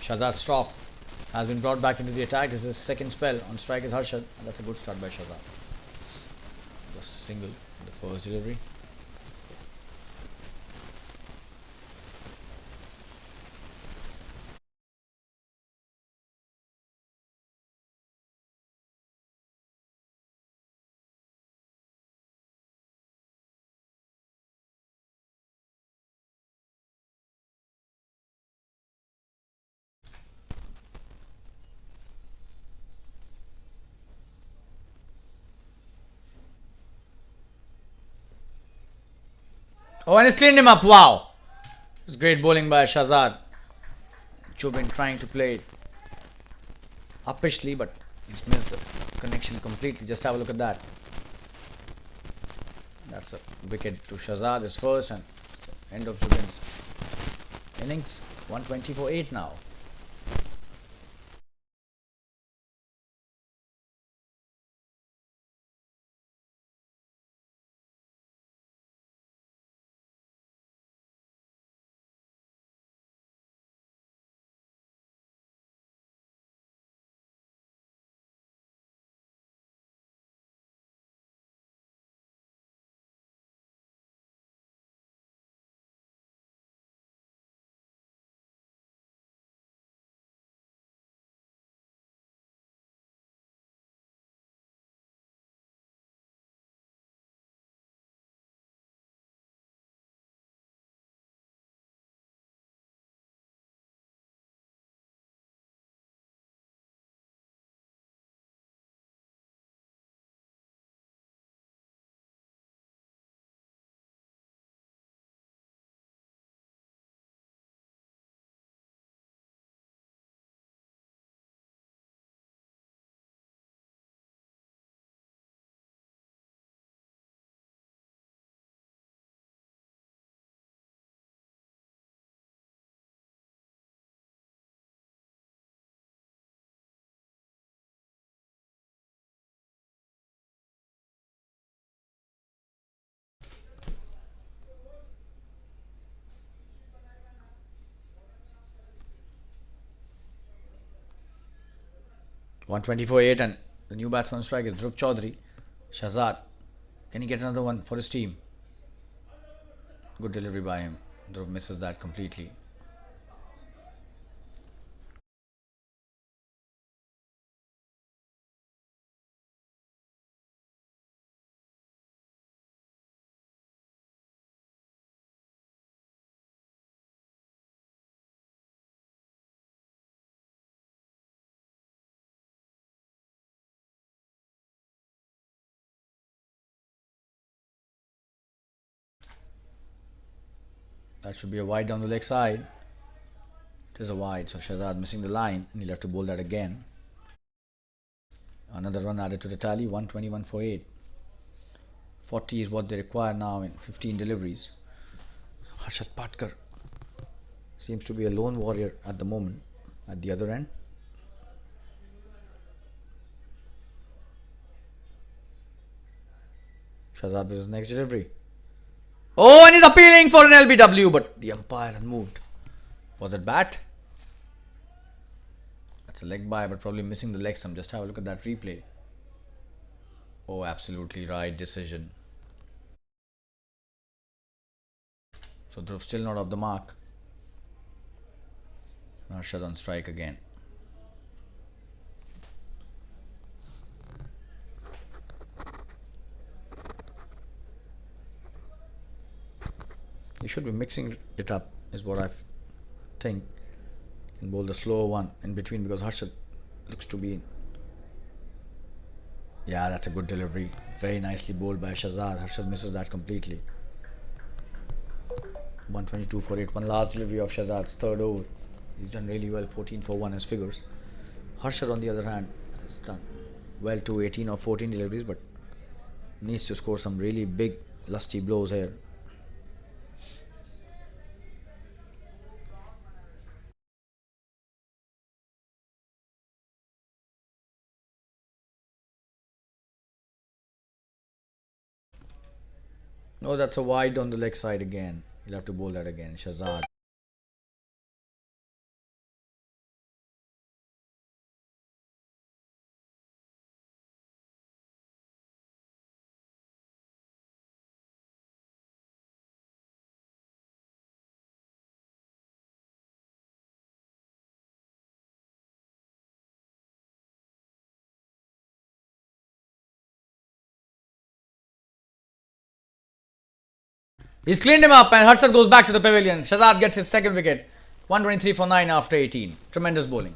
Shahzad Shroff has been brought back into the attack. This is his second spell on strike is Harshad, and that's a good start by Shahzad. Just a single, the first delivery. Oh, and he's cleaned him up. Wow. It's great bowling by Shahzad. Chubin trying to play it uppishly, but he's missed the connection completely. Just have a look at that. That's a wicket to Shahzad, his first, and end of Chubin's innings. 120 for 8 now. One 24-8, and the new batsman strike is Dhruv Chaudhary. Shahzad, can he get another one for his team? Good delivery by him. Dhruv misses that completely. That should be a wide down the leg side. It is a wide, so Shahzad missing the line, and he'll have to bowl that again. Another run added to the tally. 121 for 8. 40 is what they require now in 15 deliveries. Harshad Patkar seems to be a lone warrior at the moment at the other end. Shahzad with his next delivery. Oh, and he's appealing for an LBW, but the umpire had moved. Was it bat? That's a leg by, but probably missing the leg stump. Just have a look at that replay. Oh, absolutely right decision. So Dhruv still not off the mark. Arshad on strike again. He should be mixing it up, is what I think. And bowl the slower one in between, because Harshad looks to be in. Yeah, that's a good delivery. Very nicely bowled by Shahzad. Harshad misses that completely. 122 for 8. One last delivery of Shahzad's third over. He's done really well. 14 for 1 as figures. Harshad, on the other hand, has done well to 18 or 14 deliveries, but needs to score some really big, lusty blows here. No, that's a wide on the leg side again. He'll have to bowl that again. Shahzad. He's cleaned him up and Harshad goes back to the pavilion. Shahzad gets his second wicket. 123 for 9 after 18. Tremendous bowling.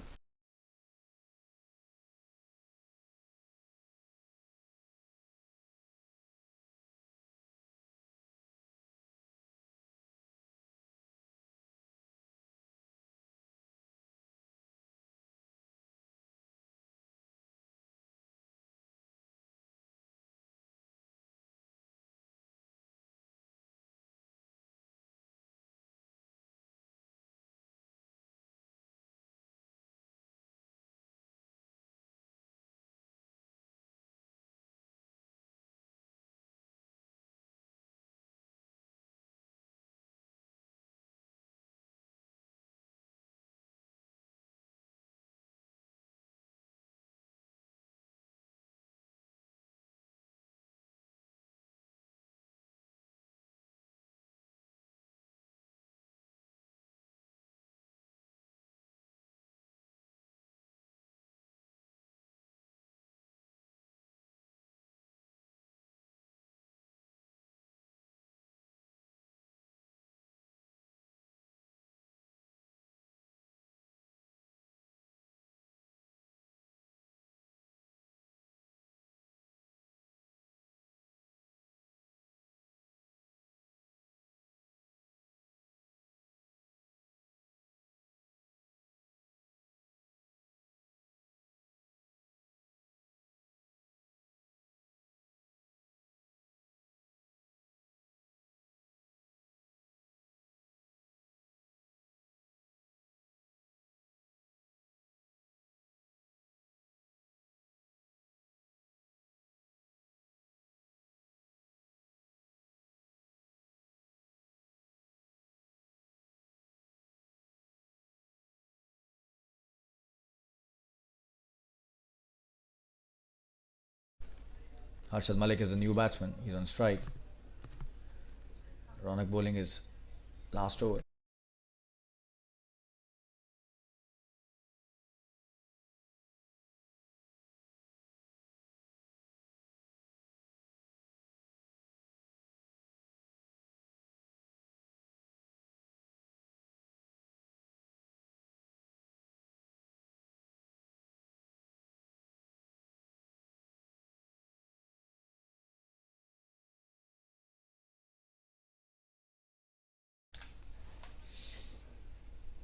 Harshad Malik is the new batsman. He's on strike. Ronak bowling his last over.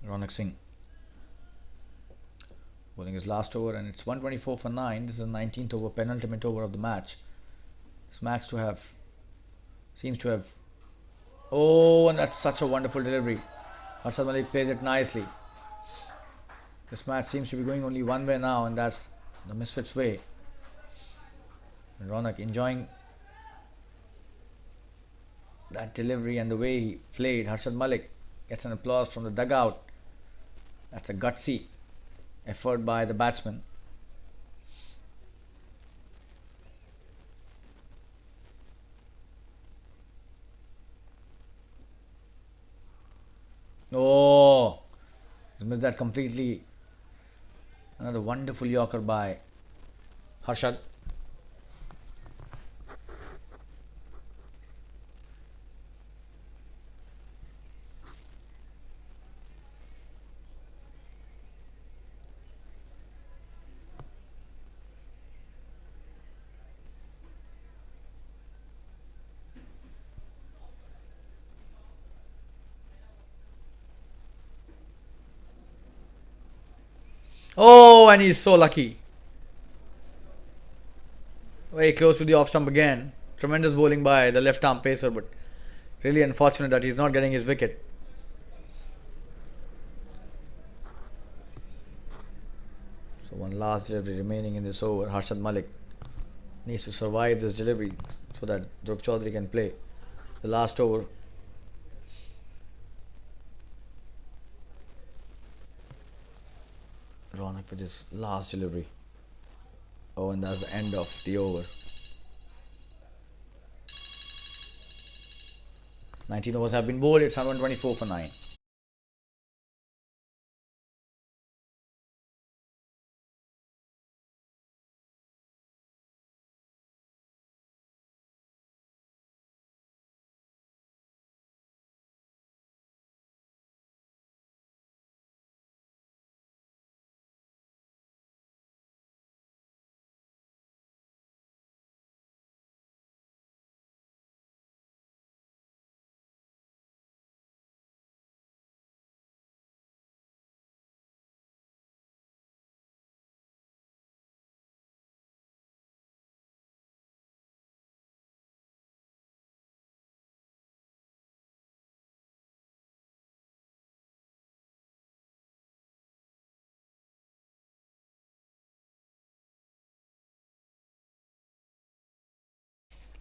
Ronak Singh bowling his last over, and it's 124 for 9. This is the 19th over, penultimate over of the match. This match to have seems to have. Oh, and that's such a wonderful delivery. Harshad Malik plays it nicely. This match seems to be going only one way now, and that's the Misfits' way. And Ronak enjoying that delivery and the way he played. Harshad Malik gets an applause from the dugout. That's a gutsy effort by the batsman. Oh, he's missed that completely. Another wonderful Yorker by Harshad. Oh, and he's so lucky. Very close to the off stump again. Tremendous bowling by the left arm pacer, but really unfortunate that he's not getting his wicket. So one last delivery remaining in this over. Harshad Malik needs to survive this delivery so that Dhruv Chaudhary can play the last over. Ronak with his last delivery. Oh, and that's the end of the over. 19 overs have been bowled. It's 124 for 9.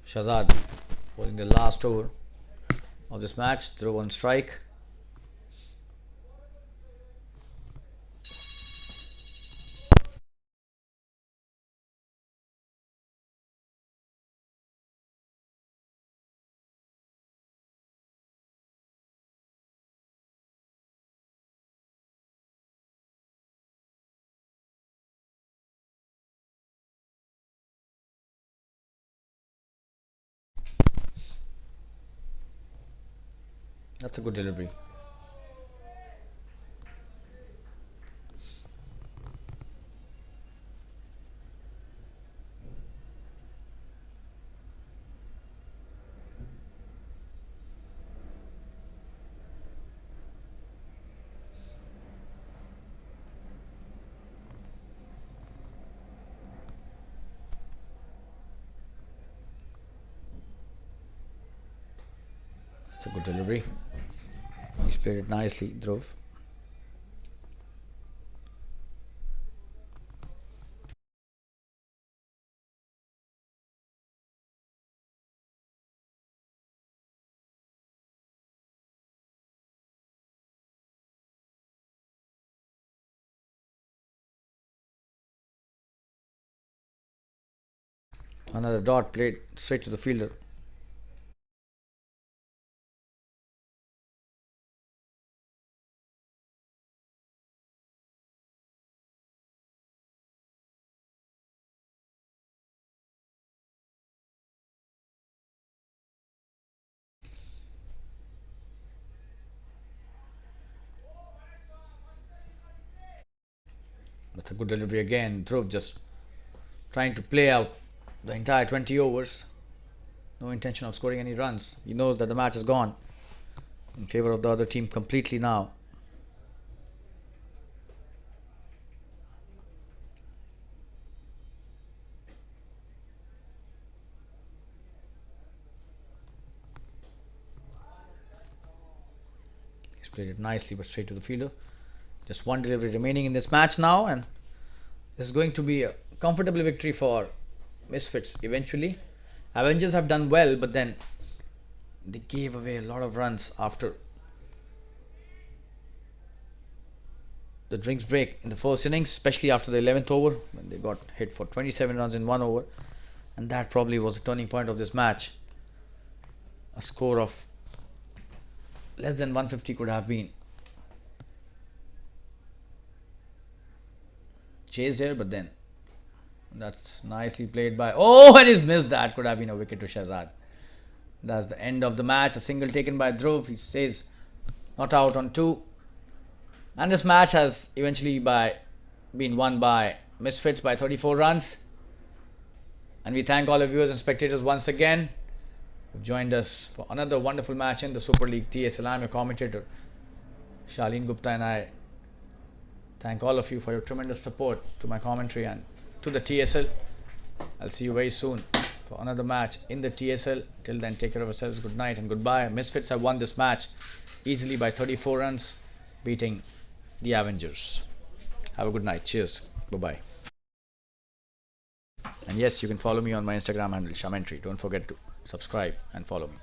Shahzad bowling the last over of this match. Throw on strike. That's a good delivery. That's a good delivery. He's played it nicely, Dhruv. Another dot played straight to the fielder. That's a good delivery again. Dhruv just trying to play out the entire 20 overs. No intention of scoring any runs. He knows that the match is gone in favor of the other team completely now. He's played it nicely but straight to the fielder. Just one delivery remaining in this match now, and this is going to be a comfortable victory for Misfits eventually. Avengers have done well, but then they gave away a lot of runs after the drinks break in the first innings, especially after the 11th over when they got hit for 27 runs in 1 over, and that probably was the turning point of this match. A score of less than 150 could have been chased here, but then that's nicely played by, oh, and he's missed that. Could have been a wicket to Shahzad. That's the end of the match. A single taken by Dhruv. He stays not out on 2, and this match has eventually been won by Misfits by 34 runs. And we thank all the viewers and spectators once again who joined us for another wonderful match in the Super League TSL. I'm your commentator Shaleen Gupta, and I thank all of you for your tremendous support to my commentary and to the TSL. I'll see you very soon for another match in the TSL. Till then, take care of yourselves. Good night and goodbye. Misfits have won this match easily by 34 runs, beating the Avengers. Have a good night. Cheers. Bye-bye. And yes, you can follow me on my Instagram handle, Shamentry. Don't forget to subscribe and follow me.